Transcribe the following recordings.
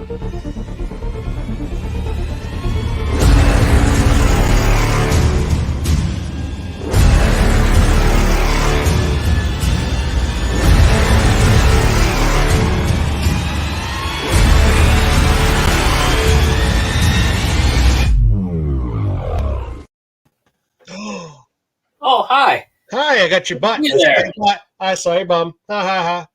Oh, hi. Hi, I got your butt. You there. I saw your bum. Ha ha ha.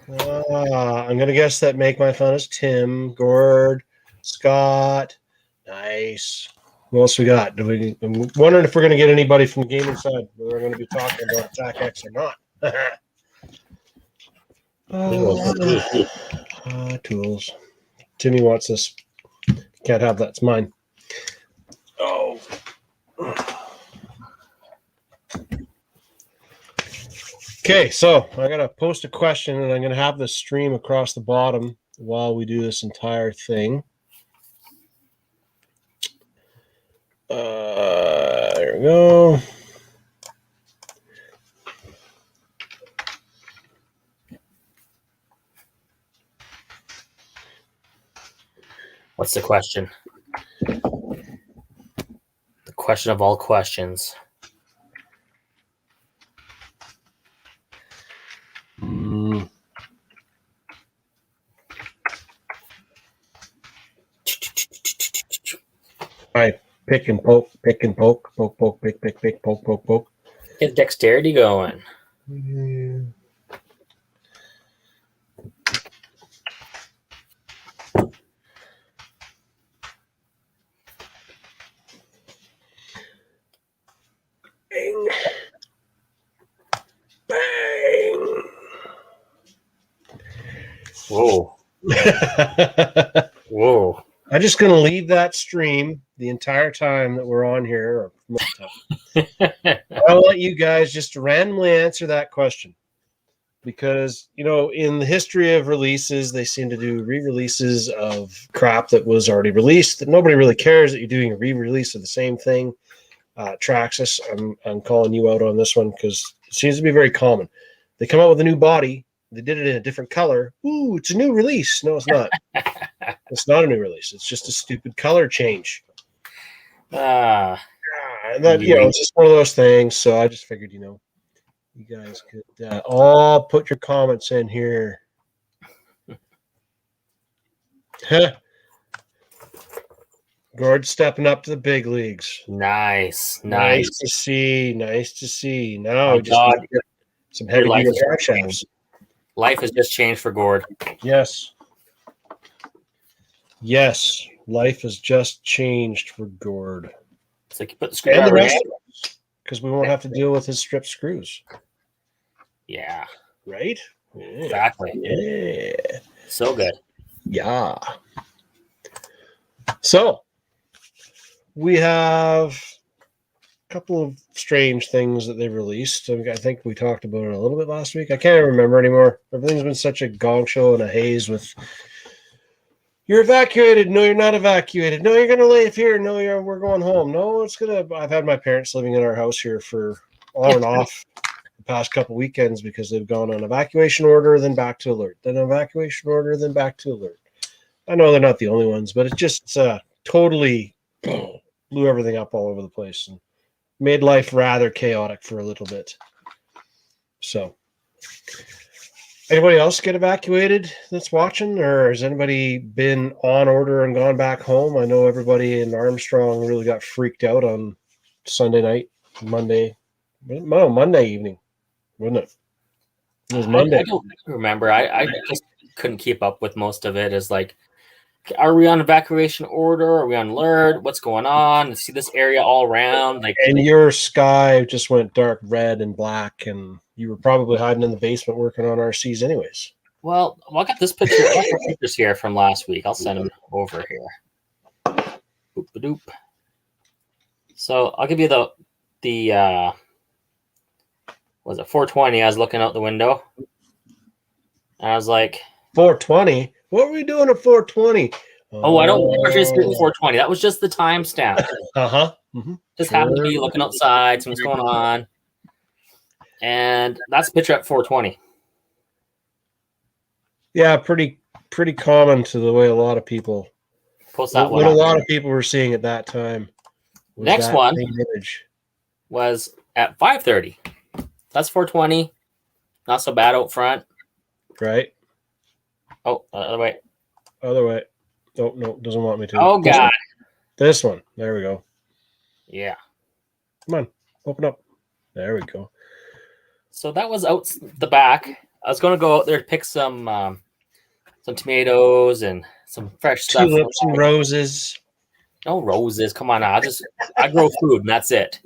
I'm going to guess that Make My Fun is Tim, Gord, Scott. Nice. What else we got? I'm wondering if we're going to get anybody from the gaming side. We're going to be talking about Attack X or not. Tools. Timmy wants this. Can't have that. It's mine. Oh. Okay, so I got to post a question, and I'm going to have this stream across the bottom while we do this entire thing. There we go. What's the question? The question of all questions. Right. Pick and poke, pick and poke, poke, poke, pick, pick, pick, poke, poke, poke. Get dexterity going. Bang. Bang. Whoa. Whoa. I'm just going to leave that stream the entire time that we're on here. I'll let you guys just randomly answer that question. Because, you know, in the history of releases, they seem to do re-releases of crap that was already released. That nobody really cares that you're doing a re-release of the same thing. Traxxas, I'm calling you out on this one because it seems to be very common. They come out with a new body. They did it in a different color. Ooh, it's a new release. No, it's not. It's not a new release. It's just a stupid color change. And that, you know, it's just one of those things. So I just figured, you know, you guys could all put your comments in here. Gord stepping up to the big leagues. Nice. Nice to see. Nice to see. Now My just God. get some heavy duty drive shafts. Life has just changed for Gord. Yes. Yes. Life has just changed for Gord. It's like you put the And screwdriver the rest in. of us, because we won't have to deal with his stripped screws. Yeah. Right? Yeah. Exactly. Yeah. So good. Yeah. So we have a couple of strange things that they've released. I think we talked about it a little bit last week. I can't remember anymore. Everything's been such a gong show and a haze with you're evacuated. No, you're not evacuated. No, you're going to live here. No, we're going home. No, it's going to. I've had my parents living in our house here for on and off the past couple weekends because they've gone on evacuation order, then back to alert, then evacuation order, then back to alert. I know they're not the only ones, but it just totally blew everything up all over the place and made life rather chaotic for a little bit. So, anybody else get evacuated that's watching, or has anybody been on order and gone back home? I know everybody in Armstrong really got freaked out on Sunday night, Monday evening, wasn't it? It was Monday. I don't remember. I just couldn't keep up with most of it. It's like, are we on evacuation order? Are we on alert? What's going on? See this area all around. And your sky just went dark red and black, and you were probably hiding in the basement working on RCs anyways. Well, I got this picture. I got the pictures here from last week. I'll send them over here. Boop-a-doop. So I'll give you the was it 420? I was looking out the window, and I was like, 420? What were we doing at 420? Oh, I don't remember just doing 420. That was just the timestamp. Mm-hmm. Just happened to be looking outside, see what's going on. And that's a picture at 420. Yeah, pretty pretty common to the way a lot of people Post that one what a up. lot of people were seeing at that time. Was Next that one same image. was at 5:30. That's 420. Not so bad out front. Right? Oh, other way. Other way. Oh, no, doesn't want me to. Oh, God. This one. There we go. Yeah. Come on. Open up. There we go. So that was out the back. I was going to go out there to pick some tomatoes and some fresh stuff. Tulips and roses. No roses. Come on now. I grow food and that's it.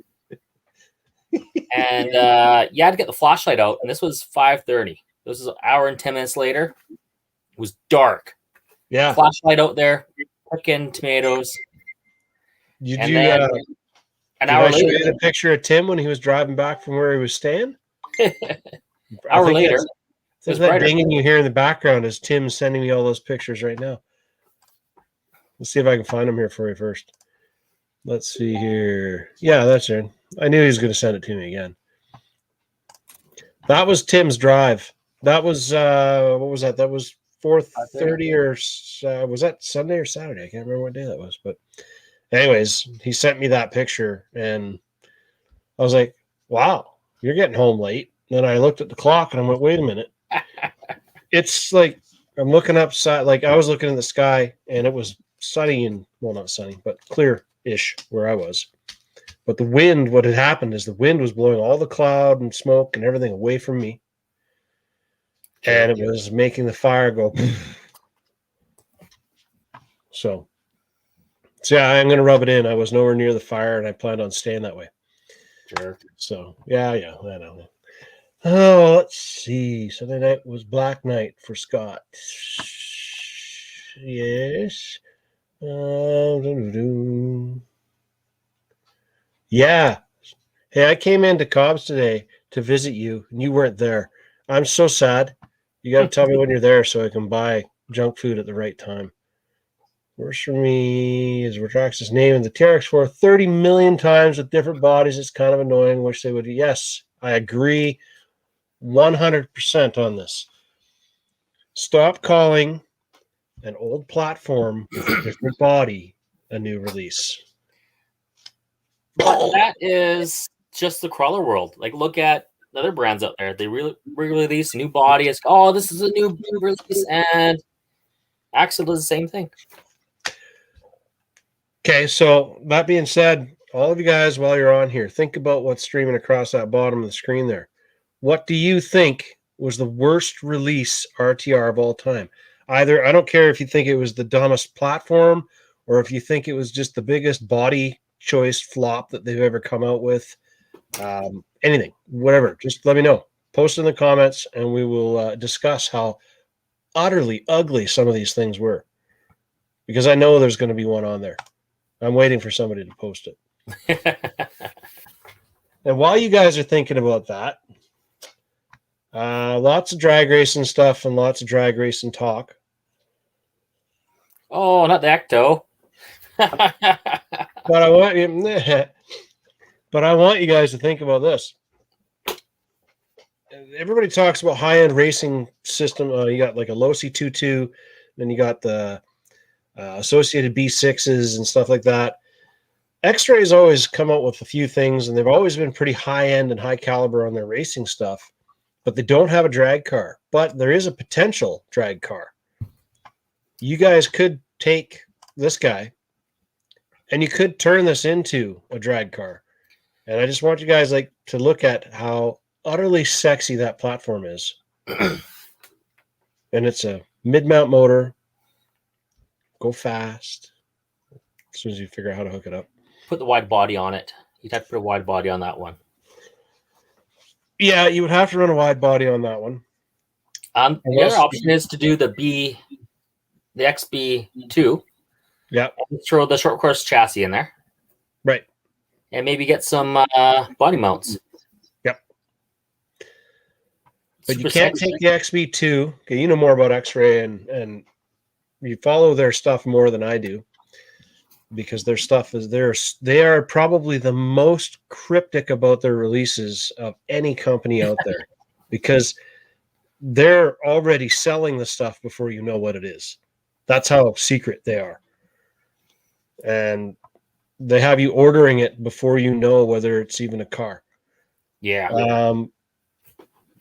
And you had to get the flashlight out. And this was 5:30. This was an hour and 10 minutes later. It was dark. Yeah. Flashlight out there, picking tomatoes. Did And you then an hour show later, you the picture of Tim when he was driving back from where he was staying? hour later, There's that dinging you hear in the background is Tim sending me all those pictures right now. Let's see if I can find them here for you first. Let's see here. Yeah, that's it. I knew he was going to send it to me again. That was Tim's drive. That was what was that? That was 4:30 or was that Sunday or Saturday? I can't remember what day that was. But anyways, he sent me that picture, and I was like, "Wow, you're getting home late." And then I looked at the clock, and I went, "Wait a minute." It's like I'm looking upside. Like I was looking in the sky, and it was sunny and well, not sunny, but clear-ish where I was. But the wind, what had happened is the wind was blowing all the cloud and smoke and everything away from me. And it was making the fire go. So yeah, I'm going to rub it in. I was nowhere near the fire, and I planned on staying that way. Sure. So, yeah, I know. Oh, let's see. Sunday night was Black Night for Scott. Yes. Yeah. Hey, I came into Cobb's today to visit you, and you weren't there. I'm so sad. You got to tell me when you're there so I can buy junk food at the right time. Works for me is Retract's name in the TRX4 30 million times with different bodies. It's kind of annoying. Wish they would. Yes, I agree 100% on this. Stop calling an old platform with a different body a new release. But that is just the crawler world. Like, look at the other brands out there. They really release a new body. It's, oh, this is a new release, and Axel does the same thing. Okay, so that being said, all of you guys, while you're on here, think about what's streaming across that bottom of the screen there. What do you think was the worst release RTR of all time? Either, I don't care if you think it was the dumbest platform or if you think it was just the biggest body choice flop that they've ever come out with. Anything, whatever, just let me know. Post in the comments and we will discuss how utterly ugly some of these things were. Because I know there's going to be one on there. I'm waiting for somebody to post it. And while you guys are thinking about that, lots of drag racing stuff and lots of drag racing talk. Oh, not the Ecto. But I want you guys to think about this. Everybody talks about high-end racing system. You got like a Losi 2.2, then you got the associated B6s and stuff like that. X-Ray's always come out with a few things, and they've always been pretty high-end and high caliber on their racing stuff, but they don't have a drag car. But there is a potential drag car. You guys could take this guy, and you could turn this into a drag car. And I just want you guys to look at how utterly sexy that platform is. And it's a mid-mount motor. Go fast as soon as you figure out how to hook it up. Put the wide body on it. You'd have to put a wide body on that one. Yeah, you would have to run a wide body on that one. The other option is to do the XB2. Yeah. And throw the short course chassis in there. Right. And maybe get some body mounts. Yep. But you can't take the XB2. Okay, you know more about X-Ray and you follow their stuff more than I do, because their stuff is they are probably the most cryptic about their releases of any company out there, because they're already selling the stuff before you know what it is. That's how secret they are. And they have you ordering it before you know whether it's even a car. Yeah.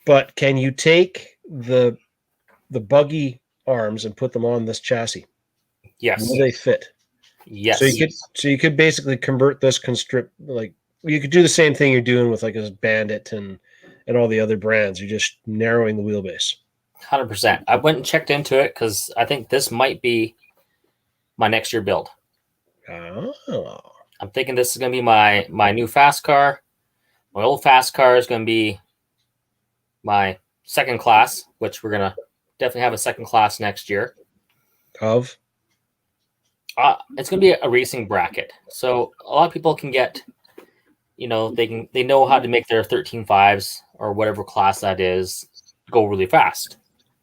But can you take the buggy arms and put them on this chassis? Yes. Will they fit? Yes. So you could basically convert this constrict, like you could do the same thing you're doing with like a Bandit and all the other brands. You're just narrowing the wheelbase. 100%. I went and checked into it because I think this might be my next year build. Oh. I'm thinking this is going to be my new fast car. My old fast car is going to be my second class, which we're going to definitely have a second class next year. Of? It's going to be a racing bracket. So a lot of people can get, they know how to make their 13.5s or whatever class that is go really fast.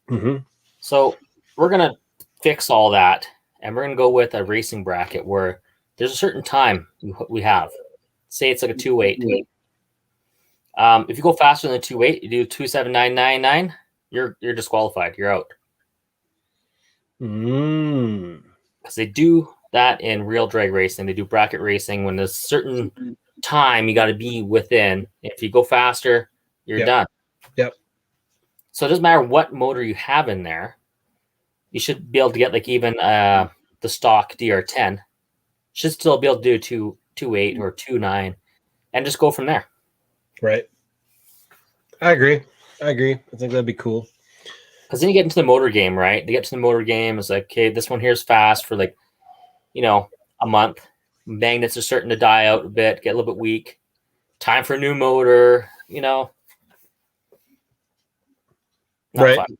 Mm-hmm. So we're going to fix all that, and we're going to go with a racing bracket where there's a certain time we have. Say it's like a 2.8. If you go faster than a 2.8, you do 2.7999, you're disqualified. You're out. Because they do that in real drag racing. They do bracket racing when there's a certain time you got to be within. If you go faster, you're done. Yep. So it doesn't matter what motor you have in there. You should be able to get like even the stock DR10. Should still be able to do 2.8 or 2.9 and just go from there. Right. I agree. I think that'd be cool. Because then you get into the motor game, right? They get to the motor game. It's like, okay, this one here is fast for like, a month. Magnets are starting to die out a bit, get a little bit weak. Time for a new motor, Not right. Fun.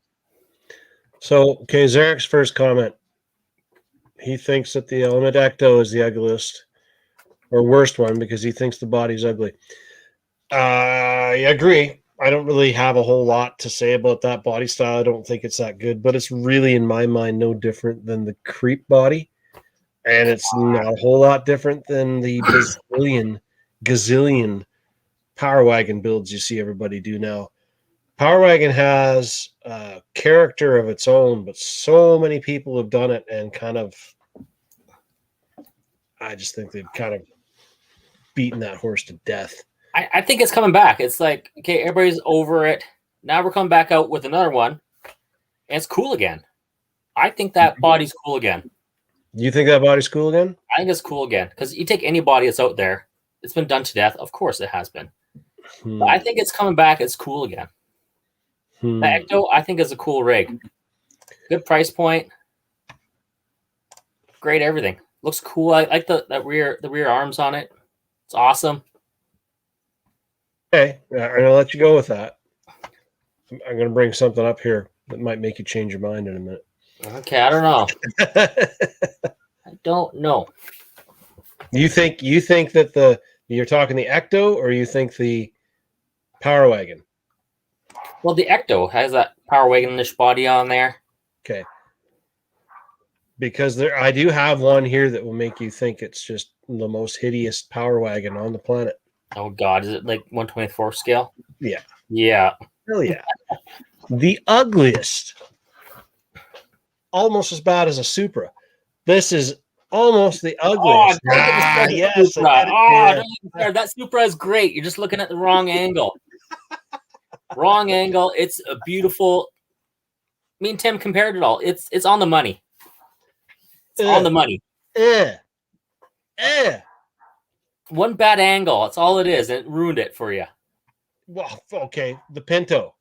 So, okay, Zarek's first comment. He thinks that the Element Ecto is the ugliest or worst one because he thinks the body's ugly. I agree. I don't really have a whole lot to say about that body style. I don't think it's that good, but it's really, in my mind, no different than the creep body. And it's not a whole lot different than the gazillion Power Wagon builds you see everybody do now. Power Wagon has a character of its own, but so many people have done it and I just think they've kind of beaten that horse to death. I think it's coming back. It's like, okay, everybody's over it. Now we're coming back out with another one, and it's cool again. I think that body's cool again. You think that body's cool again? I think it's cool again because you take any body that's out there, it's been done to death. Of course it has been. But I think it's coming back. It's cool again. The Ecto, I think, is a cool rig. Good price point. Great everything. Looks cool. I like the rear arms on it. It's awesome. Okay, I'm going to let you go with that. I'm going to bring something up here that might make you change your mind in a minute. Okay, I don't know. I don't know. You think that you're talking the Ecto, or you think the Power Wagon? Well, the Ecto has that Power Wagon-ish body on there. Okay. Because I do have one here that will make you think it's just the most hideous Power Wagon on the planet. Oh, God. Is it like 1/24 scale? Yeah. Yeah. Hell yeah. The ugliest. Almost as bad as a Supra. This is almost the ugliest. Yes. That Supra is great. You're just looking at the wrong angle. Wrong angle. It's a beautiful. Me and Tim compared it all. It's on the money. It's on the money. One bad angle. That's all it is, and it ruined it for you. Well, okay. The Pinto.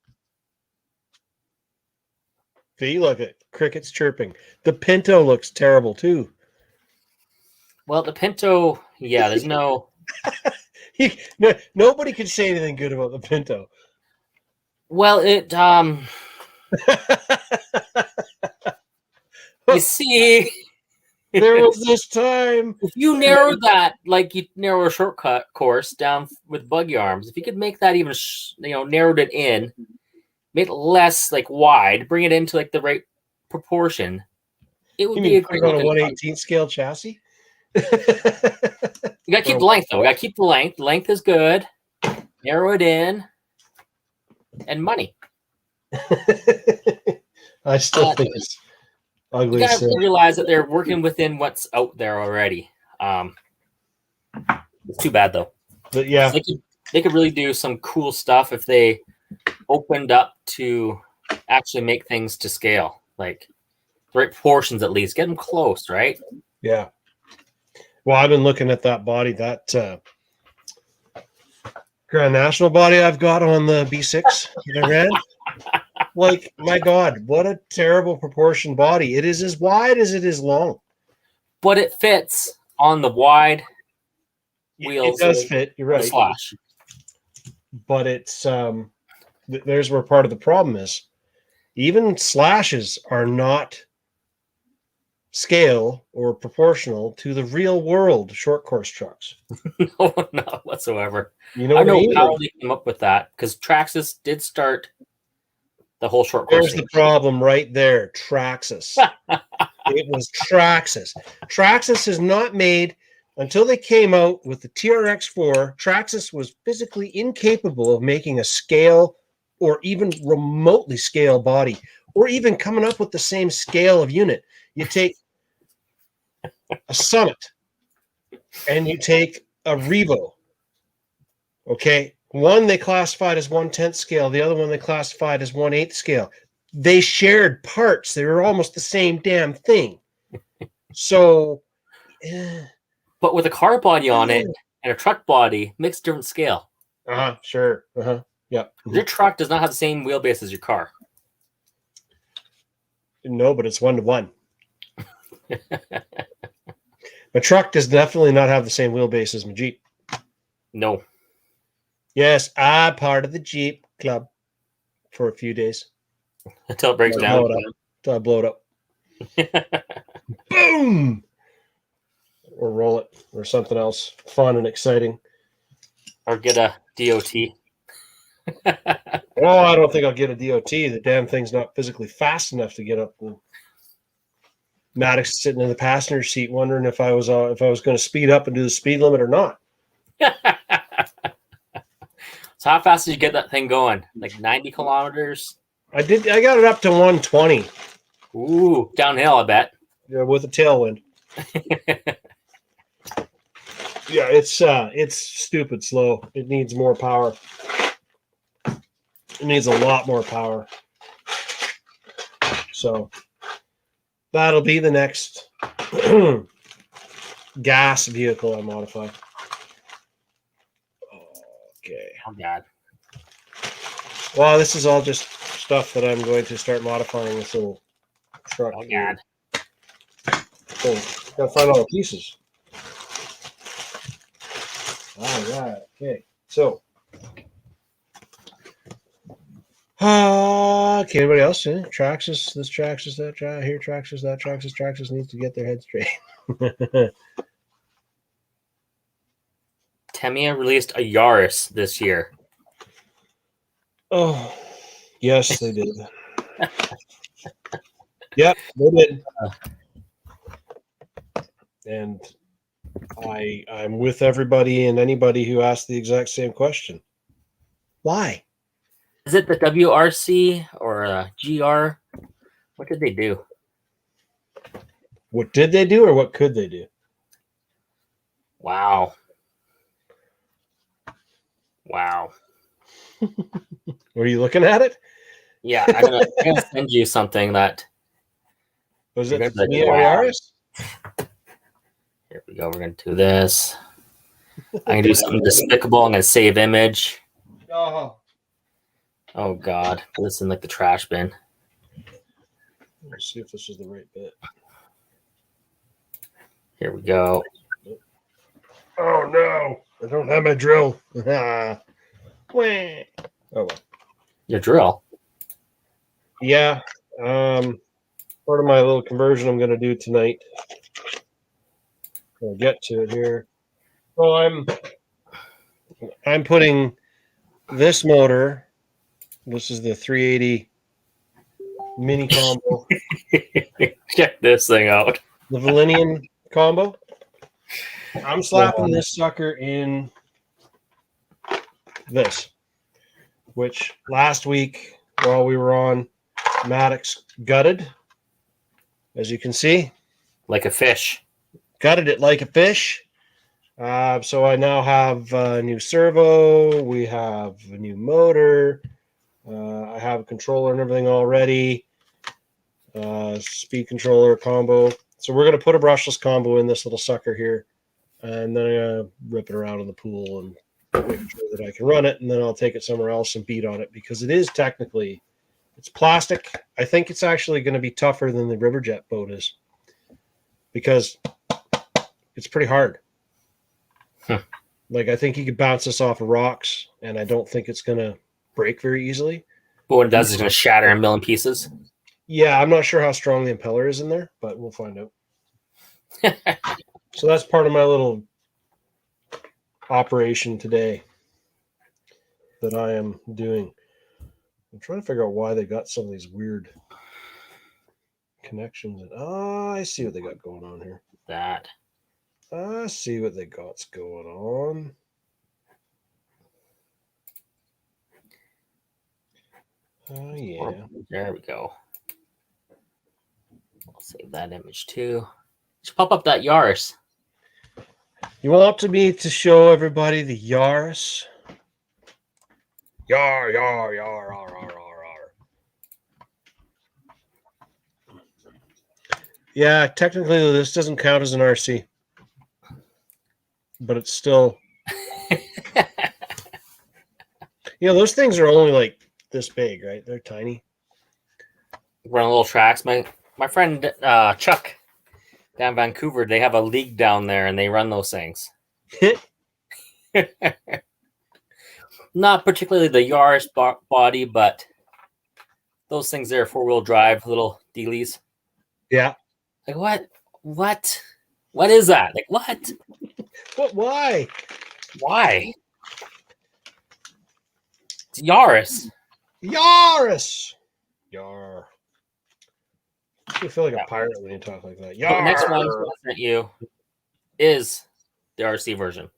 See, look at crickets chirping. The Pinto looks terrible too. Well, the Pinto, yeah, there's no. Nobody can say anything good about the Pinto. Well, it you see, there was this time. If you narrow that, like you narrow a shortcut course down with buggy arms, if you could make that even, narrowed it in, make it less like wide, bring it into like the right proportion, it would be a great looking 1/18 scale chassis. You gotta keep the length though. We gotta keep the length. Length is good. Narrow it in, and money. I still think it's ugly. You gotta realize that they're working within what's out there already. It's too bad though. But yeah, they could really do some cool stuff if they opened up to actually make things to scale, like the right proportions at least. Get them close, right? Yeah. Well, I've been looking at that body, that Grand National body I've got on the B6 that I ran. Like, my God, what a terrible proportion body. It is as wide as it is long. But it fits on the wide wheels. It does fit, you're right. Slash. But it's there's where part of the problem is. Even slashes are not scale or proportional to the real world short course trucks. No, not whatsoever. You know I what know I mean? how they came up with that, because Traxxas did start the whole short course. There's the problem right there. Traxxas. It was Traxxas. Traxxas is not made until they came out with the TRX4. Traxxas was physically incapable of making a scale or even remotely scale body, or even coming up with the same scale of unit. You take a Summit and you take a Revo. Okay. One they classified as 1/10 scale. The other one they classified as 1/8 scale. They shared parts. They were almost the same damn thing. So, but with a car body on it and a truck body, makes a different scale. Sure. Yeah. Your truck does not have the same wheelbase as your car. No, but it's 1-to-1. My truck does definitely not have the same wheelbase as my Jeep. No. Yes, I'm part of the Jeep club for a few days. Until it breaks down. Until I blow it up. Boom! Or roll it, or something else fun and exciting. Or get a DOT. Oh, I don't think I'll get a DOT. The damn thing's not physically fast enough to get up. Maddox is sitting in the passenger seat wondering if I was going to speed up and do the speed limit or not. So how fast did you get that thing going? Like 90 kilometers? I got it up to 120. Ooh, downhill, I bet. Yeah, with a tailwind. Yeah, it's stupid slow. It needs more power. It needs a lot more power. So that'll be the next gas vehicle I modify. Okay. Oh, God. Well, this is all just stuff that I'm going to start modifying this little truck. Oh, God. So, gotta find all the pieces. All right. Okay. So, okay. Anybody else? Traxxas, this Traxxas, that here Traxxas, that Traxxas. Traxxas needs to get their head straight. Tamiya released a Yaris this year. Oh, yes, they did. Yep, they did. And I'm with everybody and anybody who asked the exact same question. Why? Is it the WRC or GR? What did they do? What did they do, or what could they do? Wow. Were you looking at it? Yeah, I'm gonna send you something that. Was it the Yaris? Here we go. We're gonna do this. I'm gonna do something despicable. I'm gonna save image. Oh God, put this in like the trash bin. Let's see if this is the right bit. Here we go. Oh no, I don't have my drill. Oh well. Your drill. Yeah. Part of my little conversion I'm going to do tonight. I'll get to it here. Well, I'm putting this motor. This is the 380 mini combo. Check this thing out. The Valinian combo. I'm slapping this sucker in this, which last week while we were on. Maddox gutted, as you can see. Like a fish. Gutted it like a fish. So I now have a new servo. We have a new motor. I have a controller and everything already. Speed controller combo. So we're going to put a brushless combo in this little sucker here. And then I'm going to rip it around in the pool and make sure that I can run it. And then I'll take it somewhere else and beat on it because it is technically, it's plastic. I think it's actually going to be tougher than the Riverjet boat is because it's pretty hard. Like, I think you could bounce this off of rocks, and I don't think it's going to break very easily. But when it does, it's going to shatter in a million pieces. Yeah, I'm not sure how strong the impeller is in there, but we'll find out. So that's part of my little operation today that I am doing. I'm trying to figure out why they got some of these weird connections. Oh, I see what they got going on here. That. I see what they got going on. Oh, yeah. There we go. I'll save that image too. Just pop up that Yaris. You want me to show everybody the Yaris? Yar, yar, yar, yar, yar, yar. Yeah, technically this doesn't count as an RC. But it's still... those things are only like this big, right? They're tiny. Run little tracks. My friend Chuck down in Vancouver, they have a league down there and they run those things. Not particularly the Yaris body, but those things there, 4-wheel drive, little dealies. Yeah. Like what? What is that? Like what? What? Why? Why? It's Yaris. Yaris. Yar. You feel like a pirate when you talk like that. Yar. The next one I sent you is the RC version.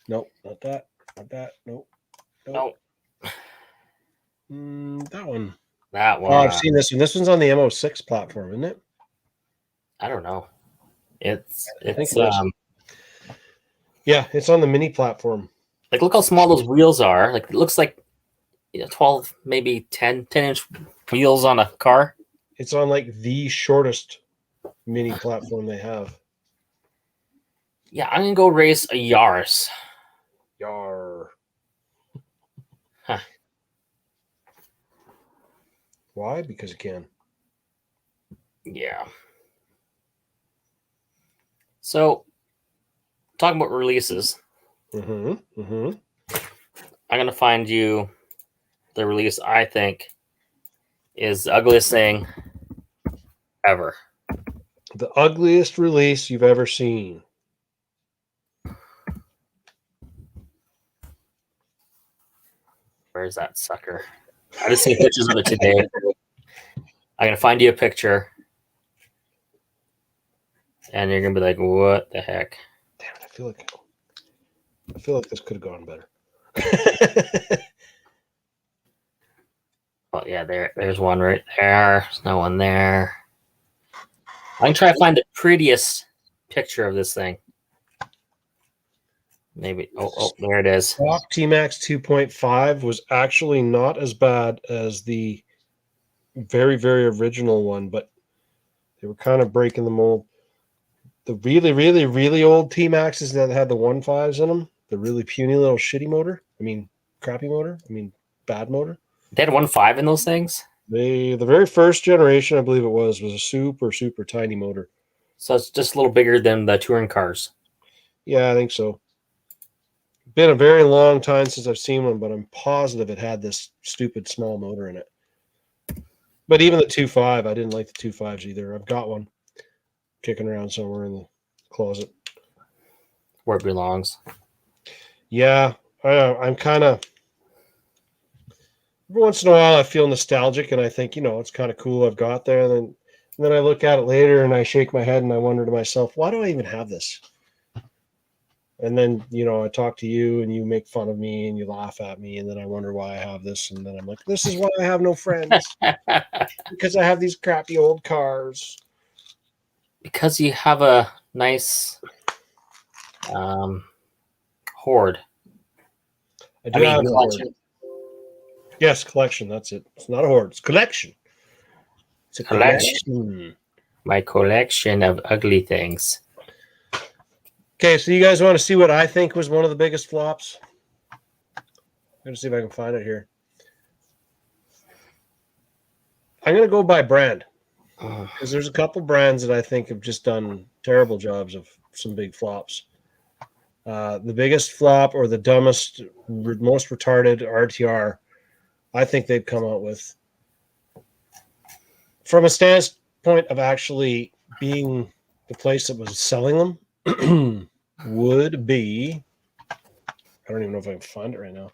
Nope, not that. Not that. Nope. Nope. That one. That one. Oh, I've seen this one. This one's on the MO6 platform, isn't it? I don't know. It's yeah, it's on the mini platform. Like, look how small those wheels are. Like, it looks like 12, maybe 10-inch wheels on a car. It's on like the shortest mini platform they have. Yeah, I'm gonna go race a Yaris. Yar. Huh. Why? Because it can. Yeah. So, talking about releases. I'm gonna find you the release I think is the ugliest thing ever. The ugliest release you've ever seen. Where's that sucker? I just seen pictures of it today. I'm gonna find you a picture, and you're gonna be like, "What the heck?" Damn it! I feel like this could have gone better. Oh yeah, there's one right there. There's no one there. I can try to find the prettiest picture of this thing. Maybe. Oh, there it is. Stock T-Max 2.5 was actually not as bad as the very, very original one, but they were kind of breaking the mold. The really, really, really old T-Maxes that had the 1.5s in them, the really puny little shitty motor. I mean, crappy motor. I mean, bad motor. They had 1.5 in those things? The very first generation, I believe it was a super, super tiny motor. So it's just a little bigger than the touring cars. Yeah, I think so. Been a very long time since I've seen one, but I'm positive it had this stupid small motor in it. But even the 2.5, I didn't like the 2.5s either. I've got one kicking around somewhere in the closet. Where it belongs. Yeah, I'm kind of... Every once in a while, I feel nostalgic, and I think, it's kind of cool I've got there. And then I look at it later, and I shake my head, and I wonder to myself, why do I even have this? And then, I talk to you and you make fun of me and you laugh at me. And then I wonder why I have this. And then I'm like, this is why I have no friends. Because I have these crappy old cars. Because you have a nice hoard. I do have a collection. Hoard. Yes, collection. That's it. It's not a hoard. It's collection. It's a collection. My collection of ugly things. Okay, so you guys want to see what I think was one of the biggest flops? I'm going to see if I can find it here. I'm going to go by brand. Because there's a couple brands that I think have just done terrible jobs of some big flops. The biggest flop or the dumbest, most retarded RTR I think they've come out with, from a standpoint of actually being the place that was selling them, would be, I don't even know if I can find it right now.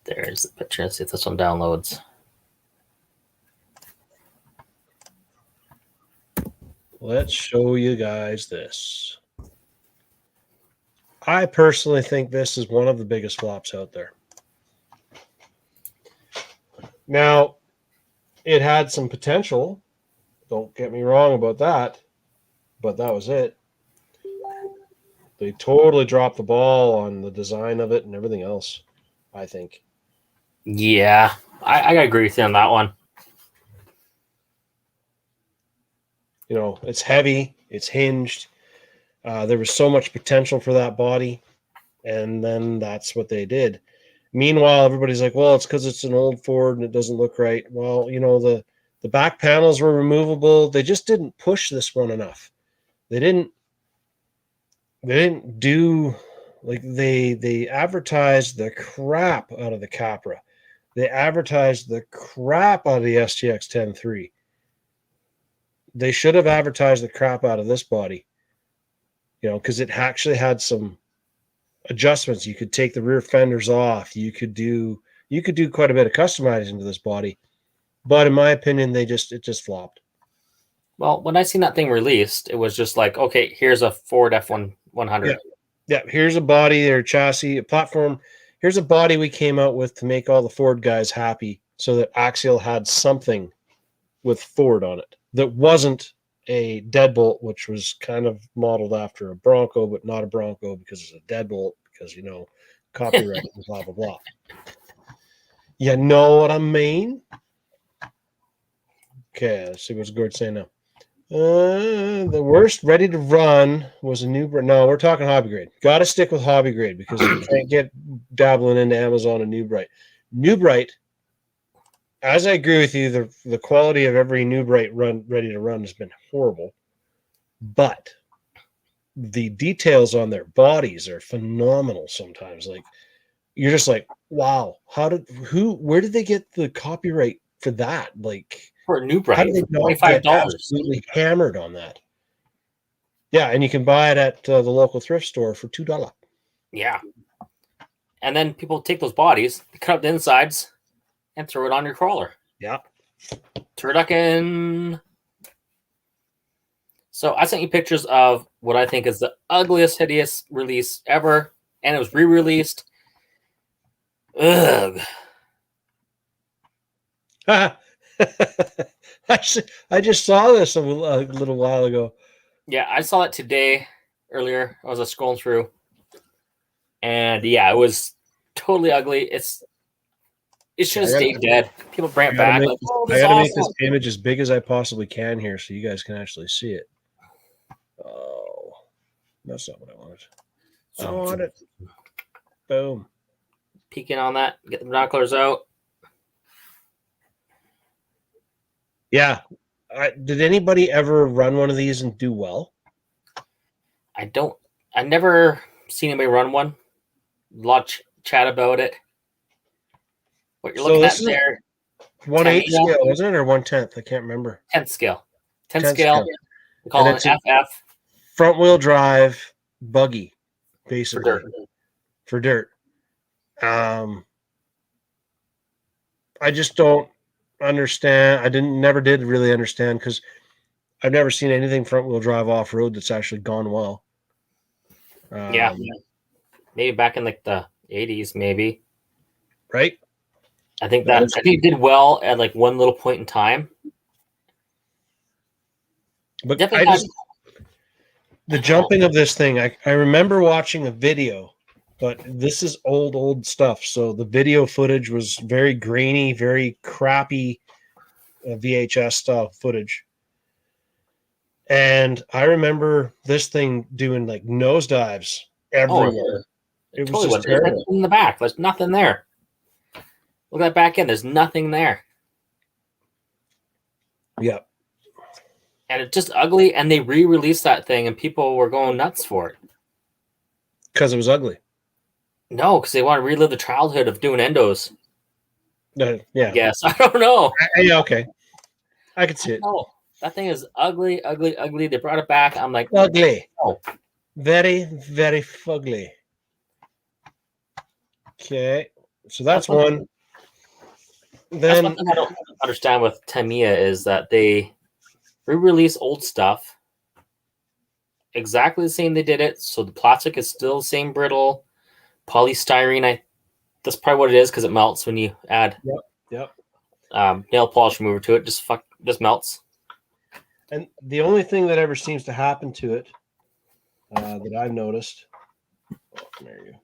There's the picture. Let's see if this one downloads. Let's show you guys this. I personally think this is one of the biggest flops out there. Now, it had some potential. Don't get me wrong about that. But that was it. They totally dropped the ball on the design of it and everything else, I think. Yeah, I agree with you on that one. It's heavy. It's hinged. There was so much potential for that body. And then that's what they did. Meanwhile, everybody's like, well, it's because it's an old Ford and it doesn't look right. Well, the back panels were removable. They just didn't push this one enough. They didn't do, like, they advertised the crap out of the Capra. They advertised the crap out of the STX 10.3. They should have advertised the crap out of this body, because it actually had some adjustments. You could take the rear fenders off. You could do quite a bit of customizing to this body, but in my opinion, it just flopped. Well, when I seen that thing released, it was just like, okay, here's a Ford F100. Yeah. Here's a body or chassis, a platform. Here's a body we came out with to make all the Ford guys happy, so that Axial had something with Ford on it that wasn't a deadbolt, which was kind of modeled after a Bronco, but not a Bronco because it's a deadbolt, because, copyright and blah, blah, blah. You know what I mean? Okay, let's see what's Gord saying now. The worst ready to run was a new brand. No, we're talking hobby grade. Got to stick with hobby grade, because you can't get dabbling into Amazon and New Bright. New Bright, as I agree with you, the quality of every New Bright run ready to run has been horrible, but the details on their bodies are phenomenal sometimes. Like, you're just like, wow, where did they get the copyright for that? Like, for a New Bright, how did they not get absolutely hammered on that? Yeah, and you can buy it at the local thrift store for $2. Yeah. And then people take those bodies, cut up the insides, and throw it on your crawler. Yeah. Turducken. So I sent you pictures of what I think is the ugliest, hideous release ever, and it was re-released. Ugh. I just saw this a little while ago. Yeah, I saw it today, earlier. I was scrolling through. And yeah, it was totally ugly. It should have stayed dead. People bring it back. I gotta make this image as big as I possibly can here so you guys can actually see it. Oh, that's not what I wanted. I want it. Boom. Peeking on that. Get the binoculars out. Yeah. Did anybody ever run one of these and do well? I never seen anybody run one. A lot of chat about it. What you're looking at there. 1/8 scale, wasn't it? Or 1/10? I can't remember. 10th scale. 10th scale. We call it an FF. Front wheel drive buggy, basically. For dirt. I just don't understand. Never did really understand because I've never seen anything front wheel drive off road that's actually gone well. Yeah. Maybe back in like the 80s, maybe. Right? I think it did well at like one little point in time. But Definitely the jumping of this thing, I remember watching a video, but this is old stuff. So the video footage was very grainy, very crappy VHS style footage. And I remember this thing doing like nosedives everywhere. It was just terrible. In the back, there's nothing there. Look at that back end. There's nothing there. Yeah. And it's just ugly. And they re-released that thing, and people were going nuts for it because it was ugly. No, because they want to relive the childhood of doing endos. Yeah. Yes, I don't know. Yeah, okay. I could see it. No, that thing is ugly. They brought it back. I'm like, ugly. Oh. Very, very fugly. Okay. So that's one. Then that's one thing I don't understand with Tamiya is that they re-release old stuff exactly the same they did it. So the plastic is still the same brittle. Polystyrene, that's probably what it is because it melts when you add nail polish remover to it. Just melts. And the only thing that ever seems to happen to it that I've noticed, there you go.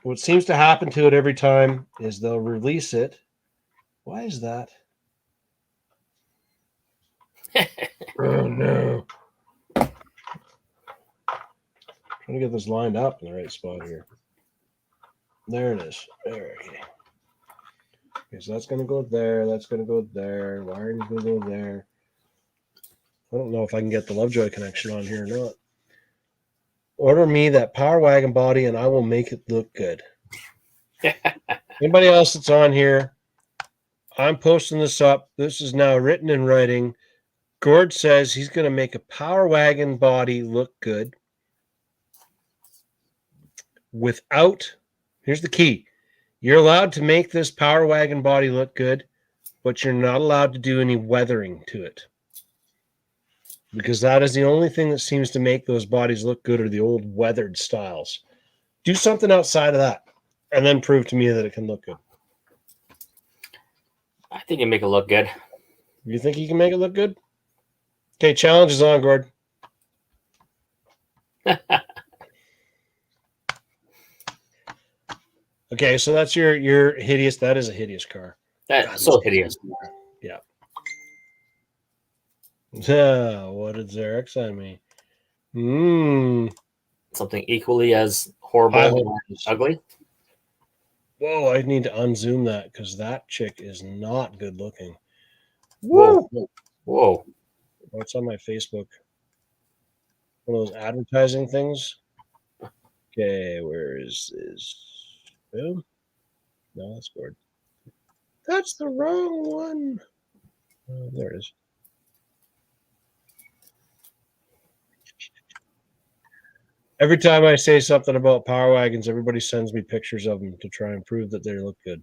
What seems to happen to it every time is they'll release it. Why is that? Oh no. Trying to get this lined up in the right spot here. There it is. There. Okay, so that's going to go there. That's going to go there. Wiring's going to go there. I don't know if I can get the Lovejoy connection on here or not. Order me that Power Wagon body and I will make it look good. Anybody else that's on here, I'm posting this up. This is now written in writing. Gord says he's going to make a Power Wagon body look good without, here's the key. You're allowed to make this Power Wagon body look good, but you're not allowed to do any weathering to it. Because that is the only thing that seems to make those bodies look good are the old weathered styles. Do something outside of that and then prove to me that it can look good. I think you make it look good. You think you can make it look good? Okay, challenge is on, Gord. Okay, so that's your hideous. That is a hideous car. That's so hideous. Yeah. What did Zarek send me? Something equally as horrible and ugly. Whoa, I need to unzoom that because that chick is not good looking. Whoa. What's on my Facebook? One of those advertising things. Okay, where is this? Boom. No, that's Gord. That's the wrong one. There it is. Every time I say something about Power Wagons, everybody sends me pictures of them to try and prove that they look good.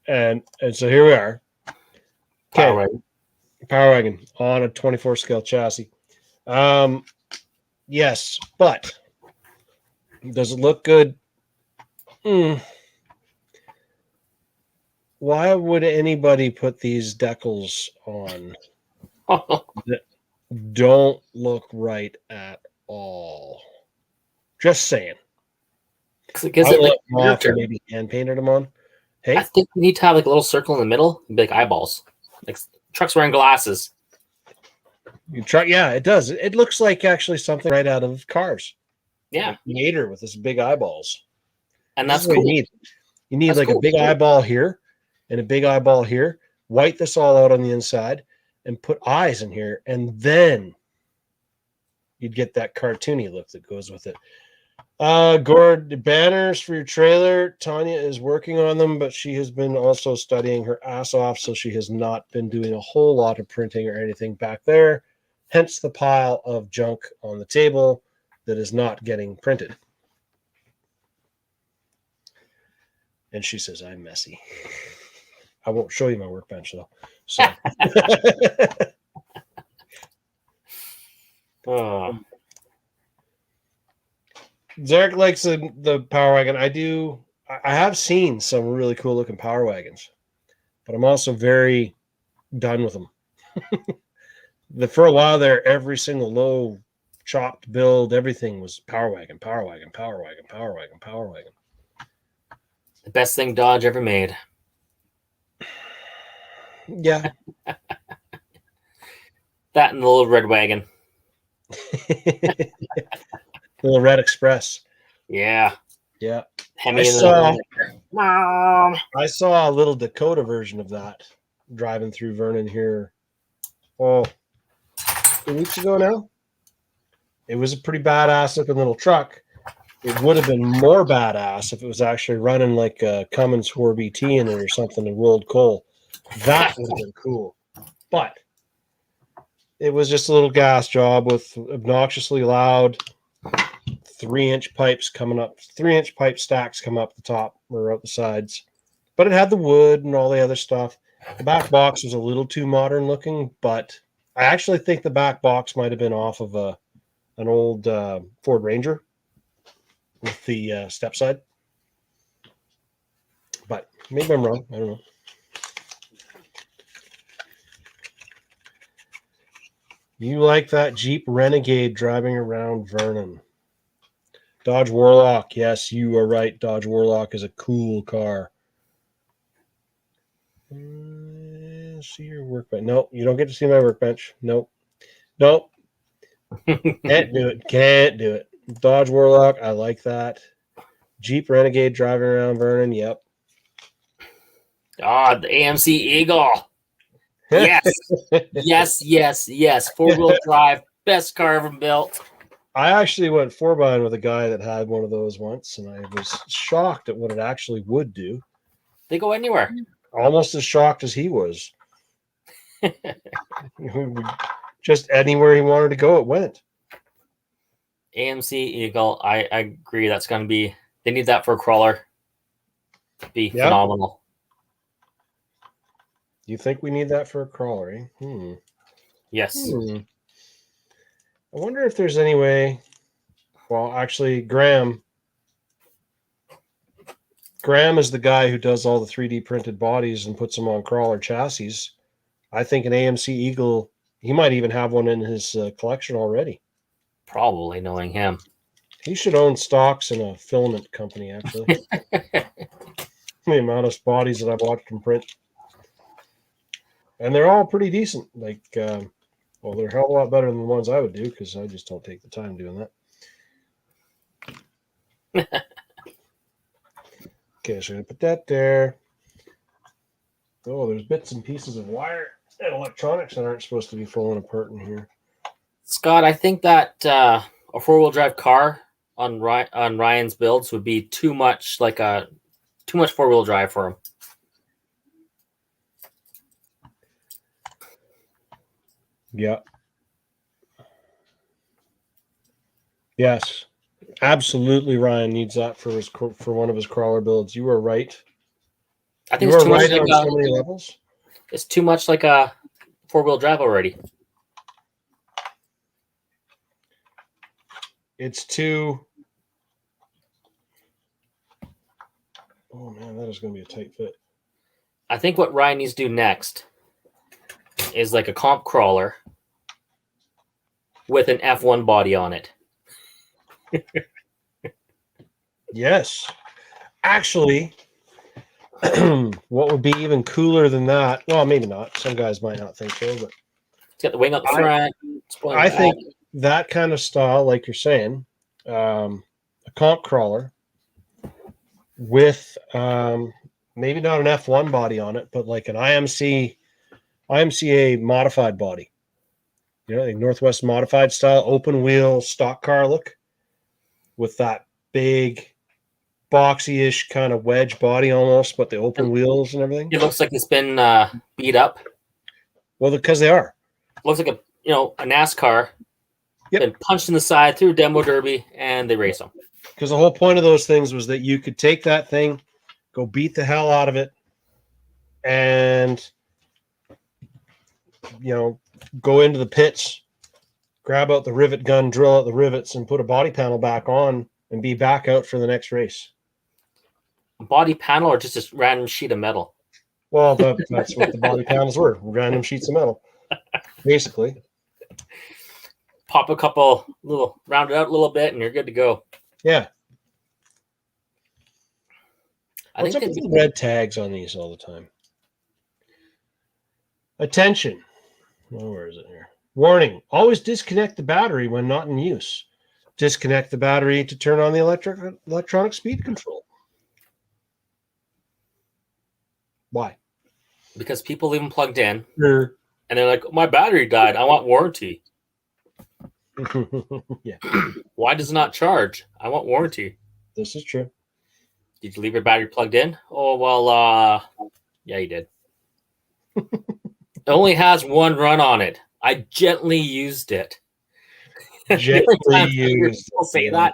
and so here we are. Okay. Power Wagon on a 24 scale chassis. Yes, but does it look good? Why would anybody put these decals on that don't look right at all? Just saying. Because it maybe hand painted them on. Hey, I think you need to have like a little circle in the middle, like eyeballs. Like trucks wearing glasses. You try, yeah, it does. It looks like actually something right out of Cars. Yeah, like Mater with this big eyeballs, and that's cool. You need that's like a big eyeball here and a big eyeball here. White this all out on the inside and put eyes in here, and then you'd get that cartoony look that goes with it. Gord, banners for your trailer. Tanya is working on them, but she has been also studying her ass off, so she has not been doing a whole lot of printing or anything back there. Hence the pile of junk on the table that is not getting printed. And she says, I'm messy. I won't show you my workbench, though. So. Oh. Zarek likes the Power Wagon. I have seen some really cool looking Power Wagons, but I'm also very done with them. For a while there, every single low chopped build, everything was Power Wagon, Power Wagon, Power Wagon, Power Wagon, Power Wagon. The best thing Dodge ever made. Yeah. That and the little red wagon. Little Red Express. Yeah. Yeah. Hemi I saw a little Dakota version of that driving through Vernon here. 2 weeks ago now. It was a pretty badass looking little truck. It would have been more badass if it was actually running like a Cummins 4BT in it or something and rolled coal. That would have been cool. But it was just a little gas job with obnoxiously loud 3-inch pipes coming up, 3-inch pipe stacks come up the top or out the sides. But it had the wood and all the other stuff. The back box was a little too modern looking, but I actually think the back box might have been off of an old Ford Ranger with the step side. But maybe I'm wrong. I don't know. You like that Jeep Renegade driving around Vernon. Dodge Warlock. Yes, you are right. Dodge Warlock is a cool car. See your workbench. No, you don't get to see my workbench. Nope. Can't do it. Can't do it. Dodge Warlock. I like that. Jeep Renegade driving around Vernon. Yep. Ah, the AMC Eagle. Yes. Yes. 4-wheel drive. Best car ever built. I actually went 4-by with a guy that had one of those once, and I was shocked at what it actually would do. They go anywhere. Almost as shocked as he was. Just anywhere he wanted to go, it went. AMC Eagle. I agree. That's going to be. They need that for a crawler. Be phenomenal. You think we need that for a crawler, eh? Yes. I wonder if there's any way. Well, actually, Graham is the guy who does all the 3D printed bodies and puts them on crawler chassis. I think an AMC Eagle, he might even have one in his collection already. Probably, knowing him. He should own stocks in a filament company, actually. The amount of bodies that I've watched him print. And they're all pretty decent. Like, they're a hell of a lot better than the ones I would do because I just don't take the time doing that. Okay, so I'm going to put that there. Oh, there's bits and pieces of wire and electronics that aren't supposed to be falling apart in here. Scott, I think that a 4-wheel drive car on Ryan's builds would be too much 4-wheel drive for him. Yeah. Yes. Absolutely, Ryan needs that for one of his crawler builds. You are right. I think you it's are too right much on so many levels. It's too much like a 4-wheel drive already. It's too. Oh man, that is going to be a tight fit. I think what Ryan needs to do next is like a comp crawler with an F1 body on it. Yes. Actually, what would be even cooler than that? Well, maybe not. Some guys might not think so, but It's got the wing up the front. I think that kind of style, like you're saying, a comp crawler with maybe not an F1 body on it, but like an IMCA modified body. You know, like Northwest modified style, open wheel, stock car look with that big boxy-ish kind of wedge body almost, but the open wheels and everything. It looks like it's been beat up. Well, because they are. Looks like a NASCAR. Yep. Been punched in the side through a demo derby, and they race them. Because the whole point of those things was that you could take that thing, go beat the hell out of it, and go into the pits, grab out the rivet gun, drill out the rivets, and put a body panel back on, and be back out for the next race. A body panel or just a random sheet of metal? Well, that's what the body panels were, random sheets of metal, basically. Pop a couple little, round it out a little bit, and you're good to go. Yeah. What's up with the red tags on these all the time? Attention. Oh, where is it here? Warning. Always disconnect the battery when not in use. Disconnect the battery to turn on the electronic speed control. Why? Because people leave them plugged in, Sure. And they're like, my battery died. I want warranty. Yeah. Why does it not charge? I want warranty. This is true. Did you leave your battery plugged in? Oh, well, yeah, you did. It only has one run on it. I gently used it. Gently used. People say that.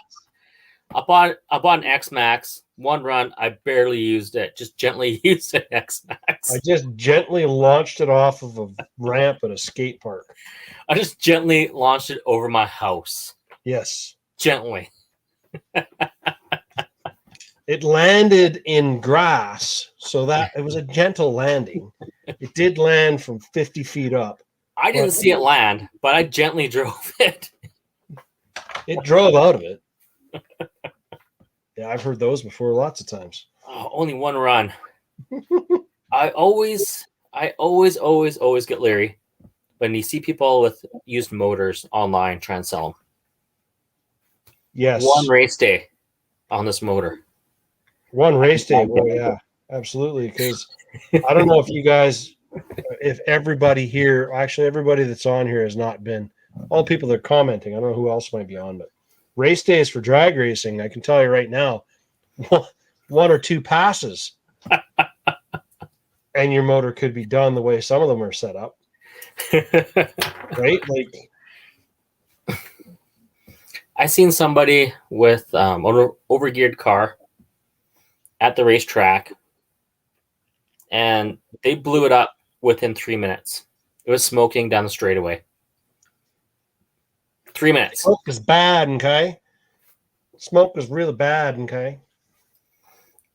I bought an X-Max. One run, I barely used it. Just gently used an X-Max. I just gently launched it off of a ramp at a skate park. I just gently launched it over my house. Yes. Gently. It landed in grass, so that it was a gentle landing. It did land from 50 feet up. I didn't see it land, but I gently drove it. It drove out of it. Yeah, I've heard those before lots of times. Oh, only one run. I always get leery when you see people with used motors online trying to sell them. Yes. One race day on this motor. One race day. Oh, yeah, absolutely. Because I don't know if you guys, if everybody here, actually everybody that's on here has not been, all the people that are commenting, I don't know who else might be on, but race days for drag racing, I can tell you right now, one or two passes and your motor could be done the way some of them are set up. Right? Like, I seen somebody with an overgeared car at the racetrack, and they blew it up within 3 minutes. It was smoking down the straightaway. 3 minutes. Smoke is bad, okay? Smoke is really bad, okay?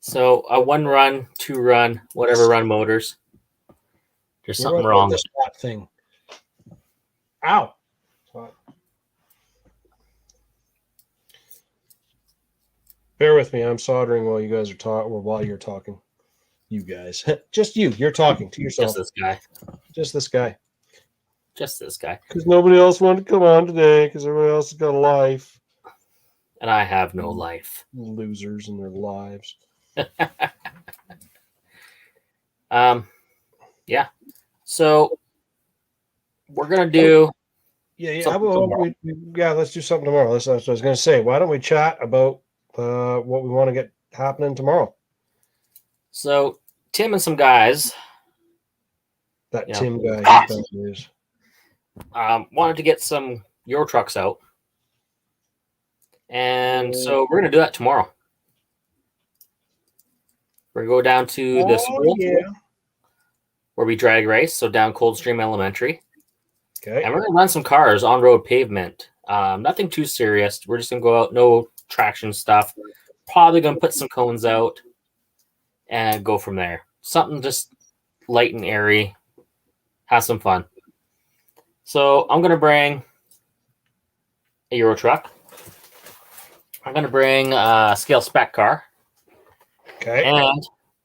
So a 1 run, 2 run, whatever run motors. There's something wrong. This hot thing. Ow. Bear with me. I'm soldering while you guys are talking, or while you're talking. You guys. Just you. You're talking to yourself. Just this guy. Just this guy. Just this guy. Because nobody else wanted to come on today because everybody else has got a life. And I have no life. Losers in their lives. Yeah. So we're gonna do. Yeah. Let's do something tomorrow. That's what I was gonna say. Why don't we chat about what we want to get happening tomorrow? So Tim and some guys. Tim guy. Wanted to get some Euro trucks out. And so we're going to do that tomorrow. We're going to go down to the school where we drag race, so down Coldstream Elementary. Okay. And we're going to run some cars on road pavement. Nothing too serious. We're just going to go out, no traction stuff. Probably going to put some cones out and go from there. Something just light and airy. Have some fun. So I'm going to bring a Euro truck. I'm going to bring a scale spec car. Okay. And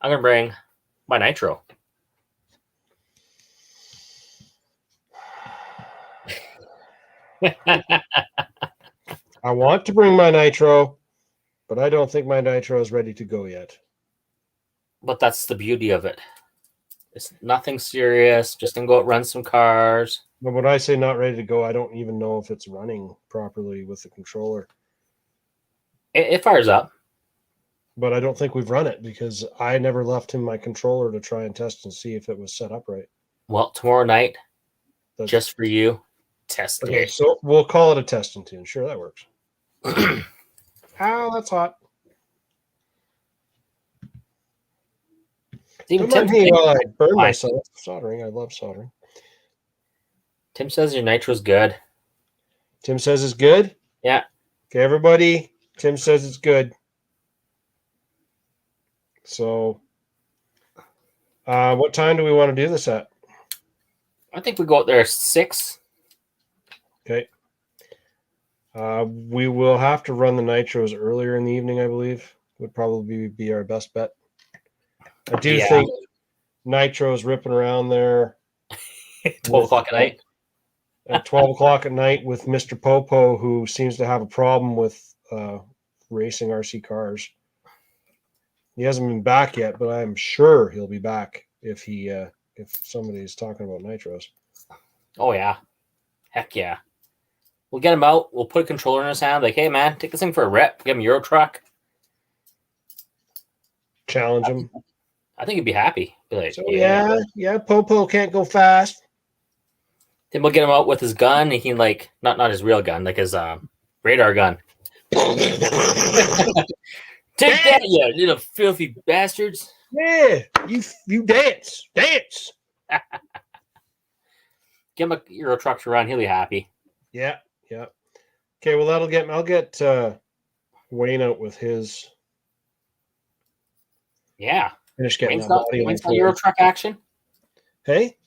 I'm going to bring my nitro. I want to bring my nitro, but I don't think my nitro is ready to go yet. But that's the beauty of it. It's nothing serious. Just going to go out, run some cars. But when I say not ready to go, I don't even know if it's running properly with the controller. It fires up. But I don't think we've run it because I never left him my controller to try and test and see if it was set up right. Well, tomorrow night, just for you, test okay, it. So we'll call it a testing tune. Sure, that works. Ow, that's hot. Even Don't mind me while I burn Fine. myself soldering. I love soldering. Tim says your nitro's good. Tim says it's good? Yeah. Okay, everybody. Tim says it's good. So, what time do we want to do this at? I think we go out there 6. Okay. We will have to run the nitros earlier in the evening, I believe. Would probably be our best bet. I do think nitros ripping around there 12 o'clock at night. At 12 o'clock at night with Mr. Popo, who seems to have a problem with racing RC cars. He hasn't been back yet, but I'm sure he'll be back if somebody's talking about nitros. Oh yeah, heck yeah. We'll get him out. We'll put a controller in his hand. Like, hey man, take this thing for a rip. Give him a Euro truck. Challenge him. I think he'd be happy. Be like, so yeah, Popo can't go fast. Then we'll get him out with his gun. He can not his real gun, like his radar gun. Take that, you little filthy bastards. Yeah, you dance. Give him a Euro truck to run. He'll be happy. Yeah. Okay, well I'll get Wayne out with his. Yeah. Finish getting Wayne's got Euro truck action. Hey?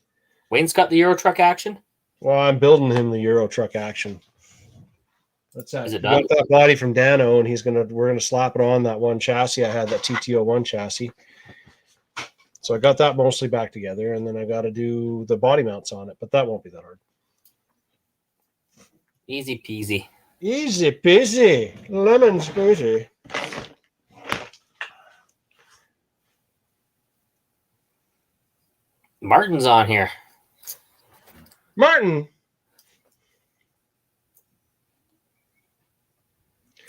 Wayne's got the Euro truck action. Well, I'm building him the Euro truck action. That's that. Is it done? Got that body from Dano, and we're gonna slap it on that one chassis I had, that TTO1 chassis. So I got that mostly back together, and then I got to do the body mounts on it, but that won't be that hard. Easy peasy. Easy peasy, lemon squeezy. Martin's on here. Martin.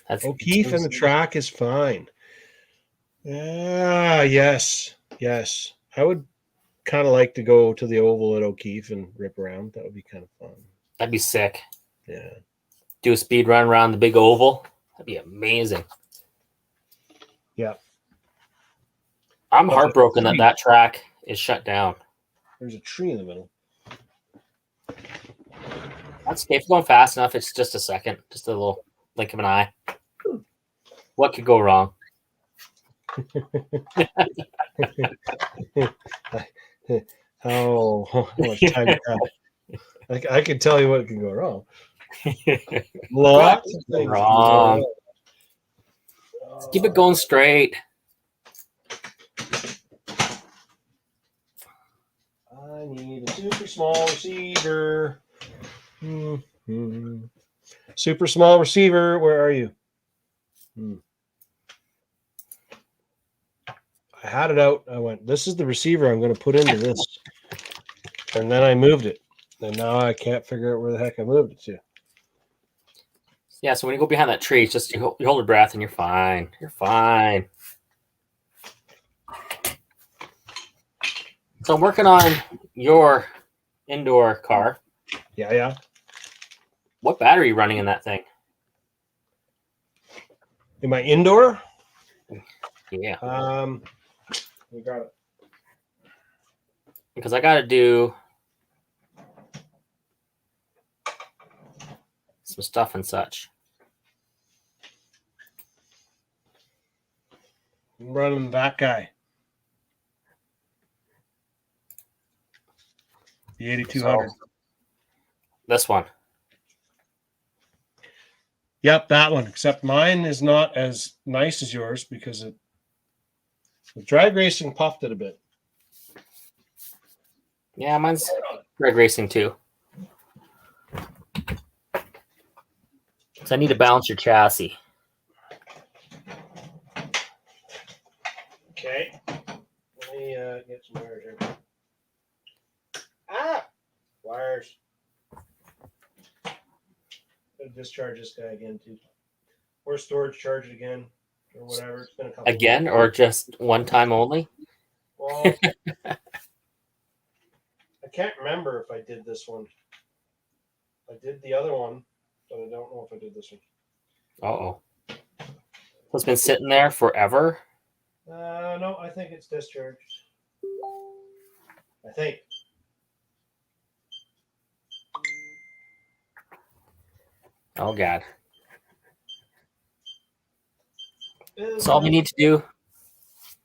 O'Keefe and the track is fine. Yes. I would kind of like to go to the oval at O'Keefe and rip around. That would be kind of fun. That'd be sick. Yeah. Do a speed run around the big oval. That'd be amazing. Yeah. I'm heartbroken that track is shut down. There's a tree in the middle. That's okay. If you're going fast enough, it's just a second. Just a little blink of an eye. What could go wrong? How much time you have? I can tell you what can go wrong. Lots of things wrong. Let's keep it going straight. I need a super small receiver. Super small receiver. Where are you? I had it out. I went, this is the receiver I'm going to put into this. And then I moved it. And now I can't figure out where the heck I moved it to. Yeah, so when you go behind that tree, it's just you hold your breath and you're fine. You're fine. So I'm working on your indoor car. Yeah. What battery are you running in that thing? In my indoor? Yeah. We got it. Because I got to do some stuff and such. I'm running that guy. The 8200. So, this one. Yep, that one. Except mine is not as nice as yours because the drag racing puffed it a bit. Yeah, mine's drag racing too. So I need to balance your chassis. Okay. Let me get some wires here. Wires. I'll discharge this guy again too. Or storage charge it again. Or whatever. It's been a couple again or just one time only? Well, I can't remember if I did this one. I did the other one, but I don't know if I did this one. Uh-oh. So it's been sitting there forever? No, I think it's discharged. I think. Oh, God. So all we need to do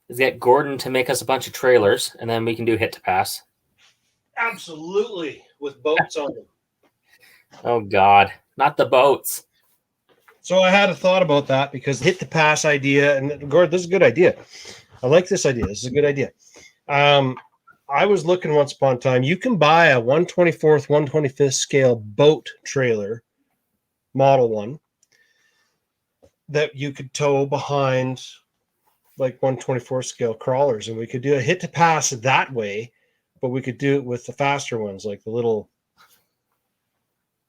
is get Gordon to make us a bunch of trailers, and then we can do hit to pass. Absolutely, with boats on them. Oh, God. Not the boats. So I had a thought about that because hit to pass idea, and Gordon, this is a good idea. I like this idea. This is a good idea. I was looking once upon a time. You can buy a 1/24th, 1/25th scale boat trailer, Model 1, that you could tow behind like 1/24th scale crawlers, and we could do a hit to pass that way, but we could do it with the faster ones, like the little,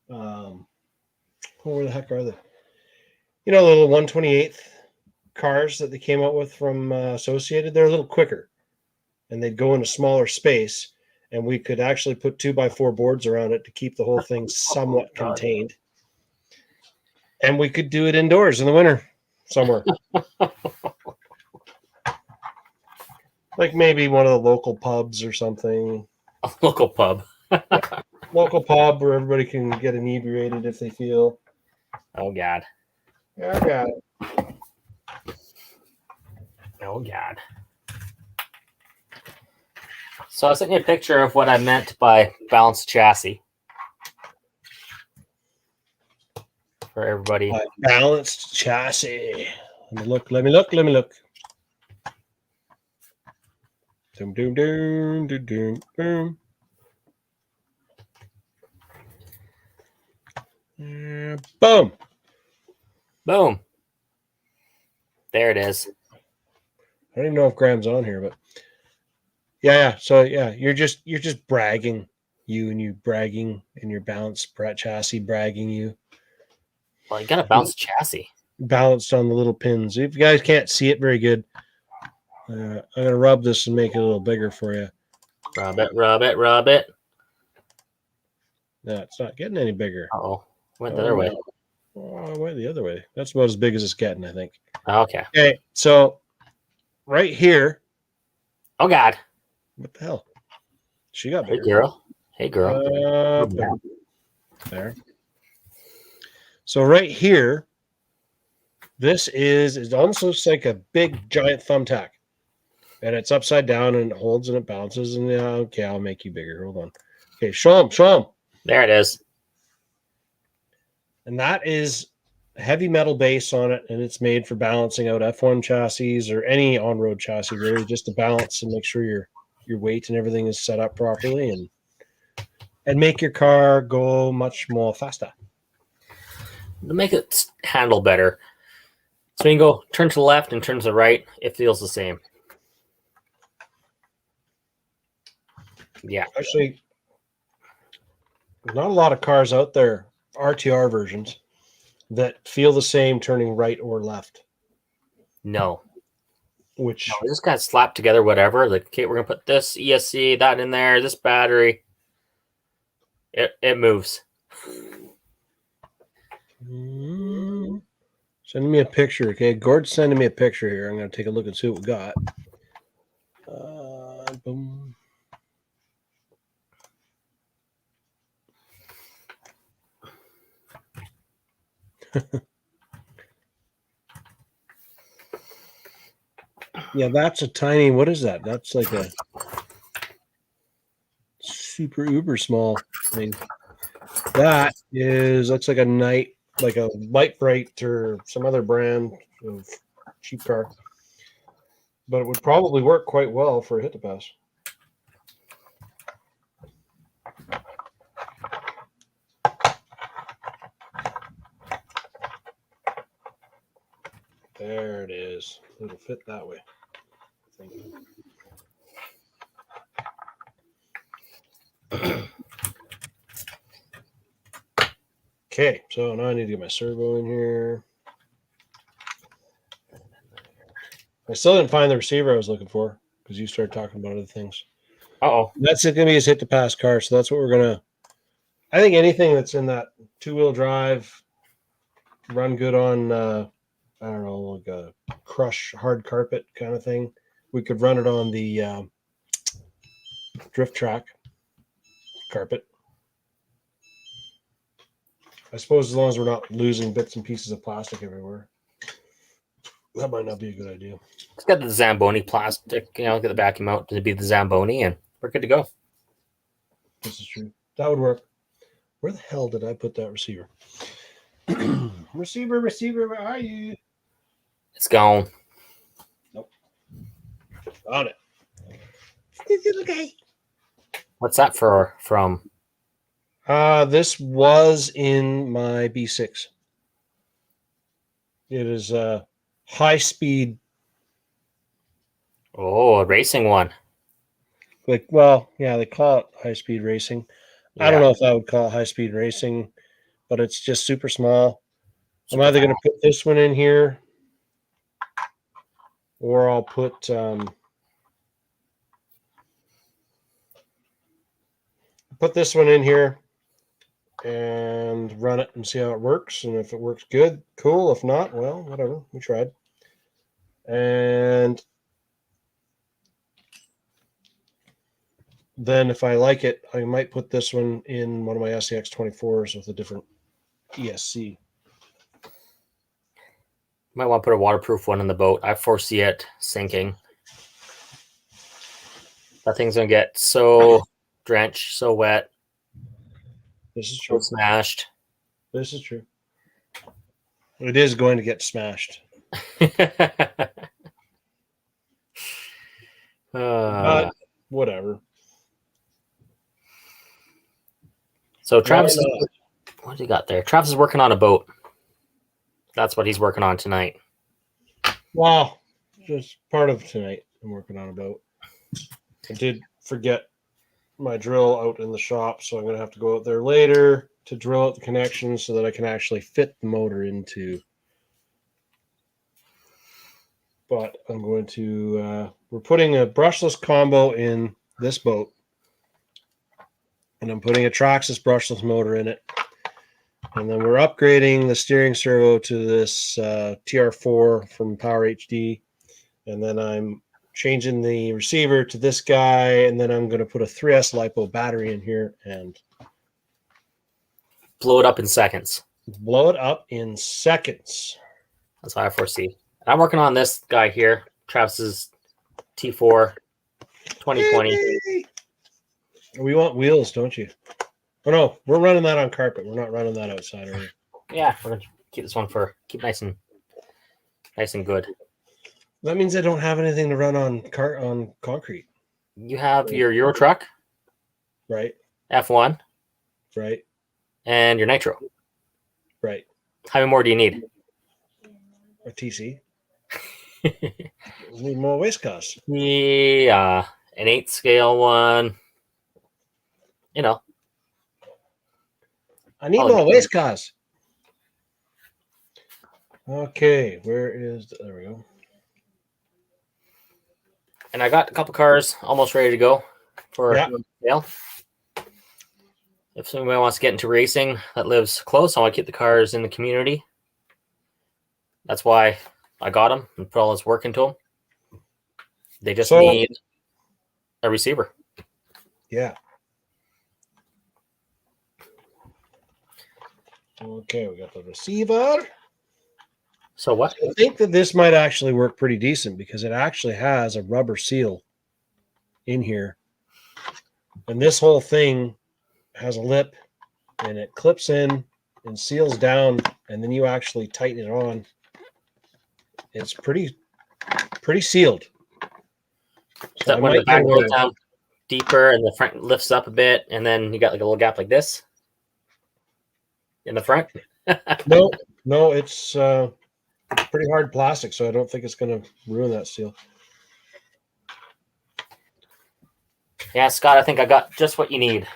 where the heck are they? You know, the little 1/28th cars that they came out with from Associated. They're a little quicker, and they'd go in a smaller space, and we could actually put 2x4 boards around it to keep the whole thing somewhat contained. And we could do it indoors in the winter somewhere. Like maybe one of the local pubs or something. A local pub. Local pub where everybody can get inebriated if they feel. Oh, God. Yeah, I got it. Oh, God. So I sent you a picture of what I meant by balanced chassis for everybody. Balanced chassis. Let me look. Doom, doom, doom, doom, doom, boom. Boom. Boom. There it is. I don't even know if Graham's on here, but yeah. So yeah, you're just bragging, you bragging, and your balanced chassis bragging you. Well, you got a balanced chassis. Balanced on the little pins. If you guys can't see it very good, I'm gonna rub this and make it a little bigger for you. Rub it, rub it, rub it. No, it's not getting any bigger. Oh, went the other way. Oh, went the other way. That's about as big as it's getting, I think. Okay. Okay, so right here. Oh, God. What the hell? She got Hey, bigger. girl. Hey, girl. There. So right here, this is almost looks like a big giant thumbtack, and it's upside down and it holds and it bounces. And okay, I'll make you bigger. Hold on. Okay, show them. There it is. And that is a heavy metal base on it, and it's made for balancing out F1 chassis or any on-road chassis, really, just to balance and make sure your weight and everything is set up properly and make your car go much more faster. To make it handle better. So you can go turn to the left and turn to the right. It feels the same. Yeah. Actually, not a lot of cars out there, RTR versions, that feel the same turning right or left. No. Which we just got slapped together, whatever. Like, okay, we're gonna put this ESC, that in there, this battery. It moves. Send me a picture, okay? Gord's sending me a picture here. I'm gonna take a look and see what we got. Boom. Yeah, that's a tiny. What is that? That's like a super uber small thing. That looks like like a Light Bright or some other brand of cheap car, but it would probably work quite well for a hit to pass. There it is. It'll fit that way, I think. Okay, so now I need to get my servo in here. I still didn't find the receiver I was looking for because you started talking about other things. Uh-oh. That's going to be his hit to pass car, so that's what we're going to. I think anything that's in that two-wheel drive, run good on, I don't know, like a crush hard carpet kind of thing. We could run it on the drift track carpet. I suppose as long as we're not losing bits and pieces of plastic everywhere, that might not be a good idea. It's got the Zamboni plastic, get the vacuum out to be the Zamboni, and we're good to go. This is true. That would work. Where the hell did I put that receiver? Receiver, where are you? It's gone. Nope. Got it. This little guy. What's that from? This was in my B6. It is a high-speed. Oh, a racing one. They call it high-speed racing. Yeah. I don't know if I would call it high-speed racing, but it's just super small. I'm either going to put this one in here, or I'll put this one in here and run it and see how it works. And if it works good, cool. If not, well, whatever. We tried. And then if I like it, I might put this one in one of my SCX 24s with a different ESC. Might want to put a waterproof one in the boat. I foresee it sinking. That thing's going to get so drenched, so wet. This is true. So smashed. This is true. It is going to get smashed. But whatever. So Travis, what do you got there? Travis is working on a boat. That's what he's working on tonight. Wow. Just part of tonight, I'm working on a boat. I did forget my drill out in the shop, so I'm going to have to go out there later to drill out the connections so that I can actually fit the motor into. But I'm going to, we're putting a brushless combo in this boat, and I'm putting a Traxxas brushless motor in it. And then we're upgrading the steering servo to this TR4 from Power HD. And then I'm changing the receiver to this guy. And then I'm going to put a 3S LiPo battery in here and blow it up in seconds. Blow it up in seconds. That's what I foresee. I'm working on this guy here, Travis's T4 2020. Hey! We want wheels, don't you? Oh no, we're running that on carpet. We're not running that outside, are we? Yeah, we're gonna keep this one keep nice and good. That means I don't have anything to run on concrete. You have your Euro truck, right? F1, right? And your Nitro, right? How many more do you need? A TC. Need more waste costs. Yeah, an 8 scale one. I need more waste costs. Okay, where is there we go. And I got a couple cars almost ready to go for sale. If somebody wants to get into racing that lives close, I want to keep the cars in the community. That's why I got them and put all this work into them. They just need a receiver. Yeah. Okay, we got the receiver. So what? I think that this might actually work pretty decent because it actually has a rubber seal in here. And this whole thing has a lip and it clips in and seals down, and then you actually tighten it on. It's pretty sealed. So that when the back goes down deeper and the front lifts up a bit, and then you got like a little gap like this in the front? No, it's pretty hard plastic, so I don't think it's going to ruin that seal. Yeah, Scott, I think I got just what you need.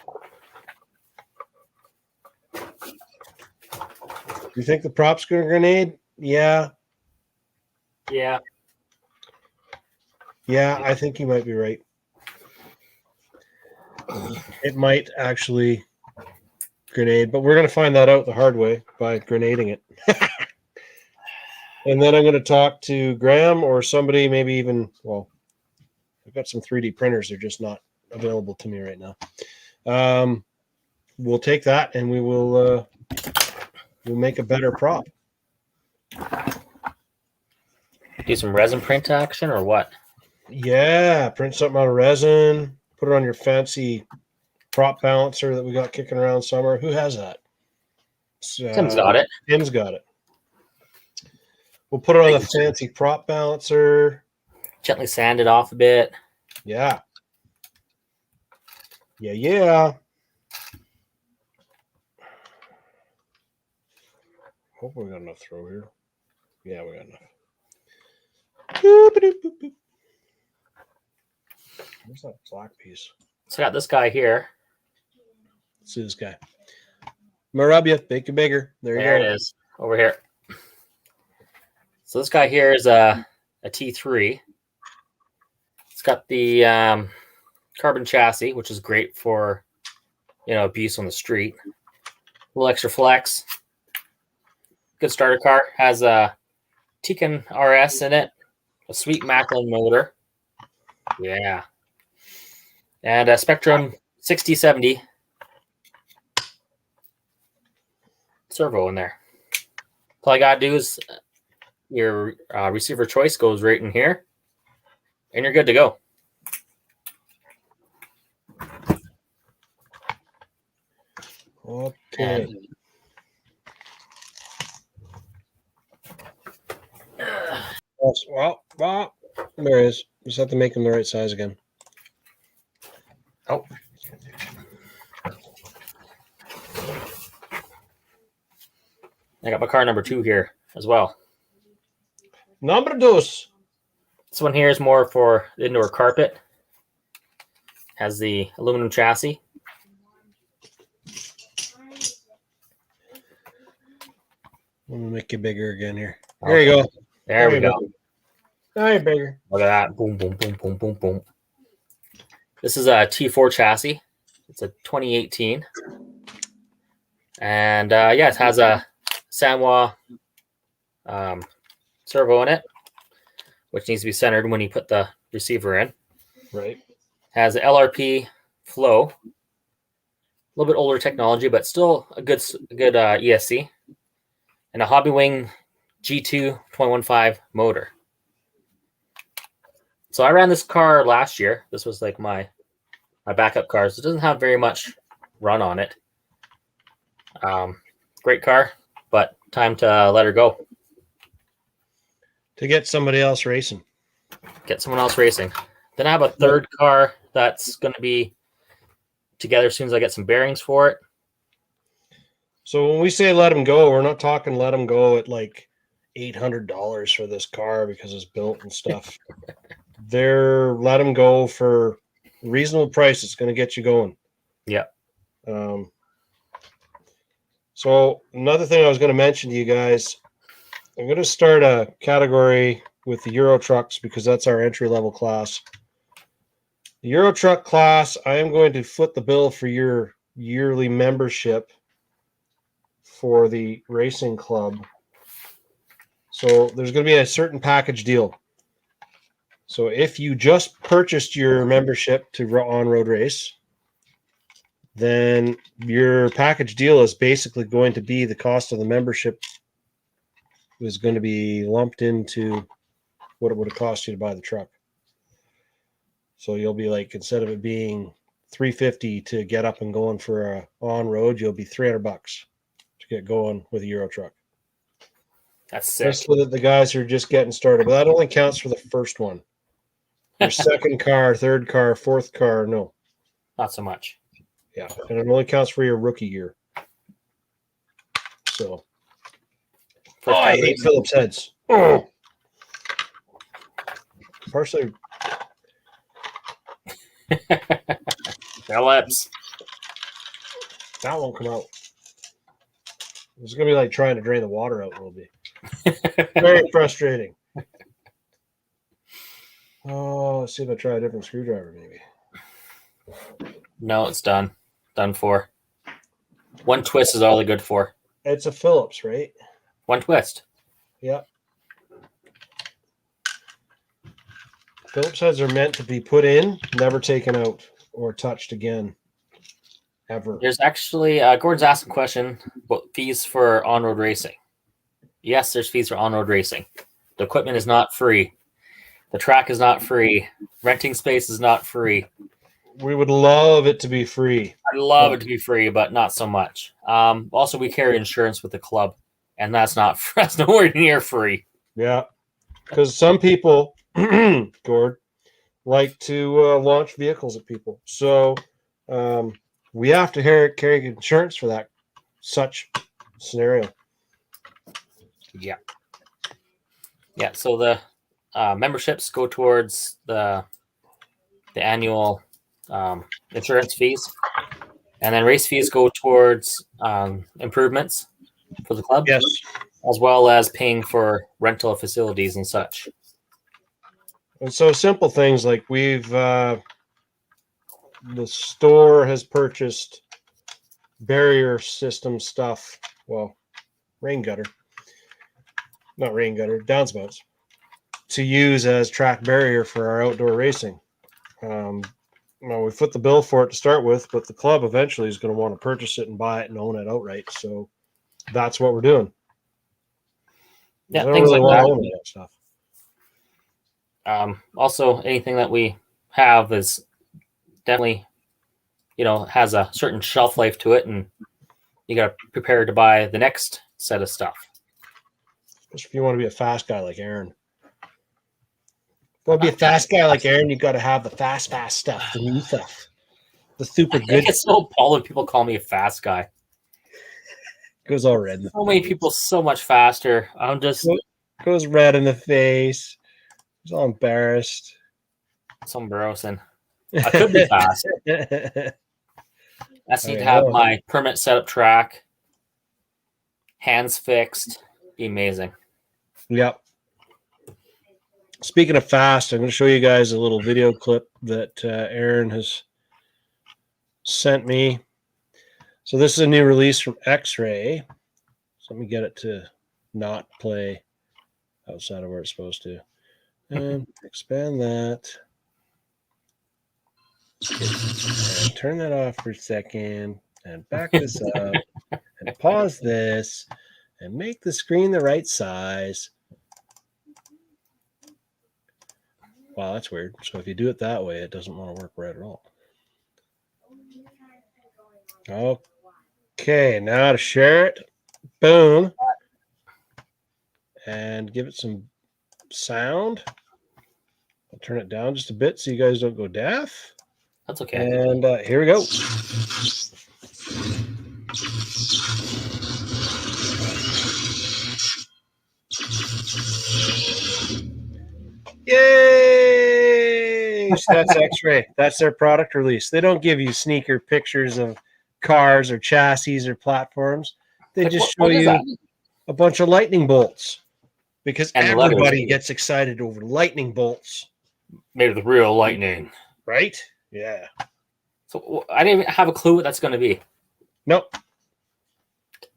You think the prop's going to grenade? Yeah. Yeah. Yeah, I think you might be right. It might actually grenade, but we're going to find that out the hard way by grenading it. And then I'm going to talk to Graham or somebody, maybe even, well, I've got some 3D printers. They're just not available to me right now. We'll take that and we'll make a better prop. Do some resin print action or what? Yeah, print something out of resin. Put it on your fancy prop balancer that we got kicking around somewhere. Who has that? Tim's got it. Tim's got it. We'll put it on the fancy prop balancer. Gently sand it off a bit. Yeah. Yeah. Hope we got enough throw here. Yeah, we got enough. Where's that black piece? So I got this guy here. Let's see this guy. Marabia, make it bigger. There it is. Over here. So this guy here is a T3. It's got the carbon chassis, which is great for abuse on the street. A little extra flex. Good starter car. Has a Tican RS in it. A sweet Macklin motor. Yeah. And a Spectrum 6070 servo in there. All I gotta do is your receiver choice goes right in here, and you're good to go. Okay. Well, there it is. Just have to make them the right size again. Oh. I got my car number 2 here as well. Number dos. This one here is more for the indoor carpet. Has the aluminum chassis. I'm gonna make you bigger again here. There you go. There we go. Now you're bigger. Look at that. Boom, boom, boom, boom, boom, boom. This is a T4 chassis. It's a 2018. And it has a Sanwa servo in it, which needs to be centered when you put the receiver in. Right. Has an LRP flow. A little bit older technology, but still a good ESC. And a Hobby Wing G2 0.15 motor. So I ran this car last year. This was like my backup car. So it doesn't have very much run on it. Great car, but time to let her go. To get somebody else racing. Get someone else racing. Then I have a third car that's going to be together as soon as I get some bearings for it. So when we say let them go, we're not talking let them go at like $800 for this car because it's built and stuff. They're let them go for reasonable price. It's going to get you going. Yeah. So another thing I was going to mention to you guys, I'm going to start a category with the Euro trucks because that's our entry-level class. The Euro truck class, I am going to foot the bill for your yearly membership for the racing club. So there's going to be a certain package deal. So if you just purchased your membership to on-road race, then your package deal is basically going to be the cost of the membership is going to be lumped into what it would have cost you to buy the truck. So you'll be like, instead of it being $350 to get up and going for a on-road, you'll be $300 to get going with a Euro truck. That's sick. Just for the guys who are just getting started. But that only counts for the first one. Your second car, third car, fourth car, no. Not so much. Yeah, and it only counts for your rookie year. So, I hate Phillips heads. Oh. Partially. Phillips. That won't come out. It's going to be like trying to drain the water out a little bit. Very frustrating. Oh, let's see if I try a different screwdriver, maybe. No, it's done. Done for. One twist is all they're good for. It's a Phillips, right? One twist. Yeah. Phillips heads are meant to be put in, never taken out. or touched again, ever. There's actually Gordon's asking a question about fees for on-road racing. Yes, there's fees for on-road racing. The equipment is not free. The track is not free. Renting space is not free. We would love it to be free. I'd love it to be free, but not so much. Also, we carry insurance with the club, and that's nowhere near free. Yeah, because some people, Gord, like to launch vehicles at people. So we have to carry insurance for that such scenario. Yeah. Yeah, so the memberships go towards the annual insurance fees, and then race fees go towards improvements for the club, Yes, as well as paying for rental facilities and such. and so simple things like the store has purchased barrier system stuff. Well, downspouts to use as track barrier for our outdoor racing. We foot the bill for it to start with, but the club eventually is going to want to purchase it and buy it and own it outright. So that's what we're doing. Yeah, I don't things really like want to own that stuff. Also, anything that we have is definitely, has a certain shelf life to it, and you got to prepare to buy the next set of stuff. Especially if you want to be a fast guy like Aaron. If you want to be a fast guy like Aaron, you've got to have the fast stuff, the new stuff, the super good. It's so appalled when people call me a fast guy. Goes all red. So many people so much faster. I'm just goes red in the face. He's all embarrassed. So embarrassing. I could be fast. I just need to have my permit set up track, hands fixed. Be amazing. Yep. Speaking of fast, I'm going to show you guys a little video clip that Aaron has sent me. So this is a new release from X-Ray. So let me get it to not play outside of where it's supposed to. And expand that. And turn that off for a second. And back this up. And pause this. And make the screen the right size. Wow, that's weird. So if you do it that way, it doesn't want to work right at all. Okay, now to share it. Boom. And give it some sound. I'll turn it down just a bit so you guys don't go deaf. That's okay. And here we go. Yay! So that's X-Ray. That's their product release. They don't give you sneaker pictures of cars or chassis or platforms. They just show you a bunch of lightning bolts because everybody gets excited over lightning bolts. Made of the real lightning. Right? Yeah. So I didn't even have a clue what that's going to be. Nope.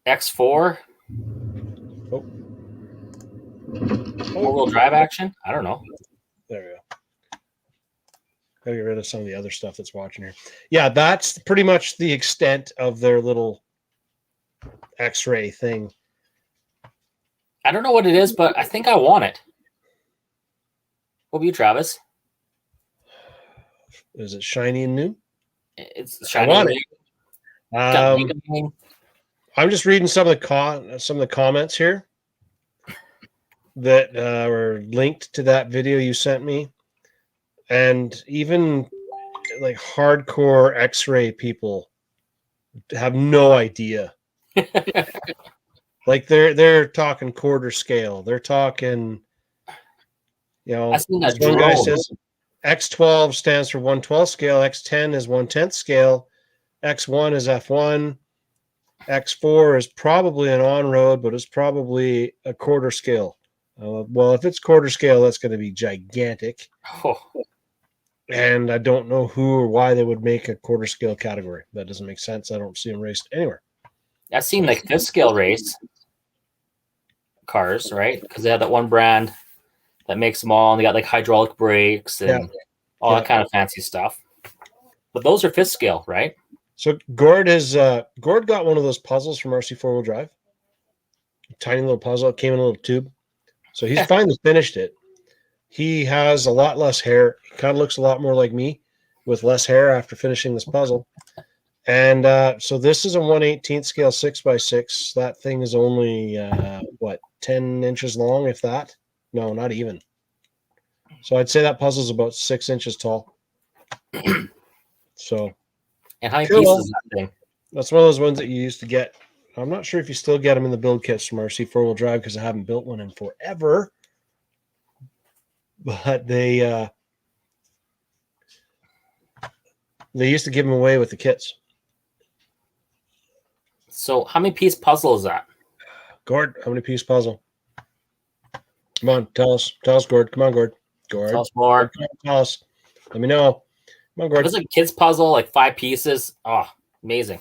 X4? Oh. Four-wheel drive action? I don't know. There we go. Gotta get rid of some of the other stuff that's watching here. Yeah, that's pretty much the extent of their little X-Ray thing. I don't know what it is, but I think I want it. What about you, Travis? Is it shiny and new? It's shiny and new. I'm just reading some of the comments here that were linked to that video you sent me, and even like hardcore X-Ray people have no idea. Like they're talking quarter scale. They're talking, one guy says X12 stands for 1/12 scale. X10 is 1/10 scale. X1 is F1. X4 is probably an on-road, but it's probably a quarter scale. Well, if it's quarter scale, that's going to be gigantic. Oh. And I don't know who or why they would make a quarter scale category. That doesn't make sense. I don't see them raced anywhere. I've seen like fifth scale race cars, right? Because they have that one brand that makes them all, and they got like hydraulic brakes and all that kind of fancy stuff. But those are 5th scale, right? So Gord got one of those puzzles from RC 4-wheel drive. Tiny little puzzle. It came in a little tube. So he's finally finished it. He has a lot less hair. He kind of looks a lot more like me with less hair after finishing this puzzle. And so this is a 1/18 scale 6x6. That thing is only, 10 inches long, if that? No, not even. So I'd say that puzzle is about 6 inches tall. So. And how many Cool. pieces is that thing? That's one of those ones that you used to get. I'm not sure if you still get them in the build kits from RC 4-wheel drive because I haven't built one in forever. But they used to give them away with the kits. So how many piece puzzle is that? Gord, how many piece puzzle? Come on, tell us, Gord. Come on, Gord. Tell us more. Tell us. Let me know. Come on, Gord. If it's like a kid's puzzle, like 5 pieces. Oh, amazing.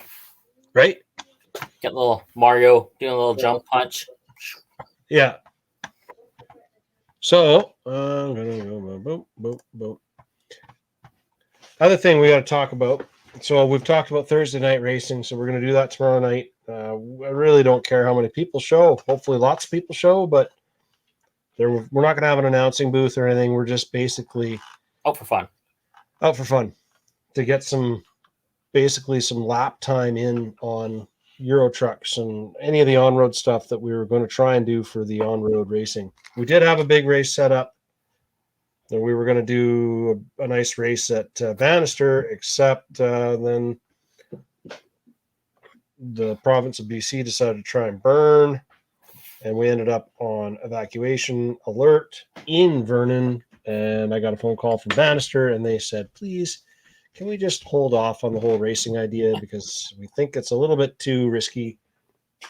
Right? Get a little Mario doing a little jump punch. Yeah. So, I'm going to go boom, boom, boom. Other thing we got to talk about. So we've talked about Thursday night racing, so we're going to do that tomorrow night. I really don't care how many people show. Hopefully lots of people show, but we're not going to have an announcing booth or anything. We're just basically out for fun to get some lap time in on Euro trucks and any of the on-road stuff that we were going to try and do for the on-road racing. We did have a big race set up, and we were going to do a nice race at Bannister, except then the province of BC decided to try and burn, and we ended up on evacuation alert in Vernon, and I got a phone call from Bannister, and they said, please, can we just hold off on the whole racing idea because we think it's a little bit too risky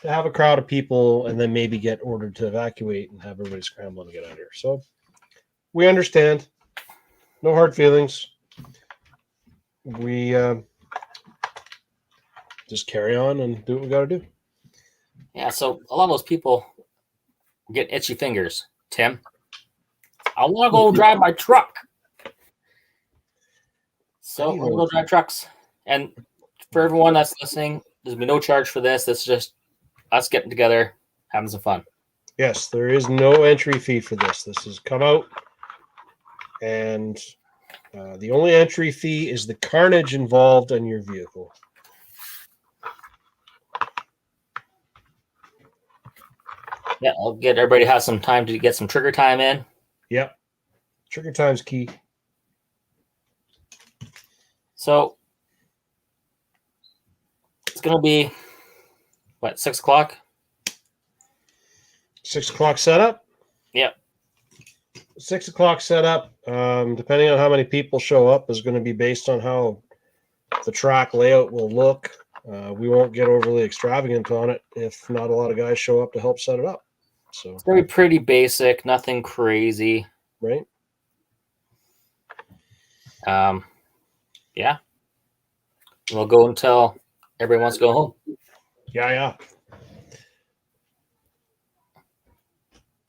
to have a crowd of people and then maybe get ordered to evacuate and have everybody scrambling to get out of here. So we understand. No hard feelings. We just carry on and do what we got to do. Yeah, so a lot of those people get itchy fingers. Tim, I want to go drive my truck. So we're going to go drive trucks. And for everyone that's listening, there's been no charge for this. This is just us getting together, having some fun. Yes, there is no entry fee for this. This has come out, and the only entry fee is the carnage involved in your vehicle. Yeah, I'll get everybody to have some time to get some trigger time in. Yep. Trigger time's key. So it's going to be, 6 o'clock? 6 o'clock setup? Yep. 6 o'clock setup, depending on how many people show up, is going to be based on how the track layout will look. We won't get overly extravagant on it if not a lot of guys show up to help set it up. So it's going to be pretty basic, nothing crazy. Right? Yeah. We'll go until everybody wants to go home. Yeah.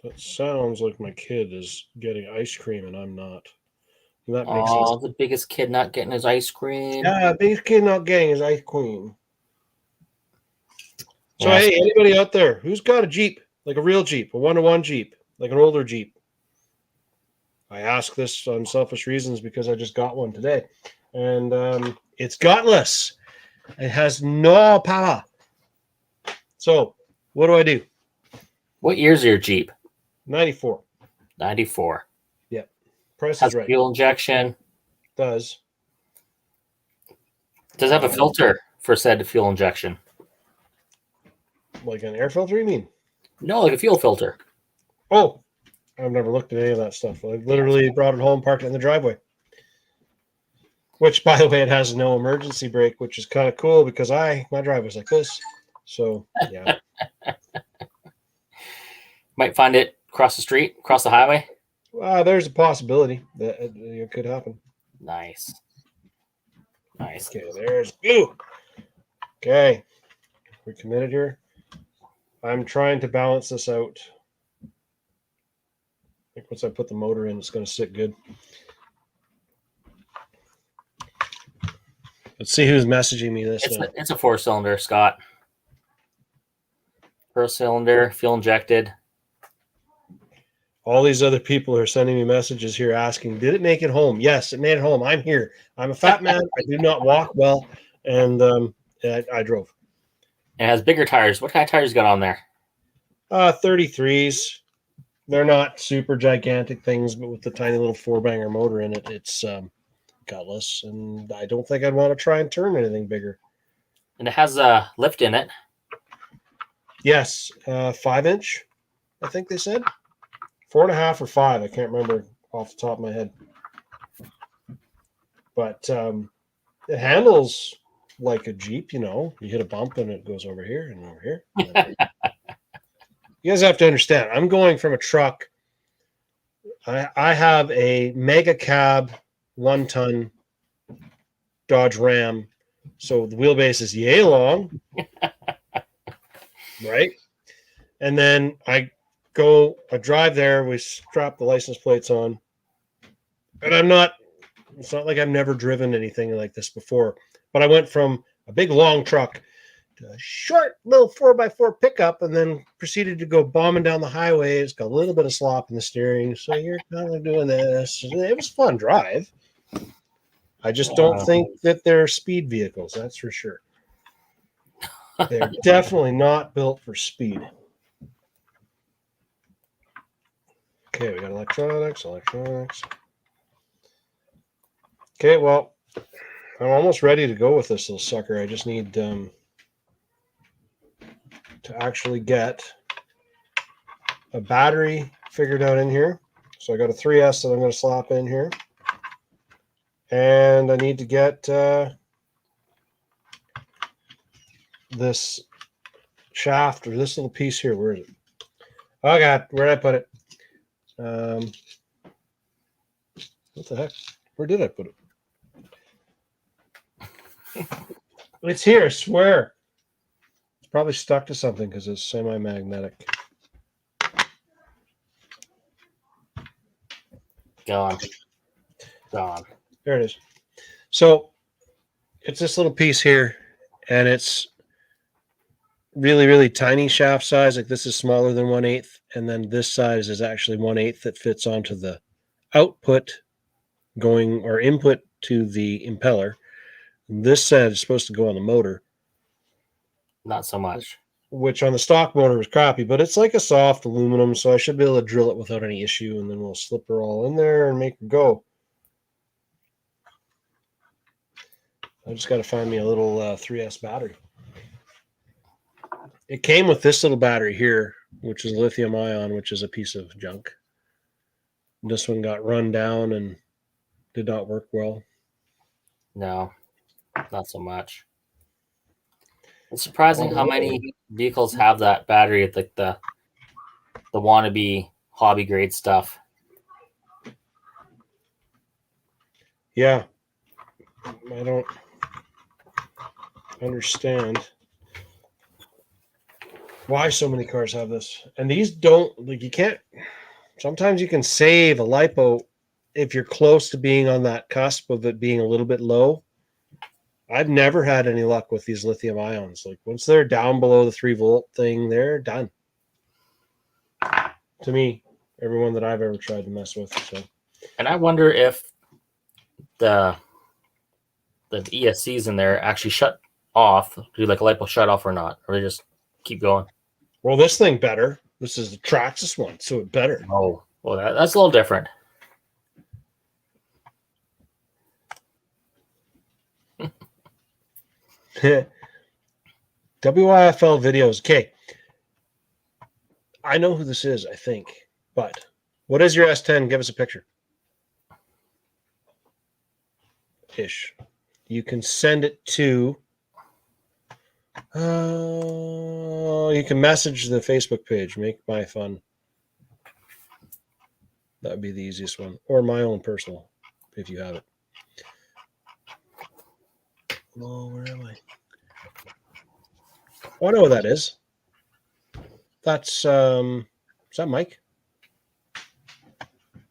That sounds like my kid is getting ice cream and I'm not. And that makes sense. The biggest kid not getting his ice cream. Yeah, biggest kid not getting his ice cream. So, Yeah. hey, anybody out there who's got a Jeep, like a real Jeep, a 1-to-1 Jeep, like an older Jeep? I ask this on selfish reasons because I just got one today. And it's gutless. It has no power. So, what do I do? What year's your Jeep? 94. 94. Yep. Price Has is right. fuel injection. Does. Does it have a filter for said fuel injection? Like an air filter, you mean? No, like a fuel filter. Oh, I've never looked at any of that stuff. I literally brought it home, parked it in the driveway. Which, by the way, it has no emergency brake, which is kind of cool because my driveway's like this. So, yeah. Might find it across the street, across the highway. There's a possibility that it could happen. Nice. Okay, there's blue. Okay. We're committed here. I'm trying to balance this out. I think once I put the motor in, it's going to sit good. Let's see who's messaging me this. It's a 4-cylinder, Scott. 4-cylinder, fuel injected. All these other people are sending me messages here asking, did it make it home? Yes, it made it home. I'm here. I'm a fat man. I do not walk well. And I drove. It has bigger tires. What kind of tires you got on there? 33s. They're not super gigantic things, but with the tiny little 4-banger motor in it, it's gutless. And I don't think I'd want to try and turn anything bigger. And it has a lift in it. Yes, 5-inch, I think they said. 4.5 or 5. I can't remember off the top of my head. But it handles like a Jeep, You hit a bump and it goes over here and over here. You guys have to understand, I'm going from a truck. I have a mega cab 1-ton Dodge Ram. So the wheelbase is yay long. Right? And then I drive there, we strap the license plates on. And it's not like I've never driven anything like this before. But I went from a big long truck to a short little 4x4 pickup and then proceeded to go bombing down the highway. It's got a little bit of slop in the steering. So you're kind of doing this. It was a fun drive. I just don't think that they're speed vehicles, that's for sure. They're definitely not built for speed. Okay, we got electronics. Okay, well, I'm almost ready to go with this little sucker. I just need to actually get a battery figured out in here. So I got a 3S that I'm going to slap in here. And I need to get this shaft or this little piece here. Where is it? Oh, God, where did I put it? What the heck? Where did I put it? It's here, I swear. It's probably stuck to something because it's semi-magnetic. Gone. There it is. So it's this little piece here, and it's really, really tiny shaft size. Like this is smaller than 1/8, and then this size is actually 1/8 that fits onto the output going or input to the impeller. This side is supposed to go on the motor. Not so much. Which on the stock motor was crappy, but it's like a soft aluminum, so I should be able to drill it without any issue, and then we'll slip her all in there and make her go. I just got to find me a little 3S battery. It came with this little battery here, which is lithium ion, which is a piece of junk. This one got run down and did not work well. No, not so much. It's surprising how many vehicles have that battery, like the wannabe hobby grade stuff. Yeah. I don't understand why so many cars have this. And these don't, like, you can't, sometimes you can save a LiPo if you're close to being on that cusp of it being a little bit low. I've never had any luck with these lithium ions. Like once they're down below the 3-volt thing, they're done. To me, everyone that I've ever tried to mess with. So, and I wonder if the ESCs in there actually shut off, do like a LiPo shut off or not, or they just keep going. Well, this thing better. This is the Traxxas one, so it better. Oh, well, that's a little different. WIFL videos. Okay. I know who this is, I think. But what is your S10? Give us a picture. Ish. You can send it to... you can message the Facebook page. Make my fun. That would be the easiest one. Or my own personal, if you have it. Oh, where am I? Oh, I know what that is. That's is that Mike?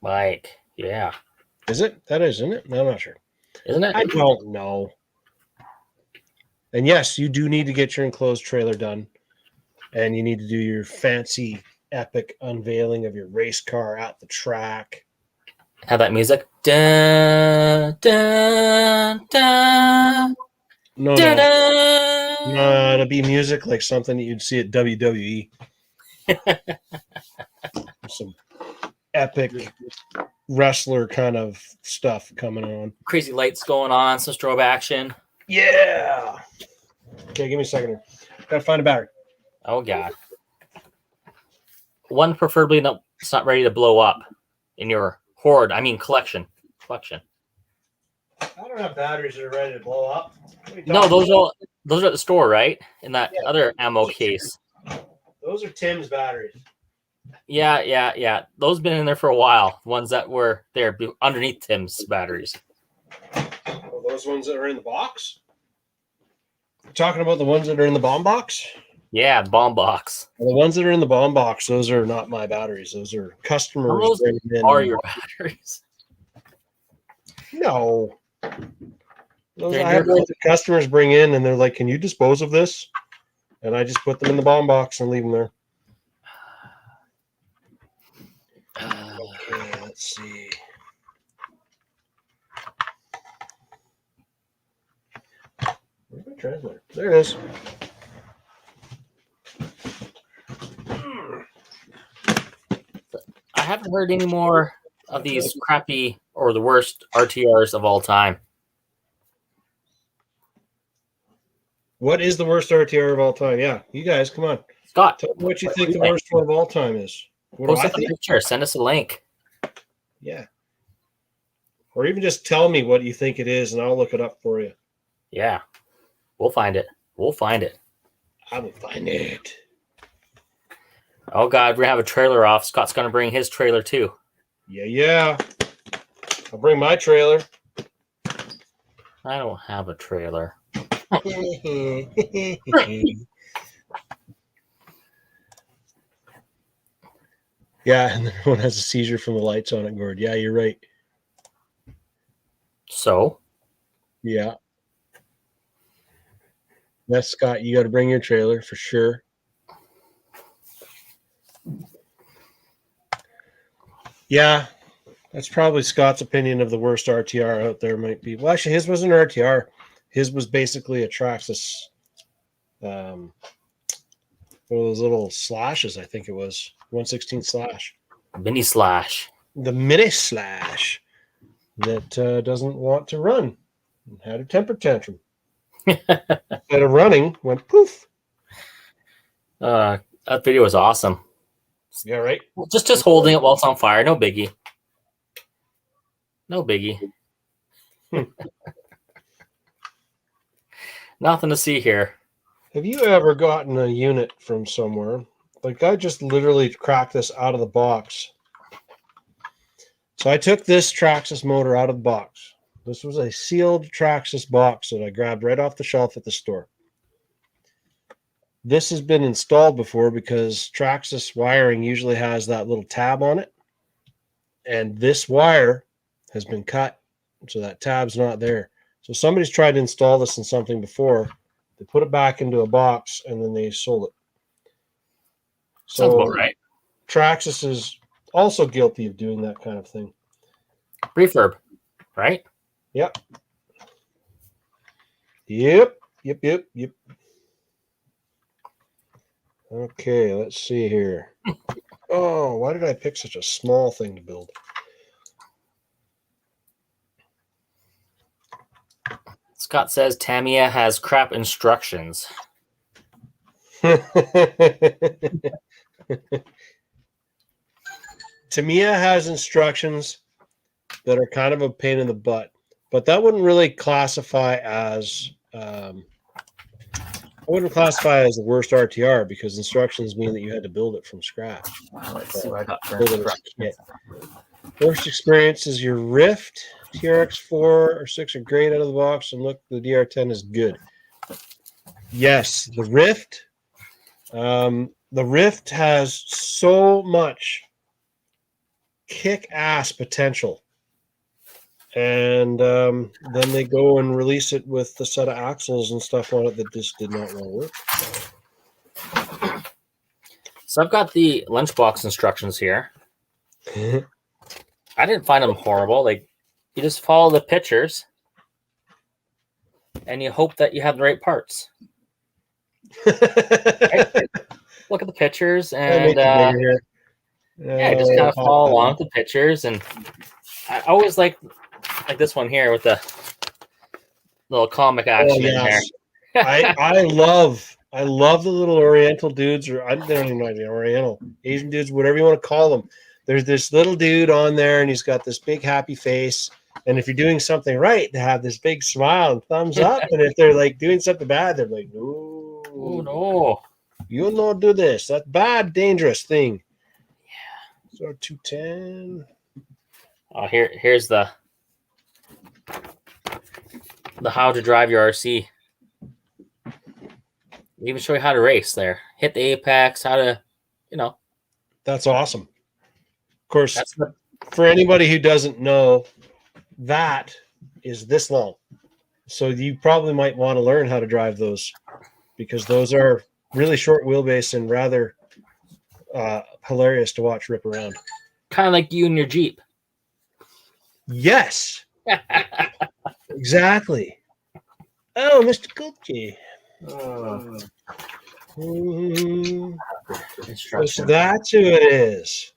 Mike, yeah. Is it? That is, isn't it? No, I'm not sure. Isn't it? I don't know. And yes, you do need to get your enclosed trailer done. And you need to do your fancy, epic unveiling of your race car at the track. Have that music. Dun, dun, dun, No, dun, no. dun. No, it'll be music like something that you'd see at WWE. Some epic wrestler kind of stuff coming on. Crazy lights going on, some strobe action. Yeah. Okay, give me a second here. Gotta find a battery. Oh god. One preferably it's not ready to blow up in your hoard. I mean collection. Collection. I don't have batteries that are ready to blow up. No, those are at the store, right? In that other ammo case. Those are Tim's batteries. Yeah. Those been in there for a while. Ones that were there underneath Tim's batteries. Oh, those ones that are in the box? You're talking about the ones that are in the bomb box? Yeah, bomb box. Well, the ones that are in the bomb box, those are not my batteries. Those are customers. Those are your batteries. No. Those I have the customers bring in and they're like, can you dispose of this? And I just put them in the bomb box and leave them there. Okay, let's see. Where's my transmitter? There it is. I haven't heard any more of these crappy or the worst RTRs of all time. What is the worst RTR of all time? Yeah, you guys, come on. Scott, tell me what you think the worst one of all time is. What post up a picture. Send us a link. Yeah. Or even just tell me what you think it is, and I'll look it up for you. Yeah. We'll find it. We'll find it. I will find it. Oh, God. We're going to have a trailer off. Scott's going to bring his trailer, too. Yeah. I'll bring my trailer. I don't have a trailer. Yeah, and everyone has a seizure from the lights on it, Gord. Yeah, you're right. So? Yeah. Yes, Scott, you got to bring your trailer for sure. Yeah, that's probably Scott's opinion of the worst RTR out there might be. Well, actually, his wasn't an RTR. His was basically a Traxxas. One of those little slashes, I think it was. 1/16 slash. Mini slash. The mini slash that doesn't want to run. And had a temper tantrum. Instead of running, went poof. That video was awesome. Yeah, right? Just holding it while it's on fire. No biggie. No biggie. Nothing to see here. Have you ever gotten a unit from somewhere? Like, I just literally cracked this out of the box. So I took this Traxxas motor out of the box. This was a sealed Traxxas box that I grabbed right off the shelf at the store. This has been installed before because Traxxas wiring usually has that little tab on it. And this wire has been cut, so that tab's not there. So somebody's tried to install this in something before. They put it back into a box, and then they sold it. Sounds So about right. Traxxas is also guilty of doing that kind of thing. Refurb, right? Yep. Okay, let's see here. Oh, why did I pick such a small thing to build? Scott says Tamiya has crap instructions. Tamiya has instructions that are kind of a pain in the butt, but that wouldn't really classify as the worst RTR because instructions mean that you had to build it from scratch. Let's see what I got for instructions. Worst experience is your Rift. TRX4 or 6 are great out of the box, and look, the DR10 is good. Yes, the Rift. The Rift has so much kick-ass potential, And then they go and release it with the set of axles and stuff on it that just did not want to work. So I've got the lunchbox instructions here. I didn't find them horrible. Like, you just follow the pictures and you hope that you have the right parts. Right? Look at the pictures and just kind of follow along with the pictures. And I always like this one here with the little comic action in there. I love the little Oriental dudes, or I don't even know the Oriental, Asian dudes, whatever you want to call them. There's this little dude on there, and he's got this big happy face. And if you're doing something right, they have this big smile and thumbs up. And if they're like doing something bad, they're like, "No, oh no, you'll not do this. That's bad, dangerous thing." Yeah. So 210. Oh, here's the how to drive your RC. We even show you how to race there. Hit the apex, how to, That's awesome. Of course, for anybody who doesn't know, that is this long. So you probably might want to learn how to drive those, because those are really short wheelbase and rather hilarious to watch rip around. Kind of like you and your Jeep. Yes. Exactly. Oh, Mr. Gucci. So that's who it is.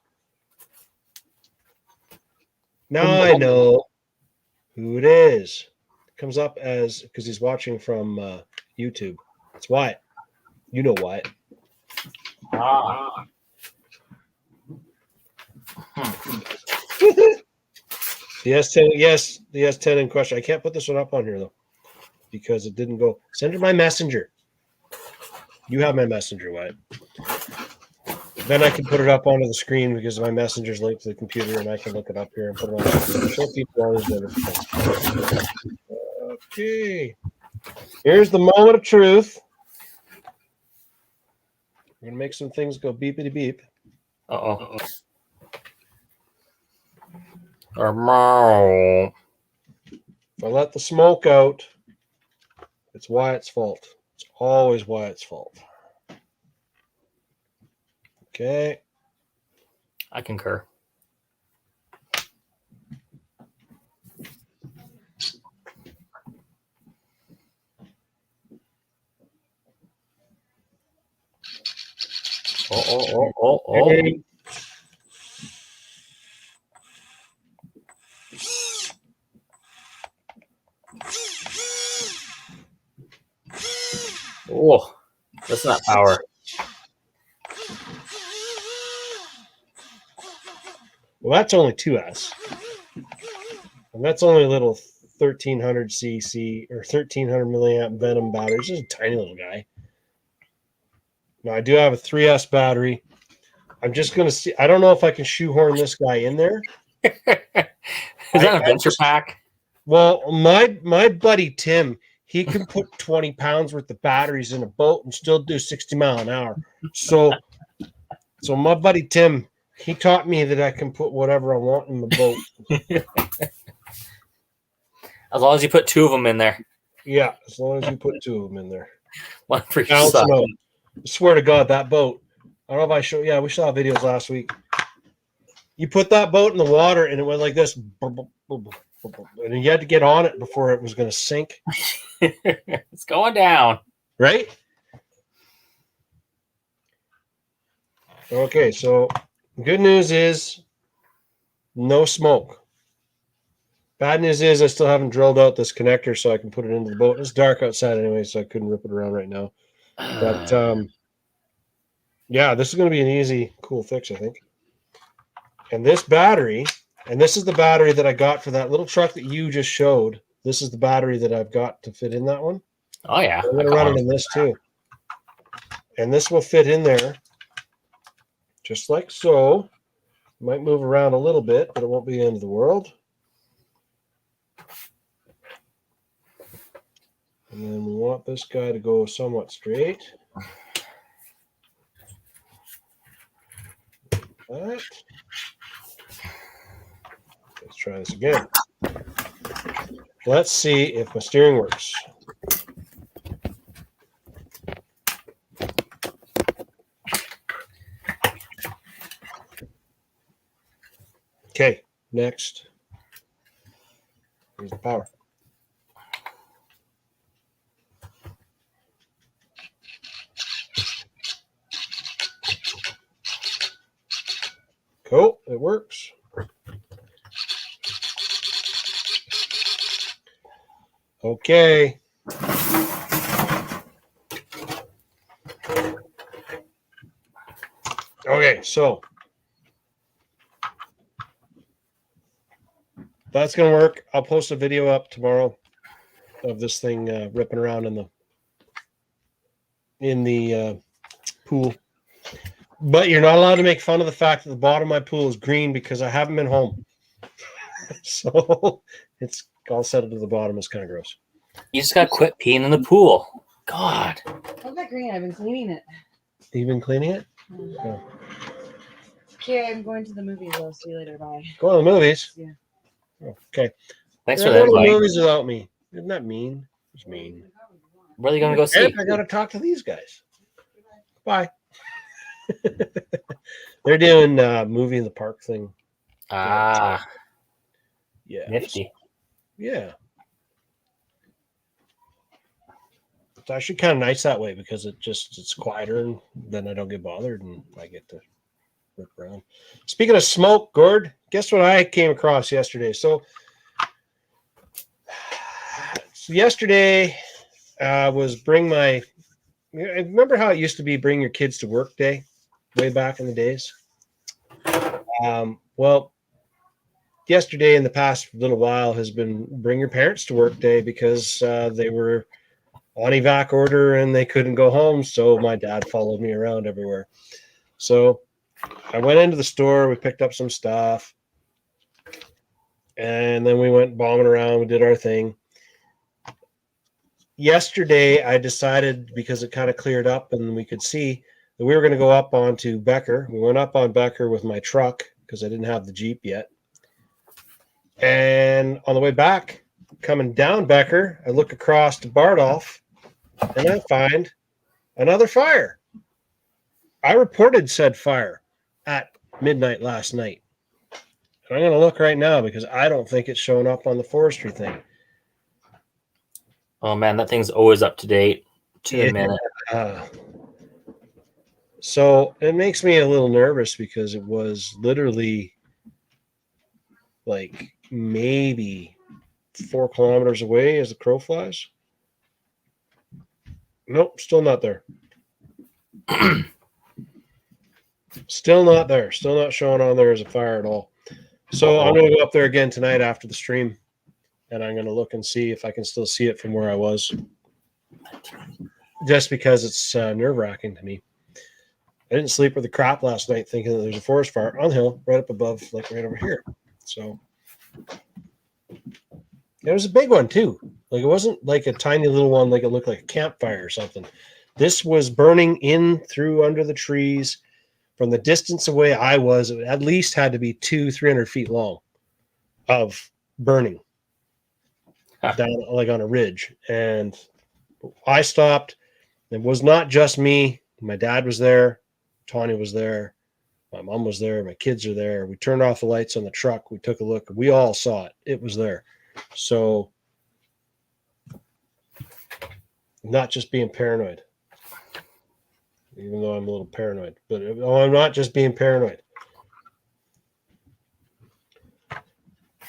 Now I know who it is. It comes up as, because he's watching from YouTube. It's Wyatt. You know Wyatt. The S10, yes, the S10 in question. I can't put this one up on here though, because it didn't go. Send it my messenger. You have my messenger, Wyatt. Then I can put it up onto the screen because my messenger's linked to the computer, and I can look it up here and put it on the screen. Show people all these other things. Okay. Here's the moment of truth. We're going to make some things go beepity beep. Uh-oh. If I let the smoke out, it's Wyatt's fault. It's always Wyatt's fault. Okay. I concur. Oh. Hey. Oh, that's not power. Well, that's only 2S. And that's only a little 1300 cc or 1300 milliamp Venom battery. It's just a tiny little guy. Now, I do have a 3S battery. I'm just going to see. I don't know if I can shoehorn this guy in there. Is that a venture pack? Well, my buddy Tim, he can put 20 pounds worth of batteries in a boat and still do 60 miles an hour. So my buddy Tim, he taught me that I can put whatever I want in the boat. As long as you put two of them in there. Yeah, as long as you put two of them in there. One for yourself. I swear to God, that boat. I don't know if I showed. Yeah, we saw videos last week. You put that boat in the water and it went like this. And you had to get on it before it was going to sink. It's going down. Right? Okay, so good news is no smoke. Bad news is I still haven't drilled out this connector so I can put it into the boat. It's dark outside anyway, so I couldn't rip it around right now. But yeah, this is going to be an easy, cool fix, I think. And this battery, and this is the battery that I got for that little truck that you just showed. This is the battery that I've got to fit in that one. Oh, yeah. I'm going to run it in this too. And this will fit in there just like so. Might move around a little bit, but it won't be the end of the world. And then we want this guy to go somewhat straight. Like that. Let's try this again. Let's see if my steering works. Okay, next. Here's the power. Cool, it works. Okay. Okay, so that's going to work. I'll post a video up tomorrow of this thing ripping around in the pool. But you're not allowed to make fun of the fact that the bottom of my pool is green because I haven't been home. So it's all settled to the bottom. It's kind of gross. You just got to quit peeing in the pool. God. How's that green? I've been cleaning it. You've been cleaning it? Oh. Okay, I'm going to the movies. I'll see you later. Bye. Going to the movies? Yeah. Okay. Thanks You're for that, going to the Mike. movies without me. Isn't that mean? It's mean. Where are you going to go see? I got to talk to these guys. Bye. They're doing movie in the park thing. Ah, Yeah. nifty. Yeah. It's actually kind of nice that way because it's quieter and then I don't get bothered and I get to work around. Speaking of smoke, Gord, guess what I came across yesterday? So yesterday was bring my. Remember how it used to be bring your kids to work day, way back in the days. Well, yesterday in the past little while has been bring your parents to work day because they were on evac order and they couldn't go home. So my dad followed me around everywhere. So I went into the store, we picked up some stuff, and then we went bombing around. We did our thing. Yesterday, I decided because it kind of cleared up and we could see that we were going to go up onto Becker. We went up on Becker with my truck because I didn't have the Jeep yet. And on the way back, coming down Becker, I look across to Bardolph and I find another fire. I reported said fire at midnight last night. And I'm going to look right now because I don't think it's showing up on the forestry thing. Oh man, that thing's always up to date to the minute. So it makes me a little nervous because it was literally like maybe 4 kilometers away as the crow flies. Nope, still not there. Still not there. Still not showing on there as a fire at all. So I'm going to go up there again tonight after the stream, and I'm going to look and see if I can still see it from where I was. Just because it's nerve-wracking to me. I didn't sleep with the crap last night thinking that there's a forest fire on the hill right up above, like right over here. So it was a big one too. Like it wasn't like a tiny little one, like it looked like a campfire or something. This was burning in through under the trees. From the distance away I was, it at least had to be 200-300 feet long of burning down like on a ridge. And I stopped. It was not just me. My dad was there. Tawny was there. My mom was there. My kids are there. We turned off the lights on the truck. We took a look. We all saw it. It was there. So not just being paranoid. Even though I'm a little paranoid, but I'm not just being paranoid.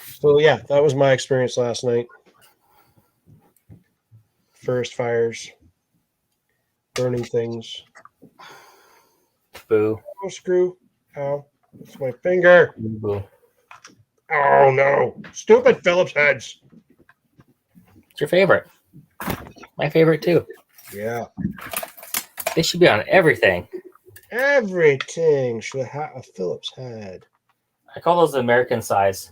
So yeah, that was my experience last night. Forest fires, burning things. Boo. Oh, screw. Ow. It's my finger. Boo. Oh no. Stupid Phillips heads. It's your favorite. My favorite too. Yeah. They should be on everything. Everything should have a Phillips head. I call those the American size.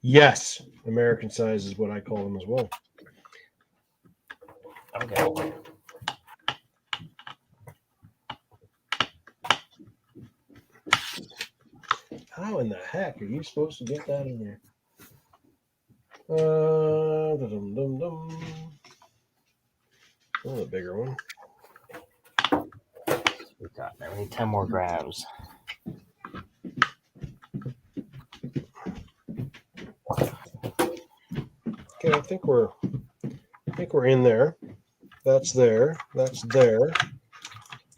Yes, American size is what I call them as well. Okay. How in the heck are you supposed to get that in there? Dum-dum-dum. Oh, the bigger one. We got there. We need 10 more grams. Okay, I think we're in there. That's there. That's there.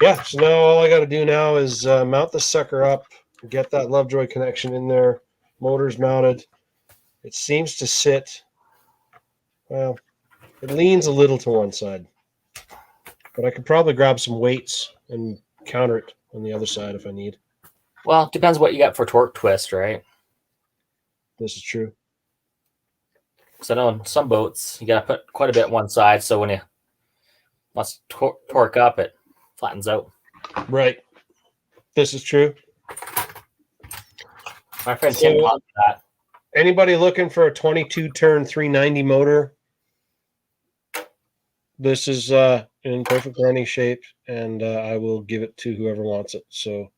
Yeah, so now all I got to do now is mount the sucker up, get that Lovejoy connection in there. Motor's mounted. It seems to sit, well, it leans a little to one side. But I could probably grab some weights and counter it on the other side if I need. Well, it depends what you got for torque twist, right? This is true. Because I know in some boats, you got to put quite a bit one side, so when you must torque up, it flattens out. Right. This is true. My friend Tim taught me that. Anybody looking for a 22 turn 390 motor? This is in perfect running shape, and I will give it to whoever wants it. So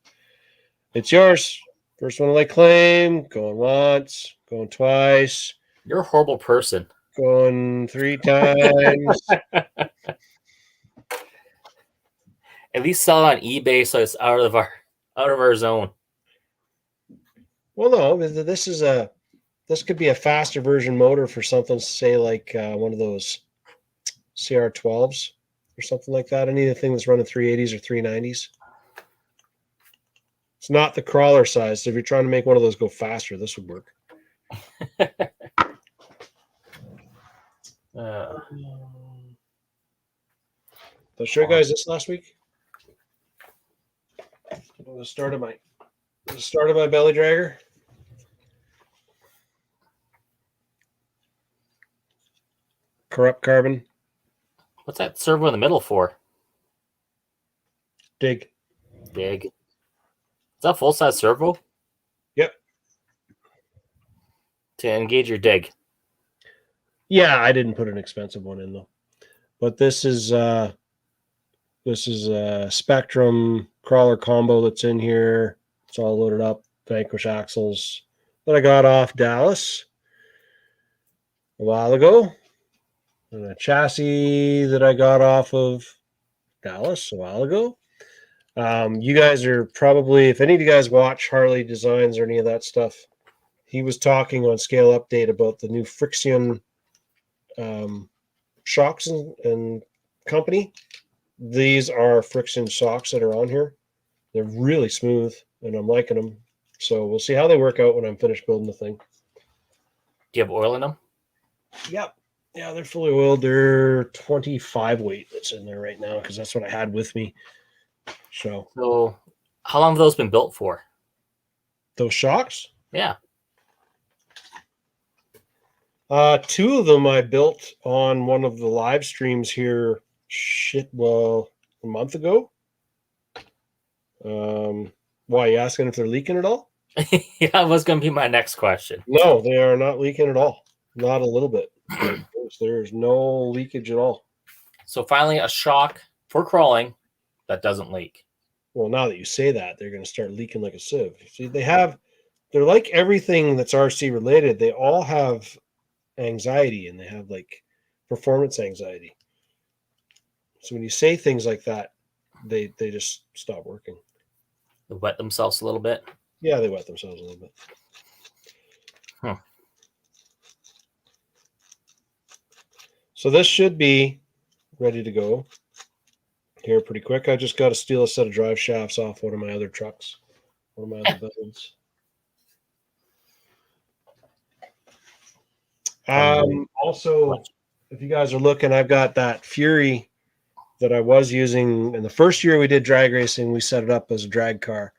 it's yours. First one to lay claim. Going once. Going twice. You're a horrible person. Going 3 times. At least sell it on eBay so it's out of our zone. Well, no, this could be a faster version motor for something, say like one of those CR12s or something like that. Anything that's running 380s or 390s. It's not the crawler size. So if you're trying to make one of those go faster, this would work. Did I show you guys this last week? The start of my belly dragger. Corrupt carbon. What's that servo in the middle for? Dig. Big. Is that full size servo? Yep. To engage your dig. Yeah, I didn't put an expensive one in though. But this is a Spectrum crawler combo that's in here. It's all loaded up. Vanquish axles that I got off Dallas a while ago. And a chassis that I got off of Dallas a while ago. You guys are probably, if any of you guys watch Harley Designs or any of that stuff, he was talking on Scale Update about the new Friction shocks and company. These are Friction shocks that are on here. They're really smooth, and I'm liking them. So we'll see how they work out when I'm finished building the thing. Do you have oil in them? Yep. Yeah, they're fully oiled. They're 25 weight that's in there right now because that's what I had with me. So how long have those been built for? Those shocks? Yeah. 2 of them I built on one of the live streams here. A month ago. Why, you asking if they're leaking at all? Yeah, that was going to be my next question. No, they are not leaking at all. Not a little bit. There's no leakage at all. So finally, a shock for crawling that doesn't leak. Well, now that you say that, they're going to start leaking like a sieve. See, they're like everything that's RC related. They all have anxiety, and they have like performance anxiety. So when you say things like that, they just stop working. They wet themselves a little bit. Yeah, they wet themselves a little bit. Huh. So this should be ready to go here pretty quick. I just got to steal a set of drive shafts off one of my other trucks, one of my other builds. Also, if you guys are looking, I've got that Fury that I was using in the first year we did drag racing. We set it up as a drag car.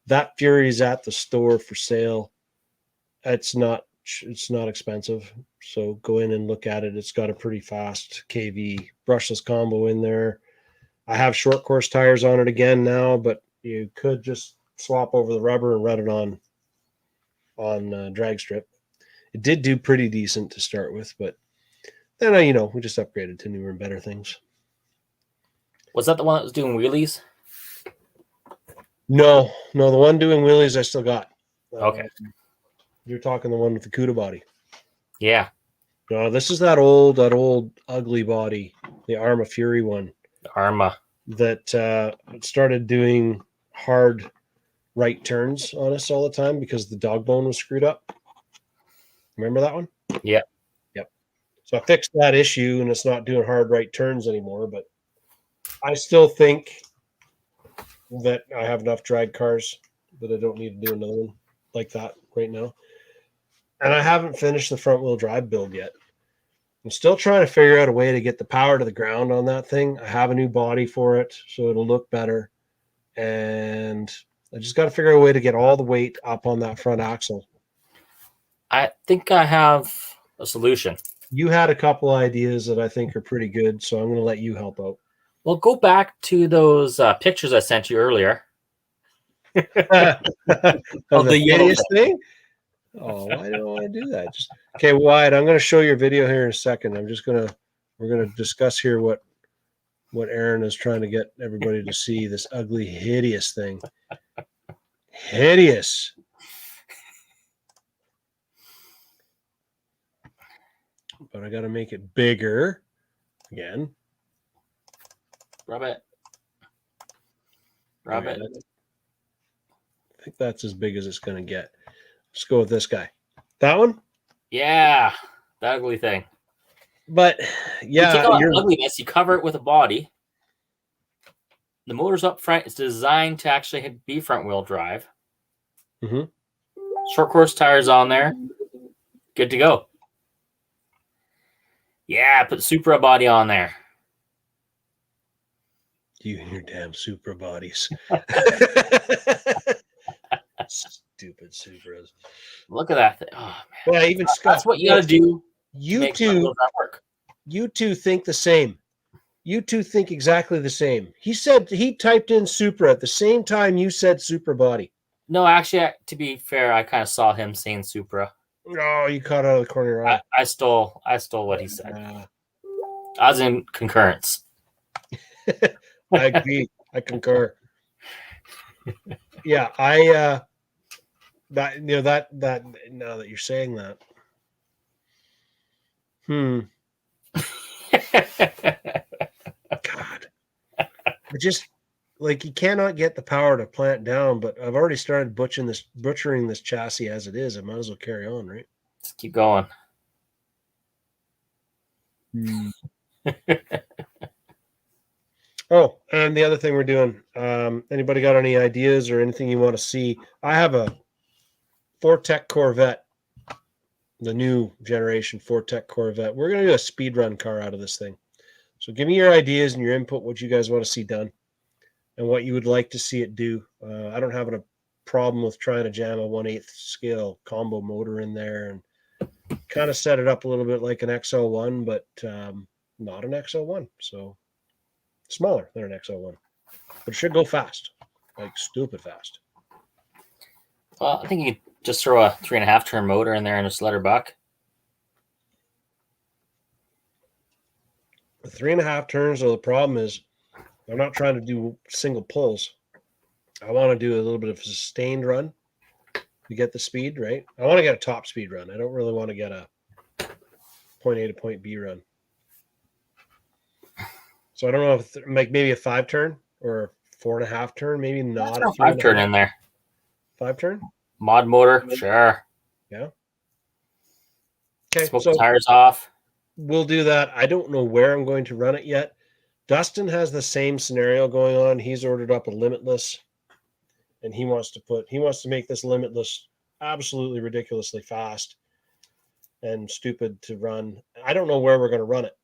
That Fury is at the store for sale. It's not expensive, so go in and look at it. It's got a pretty fast KV brushless combo in there. I have short course tires on it again now, but you could just swap over the rubber and run it on drag strip. It did do pretty decent to start with, but then we just upgraded to newer and better things. Was that the one that was doing wheelies? No, the one doing wheelies I still got. Okay. You're talking the one with the CUDA body. Yeah. No, this is that old ugly body, the Arma Fury one Arma. that started doing hard right turns on us all the time because the dog bone was screwed up. Remember that one? Yeah. Yep. So I fixed that issue and it's not doing hard right turns anymore, but I still think that I have enough drag cars that I don't need to do another one like that right now. And I haven't finished the front wheel drive build yet. I'm still trying to figure out a way to get the power to the ground on that thing. I have a new body for it, so it'll look better. And I just got to figure out a way to get all the weight up on that front axle. I think I have a solution. You had a couple ideas that I think are pretty good, so I'm going to let you help out. Well, go back to those pictures I sent you earlier. Of the hideous thing? Oh, why don't I do that? Just okay, Wyatt, I'm going to show your video here in a second. We're going to discuss here what Aaron is trying to get everybody to see, this ugly, hideous thing. Hideous. But I got to make it bigger again. Rub it. Rub it. I think that's as big as it's going to get. Let's go with this guy. That one? Yeah, the ugly thing. But yeah, you take all that ugliness, you cover it with a body. The motor's up front. It's designed to actually be front wheel drive. Mm-hmm. Short course tires on there. Good to go. Yeah, put the Supra body on there. You and your damn Supra bodies. Stupid Supras. Look at that thing. Oh, man. Yeah, even Scott. That's what you got to do. You two think the same. You two think exactly the same. He said he typed in Supra at the same time you said Supra body. No, actually, to be fair, I kind of saw him saying Supra. Oh, you caught out of the corner of your eye. I stole what he said. I was in concurrence. I agree. I concur. Yeah, I that now that you're saying that. God. I just like you cannot get the power to plant down, but I've already started butchering this chassis as it is. I might as well carry on, right? Let's keep going. Oh, and the other thing we're doing, anybody got any ideas or anything you want to see? I have a Fortec Corvette, the new generation Fortec Corvette. We're going to do a speed run car out of this thing. So give me your ideas and your input, what you guys want to see done and what you would like to see it do. I don't have a problem with trying to jam a 1/8 scale combo motor in there and kind of set it up a little bit like an XL1, but not an XL1. So smaller than an XL1, but it should go fast, like stupid fast. Well, I think you could just throw a 3.5 turn motor in there and just let her buck. The 3.5 turns, though, the problem is I'm not trying to do single pulls. I want to do a little bit of a sustained run to get the speed, right? I want to get a top speed run. I don't really want to get a point A to point B run. So I don't know if like maybe a 5 turn or 4.5 turn, maybe not a 5 turn in there. 5 turn? Mod motor, sure. Yeah. Okay. Smoke the tires off. We'll do that. I don't know where I'm going to run it yet. Dustin has the same scenario going on. He's ordered up a Limitless, and he wants to make this Limitless absolutely ridiculously fast and stupid to run. I don't know where we're going to run it.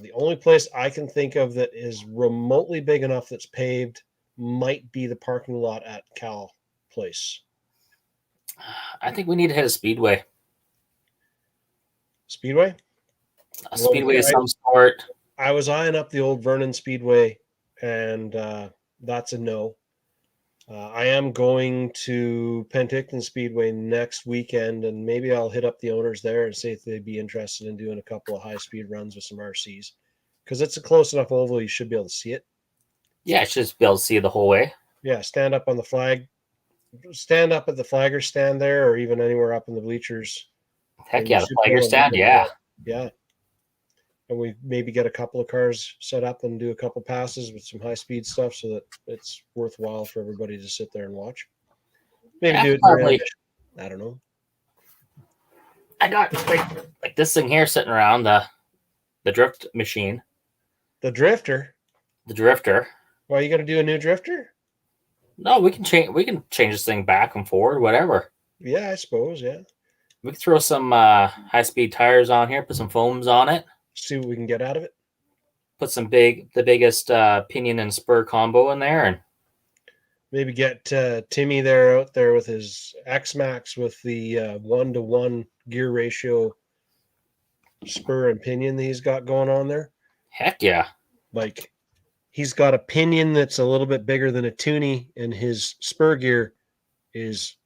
The only place I can think of that is remotely big enough that's paved might be the parking lot at Cal Place. I think we need to hit a speedway. Speedway? A speedway of some sort. I was eyeing up the old Vernon Speedway, and that's a no. I am going to Penticton Speedway next weekend, and maybe I'll hit up the owners there and see if they'd be interested in doing a couple of high-speed runs with some RCs. Because it's a close enough oval, you should be able to see it. Yeah, I should just be able to see it the whole way. Yeah, stand up on the flag, stand up at the flagger stand there, or even anywhere up in the bleachers. Heck And yeah, you the should flagger go stand, and- yeah. Yeah. And we maybe get a couple of cars set up and do a couple passes with some high speed stuff so that it's worthwhile for everybody to sit there and watch. Maybe Yeah, do it probably. during, I don't know. I got like this thing here sitting around the drift machine, The drifter. the drifter. Why, you got to do a new drifter? No, we can change. We can change this thing back and forward, whatever. Yeah, I suppose. Yeah. We can throw some high speed tires on here, put some foams on it, See what we can get out of it. put some the biggest pinion and spur combo in there, and Maybe get Timmy out there with his X Max with the 1-to-1 gear ratio spur and pinion that he's got going on there. heck yeah, Like, he's got a pinion that's a little bit bigger than a toonie, and his spur gear is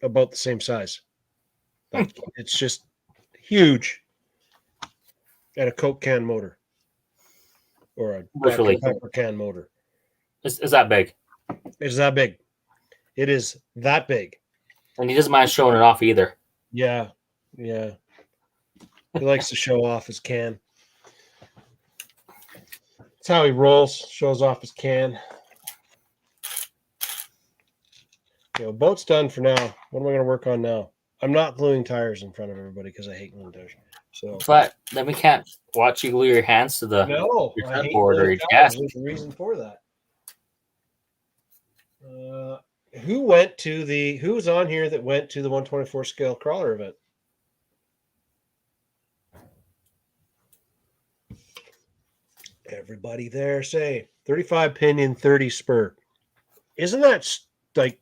about the same size. Like, it's just huge. And a Coke can motor. Or a Literally. Dr. Pepper can motor. is that big? It's that big. It is that big. And he doesn't mind showing it off either. Yeah. Yeah. He likes to show off his can. That's how he rolls. Shows off his can. Boat's done for now. What am I going to work on now? I'm not gluing tires in front of everybody because I hate gluing tires. So But then we can't watch you glue your hands to the no, your I hate headboard or gluing your tires. desk. There's a reason for that. Who's on here that went to the 124 scale crawler event? Everybody there say 35 pinion, 30 spur. Isn't that like,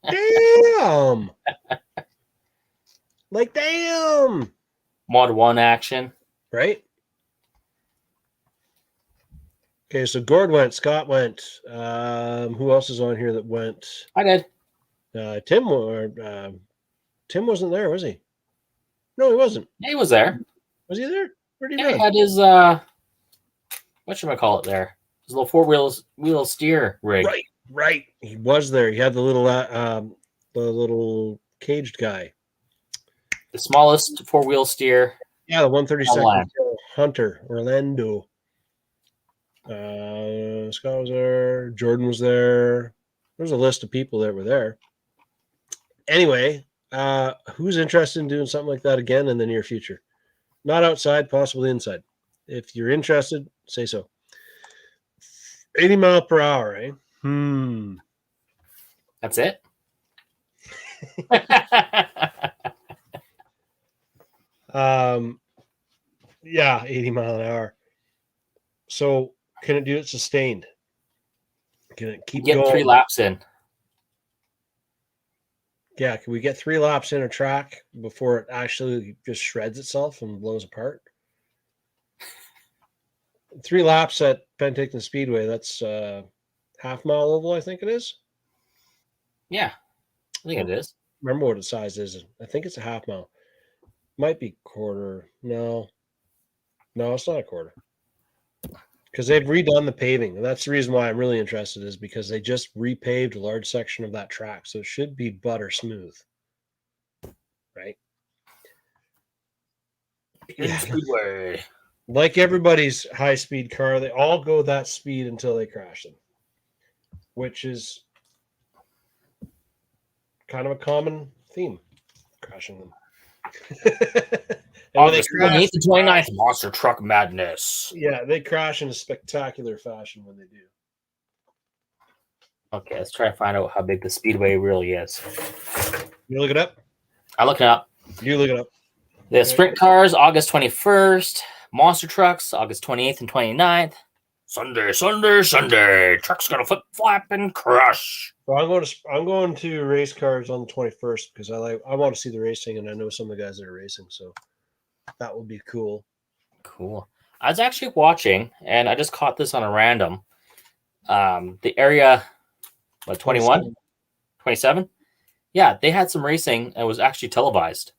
damn? Like, damn. Mod 1 action. Right? Okay, so Gord went, Scott went. Who else is on here that went? I did. Tim wasn't there, was he? No, he wasn't. Yeah, he was there. Was he there? Where'd he Yeah, he go? had his what should I call it there? His little wheel steer rig. Right. He was there. He had the little caged guy. The smallest 4-wheel steer. Yeah, the 132nd Online. Hunter, Orlando. Scott was there. Jordan was there. There's a list of people that were there. Anyway, who's interested in doing something like that again in the near future? Not outside, possibly inside. If you're interested, say so. 80 mile per hour, eh? That's it. Yeah, 80 mile an hour. So can it do it sustained? Can it keep Get going? 3 laps in. Yeah, can we get 3 laps in a track before it actually just shreds itself and blows apart? 3 laps at Penticton Speedway, that's half mile oval, I think it is. Yeah, I think it is. Remember what its size is. I think it's a half mile. Might be quarter. No, it's not a quarter. Because they've redone the paving. And that's the reason why I'm really interested, is because they just repaved a large section of that track. So it should be butter smooth. Right? Yeah. Speedway. Like everybody's high-speed car, they all go that speed until they crash them, which is kind of a common theme, crashing them. And when they August crash, 28th to 29th, Monster Truck Madness. yeah, they crash in a spectacular fashion when they do. Okay, let's try to find out how big the Speedway really is. You look it up? I'm looking up. You look it up. The sprint cars, August 21st. Monster trucks, August 28th and 29th. Sunday. Truck's gonna flip, flap, and crush. So I'm going to race cars on the 21st because I want to see the racing, and I know some of the guys that are racing, so that will be cool. Cool. I was actually watching, and I just caught this on a random. The area, 21? 27? Yeah, they had some racing, and it was actually televised.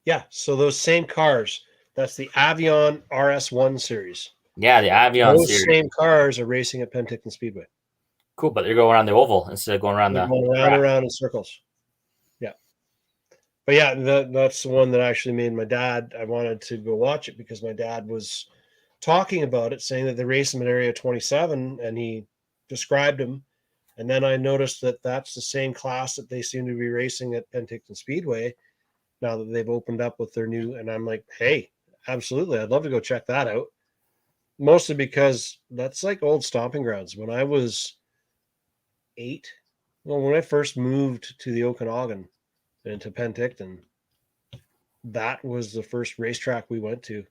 Yeah, so those same cars, that's the Avion RS1 series. Yeah, the Avion Those series. same cars are racing at Penticton Speedway. Cool, but they're going around the oval instead of going around They're the going round and round in circles. Yeah. But yeah, that's the one that actually made my dad. I wanted to go watch it because my dad was talking about it, saying that they race him at Area 27, and he described him. And then I noticed that that's the same class that they seem to be racing at Penticton Speedway now that they've opened up with their new. And I'm like, hey, absolutely, I'd love to go check that out. Mostly because that's like old stomping grounds. When I was 8, well, when I first moved to the Okanagan and to Penticton, that was the first racetrack we went to.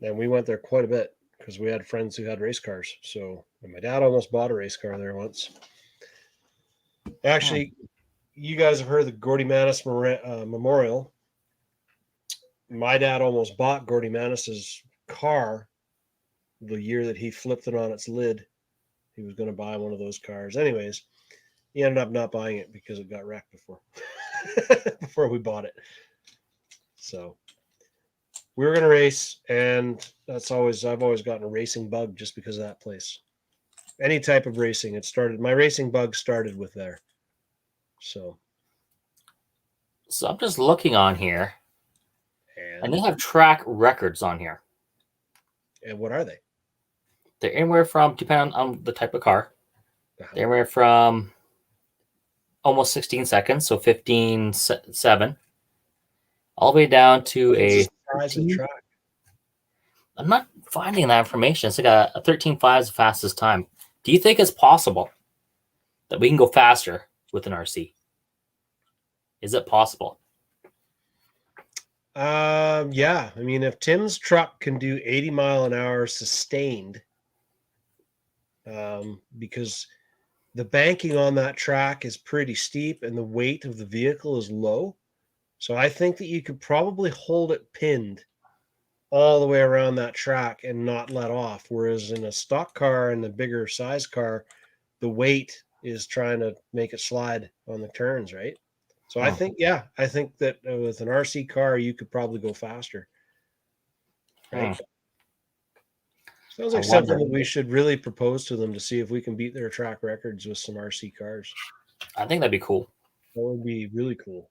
And we went there quite a bit because we had friends who had race cars. So, and my dad almost bought a race car there once. Actually, you guys have heard the Gordy Manis Memorial. My dad almost bought Gordy Manis's car the year that he flipped it on its lid. He was going to buy one of those cars. Anyways, he ended up not buying it because it got wrecked before we bought it. So we were going to race, and I've always gotten a racing bug just because of that place. Any type of racing, my racing bug started with there. So I'm just looking on here, and they have track records on here. And what are they? They're anywhere from, depending on the type of car, they're anywhere from almost 16 seconds, so 15.7, all the way down to a track. I'm not finding that information. It's like a 13.5 is the fastest time. Do you think it's possible that we can go faster with an RC? Is it possible? Yeah. I mean, if Tim's truck can do 80 mile an hour sustained, because the banking on that track is pretty steep and the weight of the vehicle is low. So I think that you could probably hold it pinned all the way around that track and not let off. Whereas in a stock car and the bigger size car, the weight is trying to make it slide on the turns, right? So I think that with an RC car, you could probably go faster. Right? Sounds like something that we should really propose to them to see if we can beat their track records with some RC cars. I think that'd be cool. That would be really cool.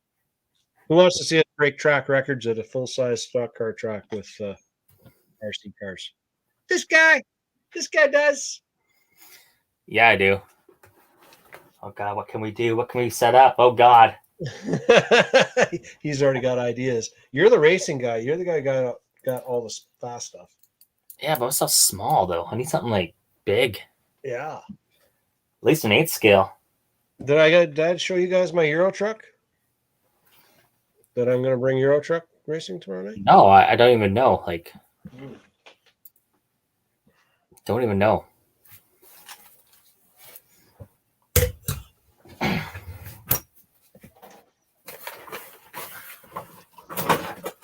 Who wants to see us break track records at a full-size stock car track with RC cars? This guy does. Yeah, I do. Oh God, what can we do? What can we set up? Oh God. He's already got ideas. You're the racing guy. You're the guy who got all this fast stuff. Yeah, but it's so small though. I need something like big. Yeah. At least an 8 scale. Did I show you guys my Euro truck? That I'm going to bring Euro truck racing tomorrow night? No, I don't even know. Like, don't even know.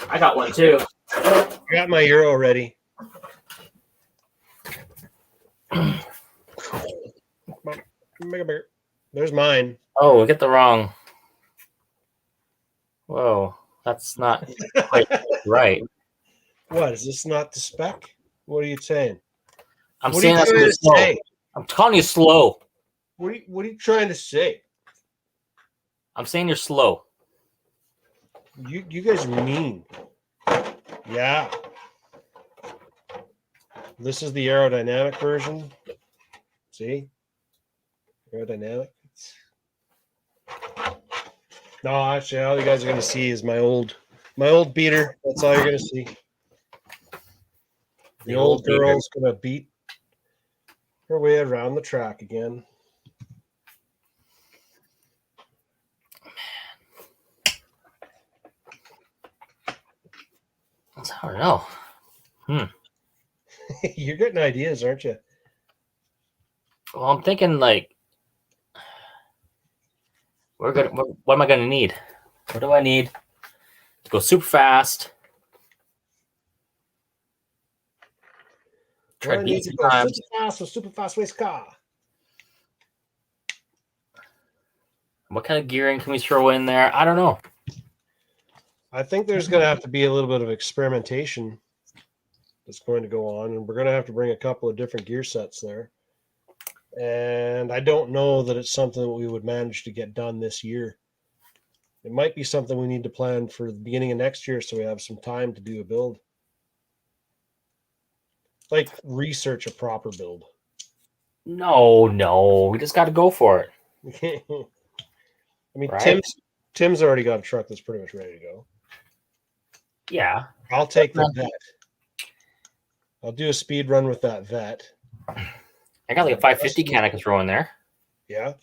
I got one too. I got my Euro ready. There's mine. Oh, we get the wrong. Whoa, that's not quite right. What, is this not the spec? What are you saying? I'm saying that's too slow. I'm calling you slow. What are you trying to say? I'm saying you're slow. You guys are mean. Yeah. This is the aerodynamic version. See? Aerodynamic. No, actually, all you guys are going to see is my old beater. That's all you're going to see. The old girl's going to beat her way around the track again. I don't know. You're getting ideas, aren't you? Well, I'm thinking like, what am I gonna need? What do I need to go super fast? Try to beat some time. Super fast race car. What kind of gearing can we throw in there? I don't know. I think there's going to have to be a little bit of experimentation that's going to go on, and we're going to have to bring a couple of different gear sets there. And I don't know that it's something that we would manage to get done this year. It might be something we need to plan for the beginning of next year so we have some time to do a build. Like research a proper build. No. We just got to go for it. I mean, Right? Tim's already got a truck that's pretty much ready to go. Yeah. I'll take the vet. I'll do a speed run with that vet. I got like a 550 can I can throw in there. Yeah.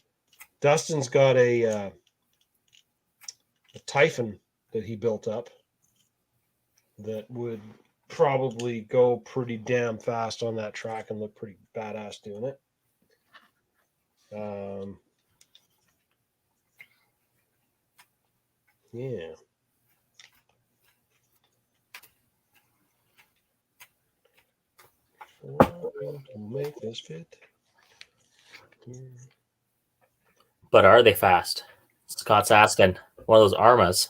Dustin's got a Typhon that he built up that would probably go pretty damn fast on that track and look pretty badass doing it. Yeah. Make this fit. But are they fast? Scott's asking. One of those Armas.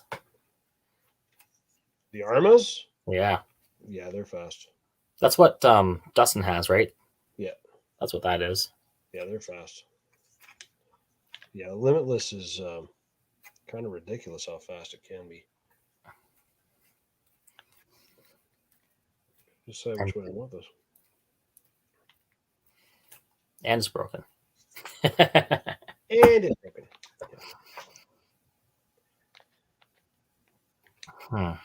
The Armas? Yeah. Yeah, they're fast. That's what Dustin has, right? Yeah. That's what that is. Yeah, they're fast. Yeah, Limitless is kind of ridiculous how fast it can be. Decide which one I want this. And it's broken. And it's broken. Yeah.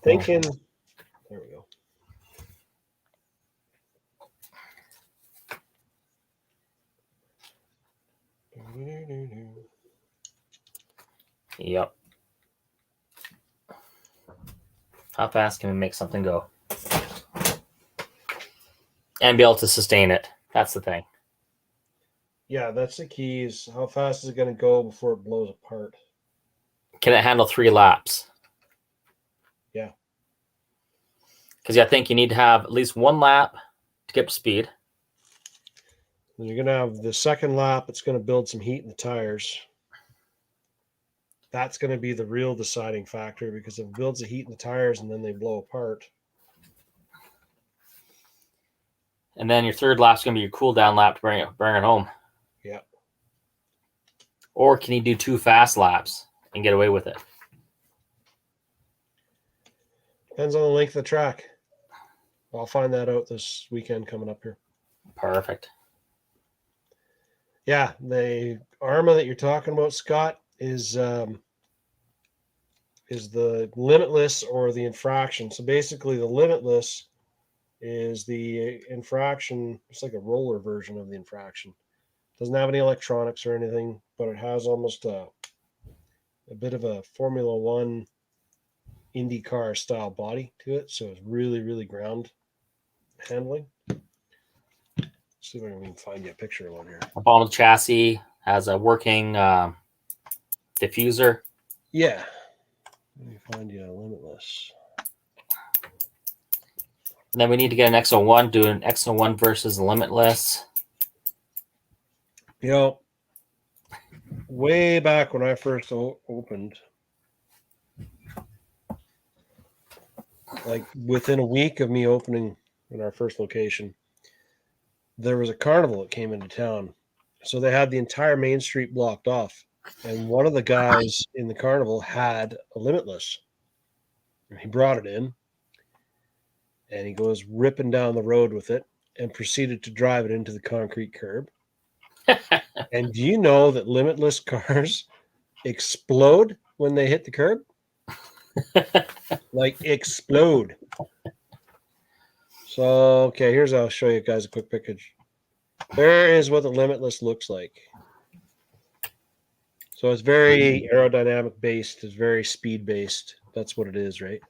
Thinking. There we go. Yep. How fast can we make something go? And be able to sustain it. That's the thing. Yeah, that's the key is how fast is it going to go before it blows apart? Can it handle 3 laps? Yeah. Because I think you need to have at least 1 lap to get up to speed. And you're going to have the second lap. It's going to build some heat in the tires. That's going to be the real deciding factor because if it builds the heat in the tires and then they blow apart. And then your third lap's going to be your cool down lap to bring it home. Yeah. Or can you do 2 fast laps and get away with it? Depends on the length of the track. I'll find that out this weekend coming up here. Perfect. Yeah, the Arma that you're talking about, Scott, is the Limitless or the Infraction. So basically, the Limitless is the Infraction. It's like a roller version of the Infraction. Doesn't have any electronics or anything, but it has almost a bit of a Formula One IndyCar style body to it. So it's really, really ground handling. See if I can find you a picture of one here. The bottom of the chassis has a working diffuser. Yeah. Let me find you a Limitless. And then we need to get an X01, do an X01 versus Limitless. You know, way back when I first opened, like within a week of me opening in our first location, there was a carnival that came into town. So they had the entire main street blocked off. And one of the guys in the carnival had a Limitless. He brought it in and he goes ripping down the road with it and proceeded to drive it into the concrete curb. And do you know that Limitless cars explode when they hit the curb? Like explode. So, okay, I'll show you guys a quick picture. There is what the Limitless looks like. So it's very aerodynamic based. It's very speed based. That's what it is, right?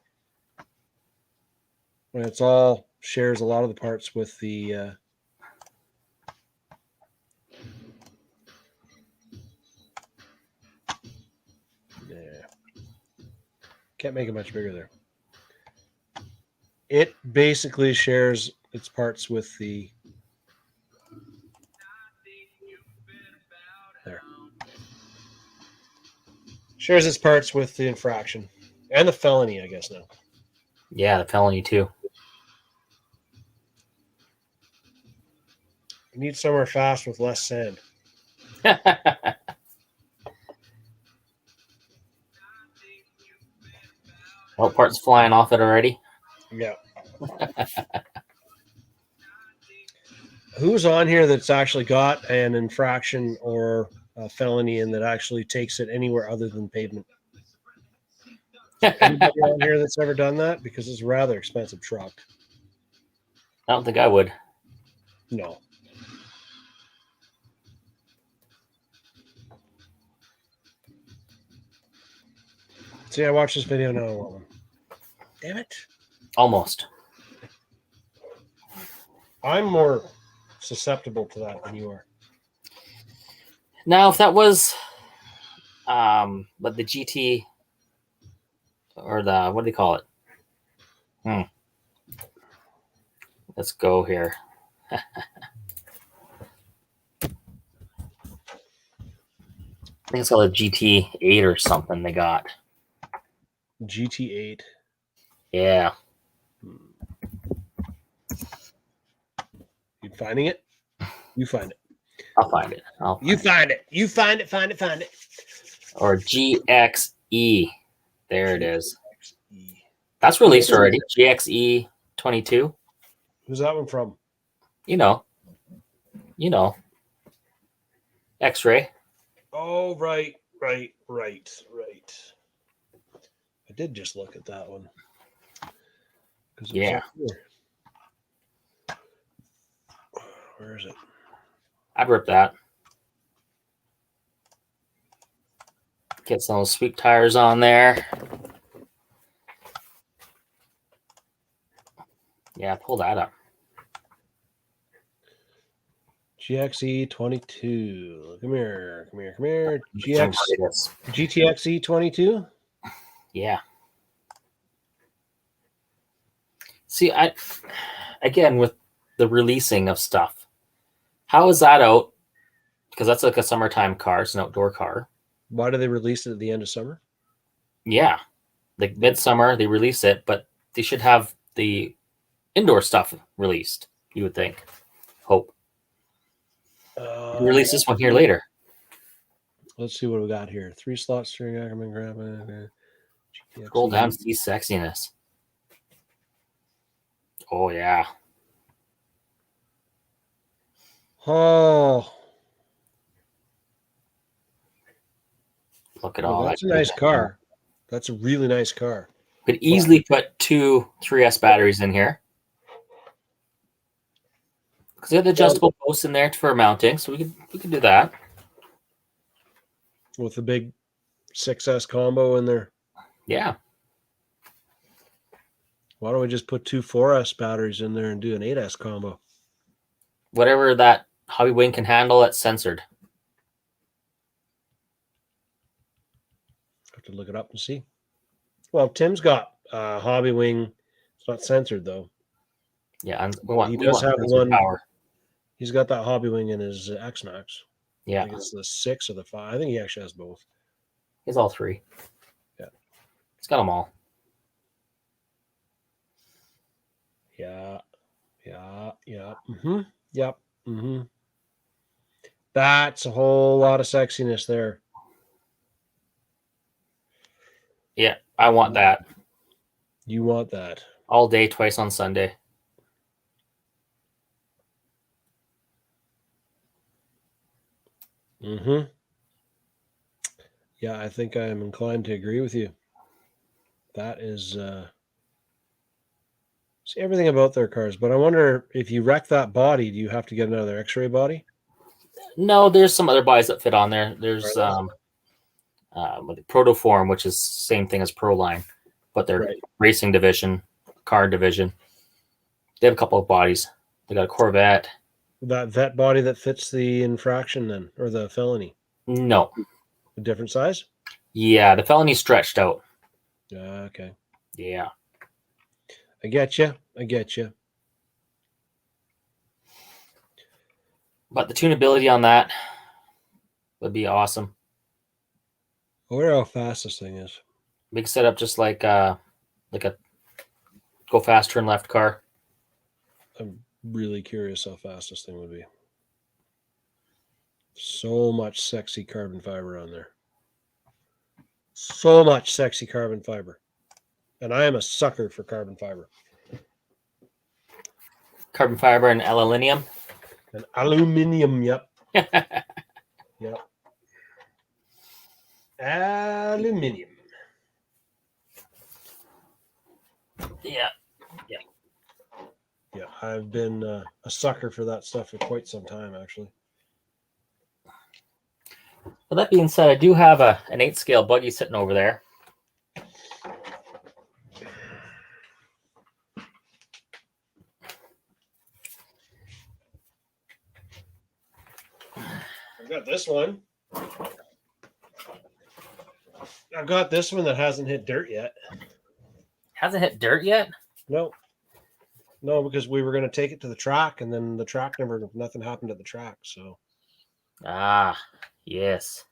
And it's all shares a lot of the parts with the can't make it much bigger there. It basically shares its parts with the shares its parts with the Infraction and the Felony, I guess now. Yeah, the Felony too. I need somewhere fast with less sand. Oh, parts flying off it already. Yeah. Who's on here that's actually got an infraction or a felony and that actually takes it anywhere other than pavement? Anybody on here that's ever done that? Because it's a rather expensive truck. I don't think I would. No. See, I watched this video now. I want one. Damn it. Almost. I'm more susceptible to that than you are. Now, if that was, but the GT or the what do they call it? Let's go here. I think it's called a GT8 or something. They got GT8. Yeah. You finding it? You find it. I'll find it. You find it. You find it. Find it. Find it. Or GXE. There it is. That's released already. GXE 22. Who's that one from? You know. X-ray. Oh, right. I did just look at that one. Yeah. Where is it? I'd rip that. Get some of those sweet tires on there. Yeah, pull that up. GXE 22. Come here. GTXE 22. Yeah. See, again with the releasing of stuff, how is that out? Because that's like a summertime car. It's an outdoor car. Why do they release it at the end of summer? Yeah, like midsummer they release it, but they should have the indoor stuff released. You would think. Hope. Release this one here later. Let's see what we got here. 3-slot steering Ackerman grab. Scroll down, see sexiness. Oh yeah. Oh, look at all that's that. a nice car. That's a really nice car. Could easily put 2 3S batteries in here. Because they have the adjustable posts in there for mounting, so we could do that. With the big 6S combo in there. Yeah. Why don't we just put 2 4S batteries in there and do an 8S combo? Whatever that Hobby Wing can handle, it's censored. Have to look it up and see. Well, Tim's got Hobby Wing. It's not censored though. Yeah, He does have one. Power. He's got that Hobby Wing in his X-Max. Yeah. I think it's the 6 or the 5. I think he actually has both. He has all 3. Yeah. He's got them all. Yeah. Mm-hmm. Yep. Mm-hmm. That's a whole lot of sexiness there. Yeah, I want that. You want that. All day, twice on Sunday. Mm-hmm. Yeah, I think I am inclined to agree with you. That is see everything about their cars, but I wonder if you wreck that body, do you have to get another X-ray body? No, there's some other bodies that fit on there. There's Protoform, which is same thing as Proline, but they're racing division, car division. They have a couple of bodies. They got a Corvette. That vet body that fits the infraction then, or the felony? No. A different size? Yeah, the felony stretched out. Okay. Yeah. I get you. But the tunability on that would be awesome. I wonder how fast this thing is. Big setup, just like a go fast, turn left car. I'm really curious how fast this thing would be. So much sexy carbon fiber on there. So much sexy carbon fiber. And I am a sucker for carbon fiber. Carbon fiber and aluminium. And aluminium, yep. Yep. Aluminium. Yeah. Yeah, I've been a sucker for that stuff for quite some time, actually. Well, that being said, I do have an 8 scale buggy sitting over there. I've got this one. I've got this one that hasn't hit dirt yet. Hasn't hit dirt yet? No, because we were going to take it to the track, and then the track nothing happened at the track. So Yes.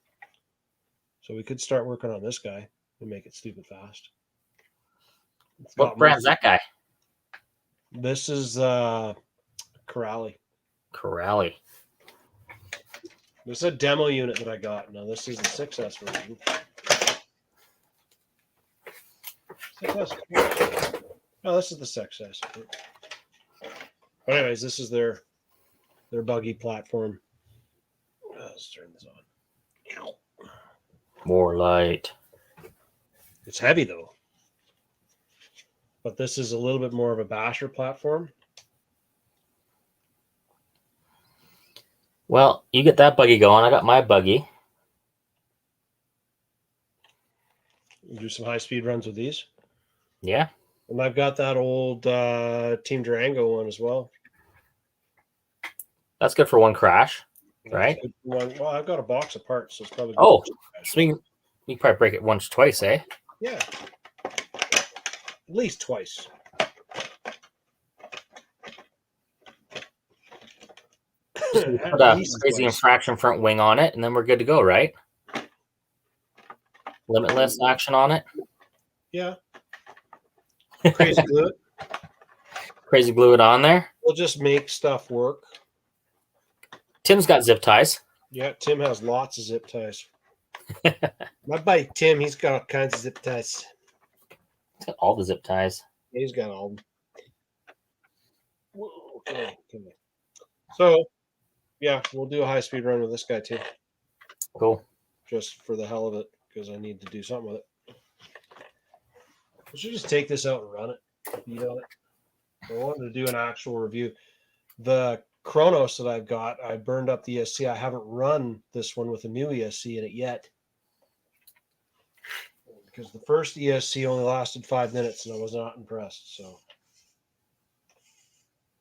So we could start working on this guy and make it stupid fast. What brand's that guy? This is Corrali. Corrali. This is a demo unit that I got. Now this is the 6S version. 6S. Oh, this is the 6S. But anyways, this is their buggy platform. Let's turn this on. More light. It's heavy though. But this is a little bit more of a basher platform. Well, you get that buggy going. I got my buggy. We'll do some high-speed runs with these. Yeah. And I've got that old Team Durango one as well. That's good for one crash, right? Well, I've got a box of parts, so it's probably good. Oh, so you can probably break it once, twice, eh? Yeah. At least twice. Put a crazy infraction front wing on it, and then we're good to go, right? Limitless action on it. Yeah. Crazy glue it. Crazy glue it on there. We'll just make stuff work. Tim's got zip ties. Yeah, Tim has lots of zip ties. My buddy Tim, he's got all kinds of zip ties. He's got all the zip ties. He's got all of them. Whoa, okay. So, yeah, we'll do a high-speed run with this guy too. Cool. Just for the hell of it, because I need to do something with it. I should just take this out and run it. Beat on it. I wanted to do an actual review. The Kronos that I've got, I burned up the ESC. I haven't run this one with a new ESC in it yet. Because the first ESC only lasted 5 minutes and I was not impressed. So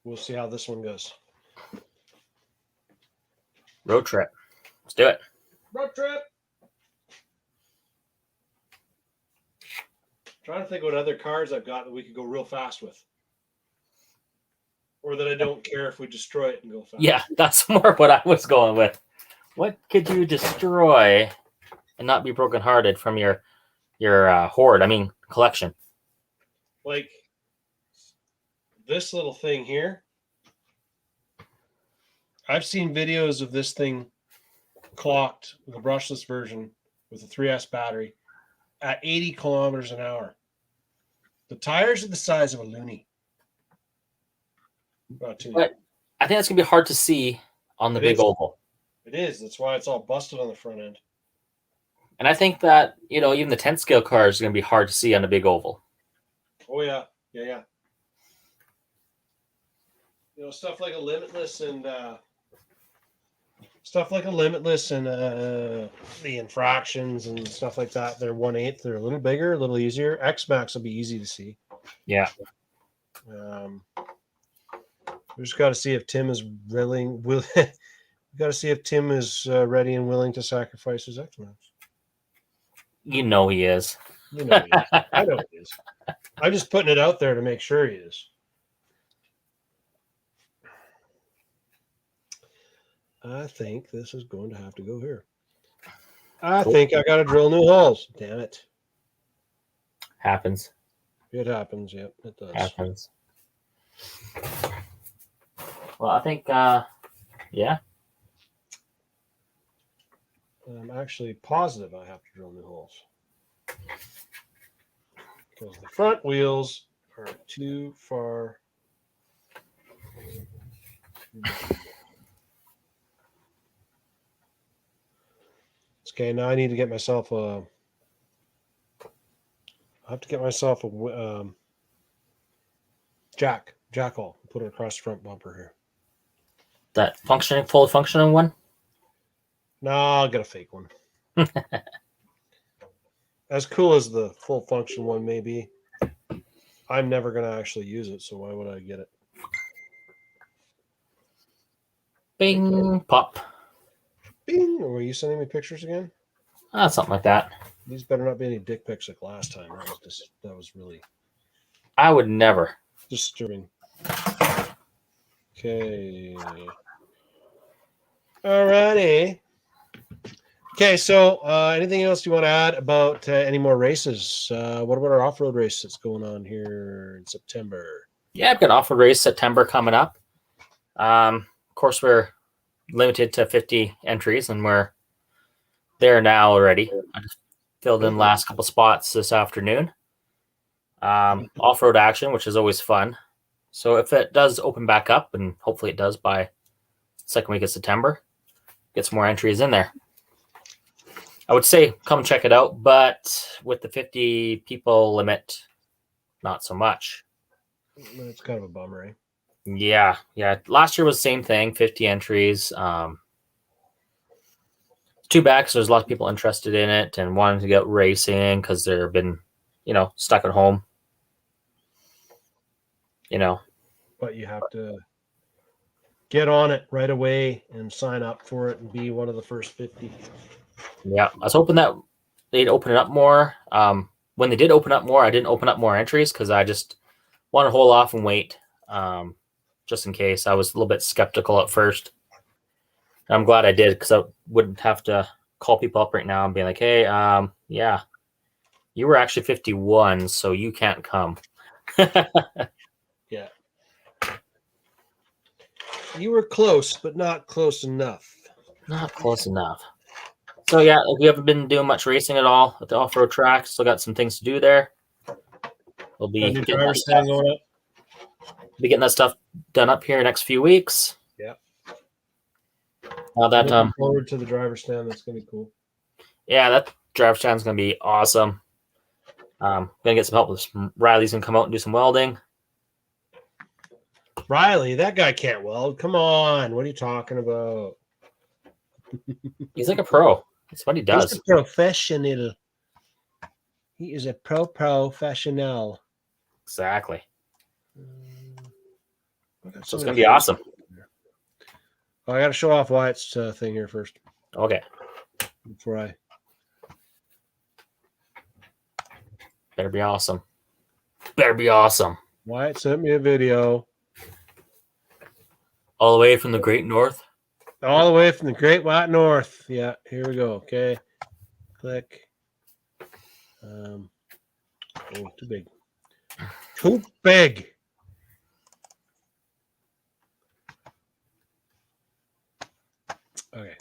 we'll see how this one goes. Road trip. Let's do it. Road trip. Trying to think what other cars I've got that we could go real fast with. Or that I don't care if we destroy it and go fast. Yeah, that's more what I was going with. What could you destroy and not be brokenhearted from your hoard? I mean, collection. Like this little thing here. I've seen videos of this thing clocked with a brushless version with a 3S battery at 80 kilometers an hour. The tires are the size of a loony. But I think that's going to be hard to see on the big oval. It is. That's why it's all busted on the front end. And I think that, even the 10 scale cars are going to be hard to see on the big oval. Oh, yeah. Yeah. Stuff like a Limitless and the infractions and stuff like that. They're 1/8. They're a little bigger, a little easier. X-Max will be easy to see. Yeah. We just got to see if Tim is willing. We got to see if Tim is ready and willing to sacrifice his X-Max. You know he is. He is. I know he is. I'm just putting it out there to make sure he is. I think this is going to have to go here. I think I got to drill new holes. Damn it. Happens. It happens. Yep, it does. Happens. Well, I think, yeah. I'm actually positive I have to drill new holes. Because the front wheels are too far. Okay, now I need to get myself a. I have to get myself a jack hole. Put it across the front bumper here. That fully functioning one? No, I'll get a fake one. As cool as the full function one may be, I'm never going to actually use it, so why would I get it? Bing, pop. Bing! Were you sending me pictures again? Something like that. These better not be any dick pics like last time. That was really I would never. disturbing. Okay. Alrighty. Okay, so anything else you want to add about any more races? What about our off-road race that's going on here in September? Yeah, I've got an off-road race September coming up. Of course, we're limited to 50 entries, and we're there now already. I just filled in the last couple spots this afternoon. Off-road action, which is always fun. So if it does open back up, and hopefully it does by second week of September, get some more entries in there. I would say come check it out, but with the 50 people limit, not so much. It's kind of a bummer, eh? Yeah. Last year was the same thing, 50 entries. Too bad because there's a lot of people interested in it and wanting to get racing because they've been, stuck at home. But you have to get on it right away and sign up for it and be one of the first 50. Yeah, I was hoping that they'd open it up more. When they did open up more, I didn't open up more entries because I just want to hold off and wait, just in case. I was a little bit skeptical at first. And I'm glad I did because I wouldn't have to call people up right now and be like, hey, yeah, you were actually 51, so you can't come. Yeah. You were close, but not close enough. Not close enough. So, yeah, we haven't been doing much racing at all at the off-road track. Still got some things to do there. We'll be getting that stuff done up here next few weeks. Yeah. Now that looking forward to the driver stand. That's gonna be cool. Yeah, that driver stand's gonna be awesome. Gonna get some help with Riley's gonna come out and do some welding. Riley, that guy can't weld. Come on, what are you talking about? He's like a pro. That's what he does. He's a professional. He is a professional. Exactly. So it's gonna be be awesome. Oh, I got to show off Wyatt's thing here first. Okay. Before I. Better be awesome. Better be awesome. Wyatt sent me a video. All the way from the Great North. All the way from the Great White North. Yeah, here we go. Okay. Click. Oh, too big. Too big. Okay.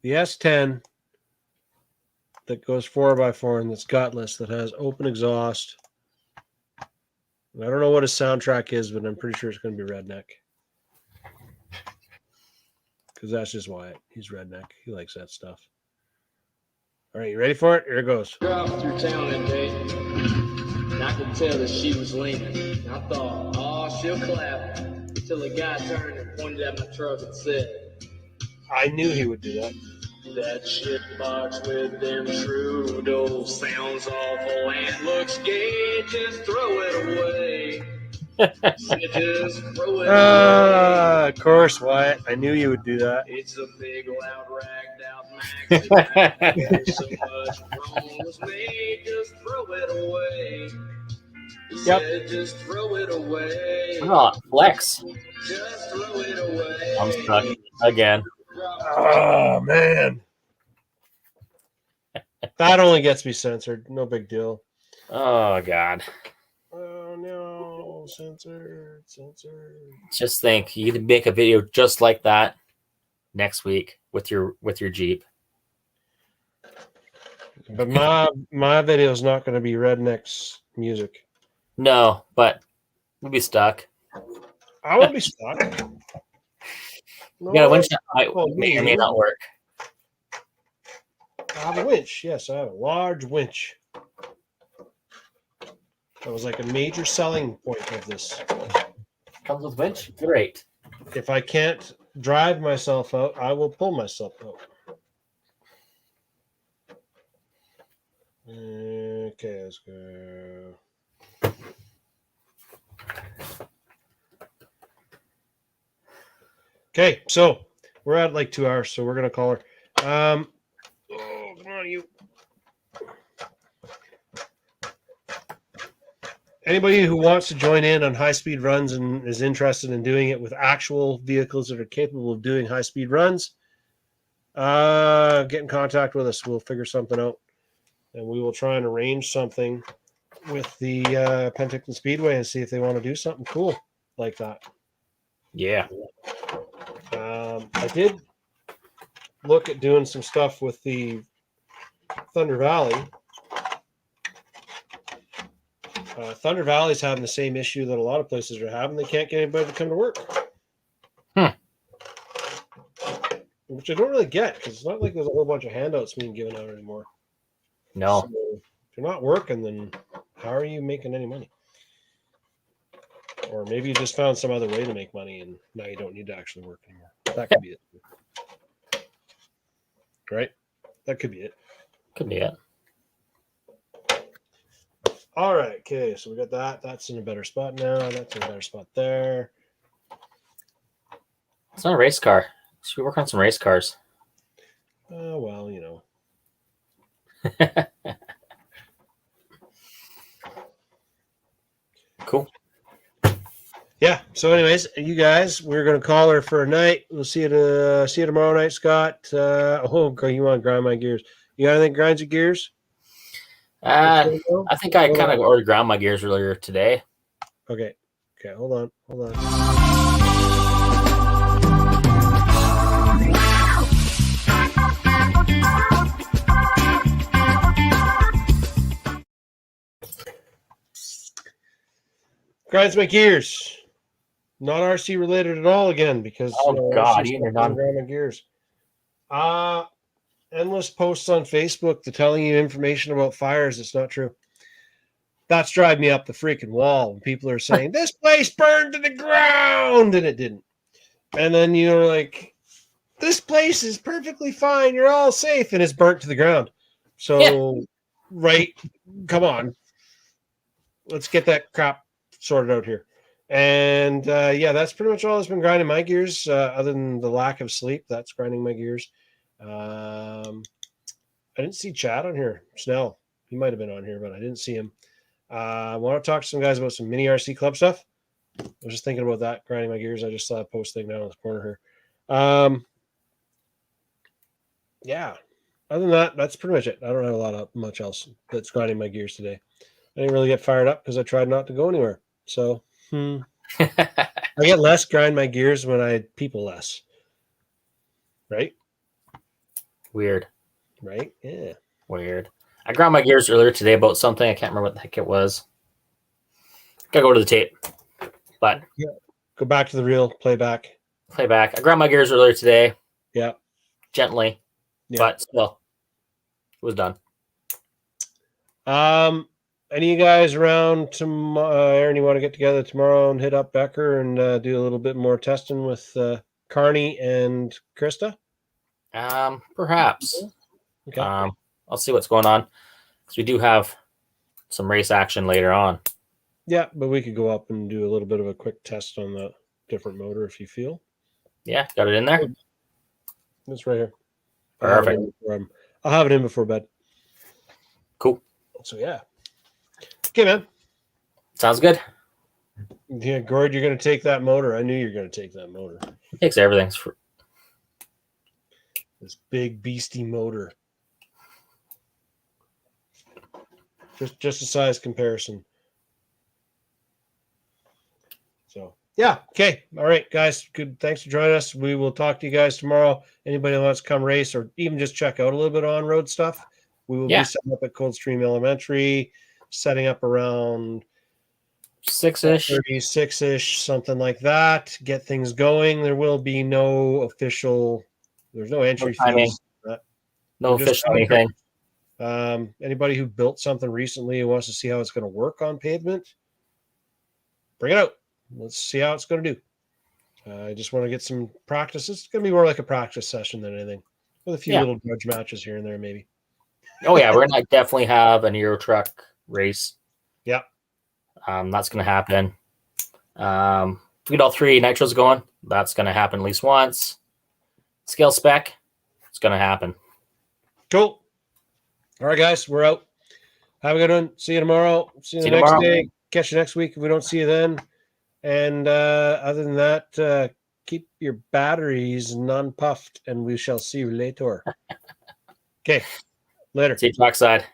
The S10 that goes 4x4 and that's gutless, that has open exhaust. I don't know what his soundtrack is, but I'm pretty sure it's going to be redneck. Because that's just Wyatt. He's redneck. He likes that stuff. All right, you ready for it? Here it goes. Drove through town that day, and I could tell that she was leaning. I thought, oh, she'll clap. Until the guy turned and pointed at my truck and said, I knew he would do that. that shit box with them Trudeau sounds awful and looks gay. Just throw it away. Said, just throw it away. Of course, Wyatt. I knew you would do that. It's a big, loud, ragged out Max. There's so much wrong was made. Just throw it away. He said, just throw it away. Oh, flex. Just throw it away. I'm stuck again. Oh, man. That only gets me censored. No big deal. Oh, God. Oh, no. Censored. Just think, you could make a video just like that. next week with your Jeep. But my video is not going to be Redneck's music. No, but we'll be stuck. I won't be stuck. No, Yeah, winch might well, may or may not work. I have a winch. Yes, I have a large winch. That was like a major selling point of this. Comes with winch? Great. If I can't drive myself out, I will pull myself out. Okay, let's go. Okay, so we're at like 2 hours, so we're gonna call her. Oh, come on, you. Anybody who wants to join in on high-speed runs and is interested in doing it with actual vehicles that are capable of doing high-speed runs, get in contact with us. We'll figure something out, and we will try and arrange something with the Penticton Speedway and see if they want to do something cool like that. Yeah. I did look at doing some stuff with the Thunder Valley. Thunder Valley's having the same issue that a lot of places are having. They can't get anybody to come to work. Which I don't really get, because it's not like there's a whole bunch of handouts being given out anymore. No. So if you're not working, then how are you making any money? Or maybe you just found some other way to make money and now you don't need to actually work anymore. That could be it. Right? That could be it. Could be it. All right. Okay. So we got that. That's in a better spot now. That's in a better spot there. It's not a race car. Should we work on some race cars? Well, you know. Cool. Yeah. So, anyways, you guys, we're gonna call her for a night. We'll see you tomorrow night, Scott. You want to grind my gears? You got anything grinds your gears? I think I kind of already ground my gears earlier today. Okay. Okay. Hold on. Grinds my gears. Not RC related at all again because God, you're done. Grind my gears. Endless posts on Facebook to telling you information about fires that's not true. That's driving me up the freaking wall when people are saying this place burned to the ground and it didn't. And then you're like, this place is perfectly fine. You're all safe, and it's burnt to the ground. So, right, come on, let's get that crap sorted out here. And that's pretty much all that's been grinding my gears, other than the lack of sleep. That's grinding my gears. I didn't see Chad on here. Snell, he might have been on here, but I didn't see him. I want to talk to some guys about some mini RC club stuff. I was just thinking about that, grinding my gears. I just saw a post thing down in the corner here. Other than that, that's pretty much it. I don't have a lot of much else that's grinding my gears today. I didn't really get fired up because I tried not to go anywhere. So I get less grind my gears when I people less. Right? Weird. Right? Yeah. Weird. I ground my gears earlier today about something. I can't remember what the heck it was. Gotta go to the tape. But go back to the reel, play back. I ground my gears earlier today. Yeah. Gently. Yeah. But still, it was done. Any of you guys around tomorrow? Aaron, you want to get together tomorrow and hit up Becker and do a little bit more testing with Carney and Krista? Perhaps. Okay. I'll see what's going on because we do have some race action later on. Yeah, but we could go up and do a little bit of a quick test on the different motor if you feel. Yeah, got it in there. It's right here. Perfect. I'll have it in before bed. Cool. So yeah. Okay, man. Sounds good. Yeah, Gord, you're going to take that motor. I knew you were going to take that motor. It takes everything. This big beastie motor. Just a size comparison. So Yeah. Okay. All right, guys. Good. Thanks for joining us. We will talk to you guys tomorrow. Anybody who wants to come race or even just check out a little bit of on-road stuff, we will Yeah. be setting up at Coldstream Elementary, setting up around 6-ish. 36-ish, something like that. Get things going. There will be no official. There's no entry timing. fees. No We're just official anything. Anybody who built something recently and wants to see how it's going to work on pavement, bring it out. Let's see how it's going to do. I just want to get some practice. It's going to be more like a practice session than anything, with a few little grudge matches here and there, maybe. Oh yeah, we're gonna definitely have an Euro truck race. Yeah. That's gonna happen. If we get all 3 nitros going, that's gonna happen at least once. Scale spec, it's gonna happen. Cool. All right, guys, we're out. Have a good one. See you tomorrow. See you the See you next tomorrow. day. Catch you next week if we don't see you then. And other than that, keep your batteries non-puffed, and we shall see you later. Okay, later. See you trackside.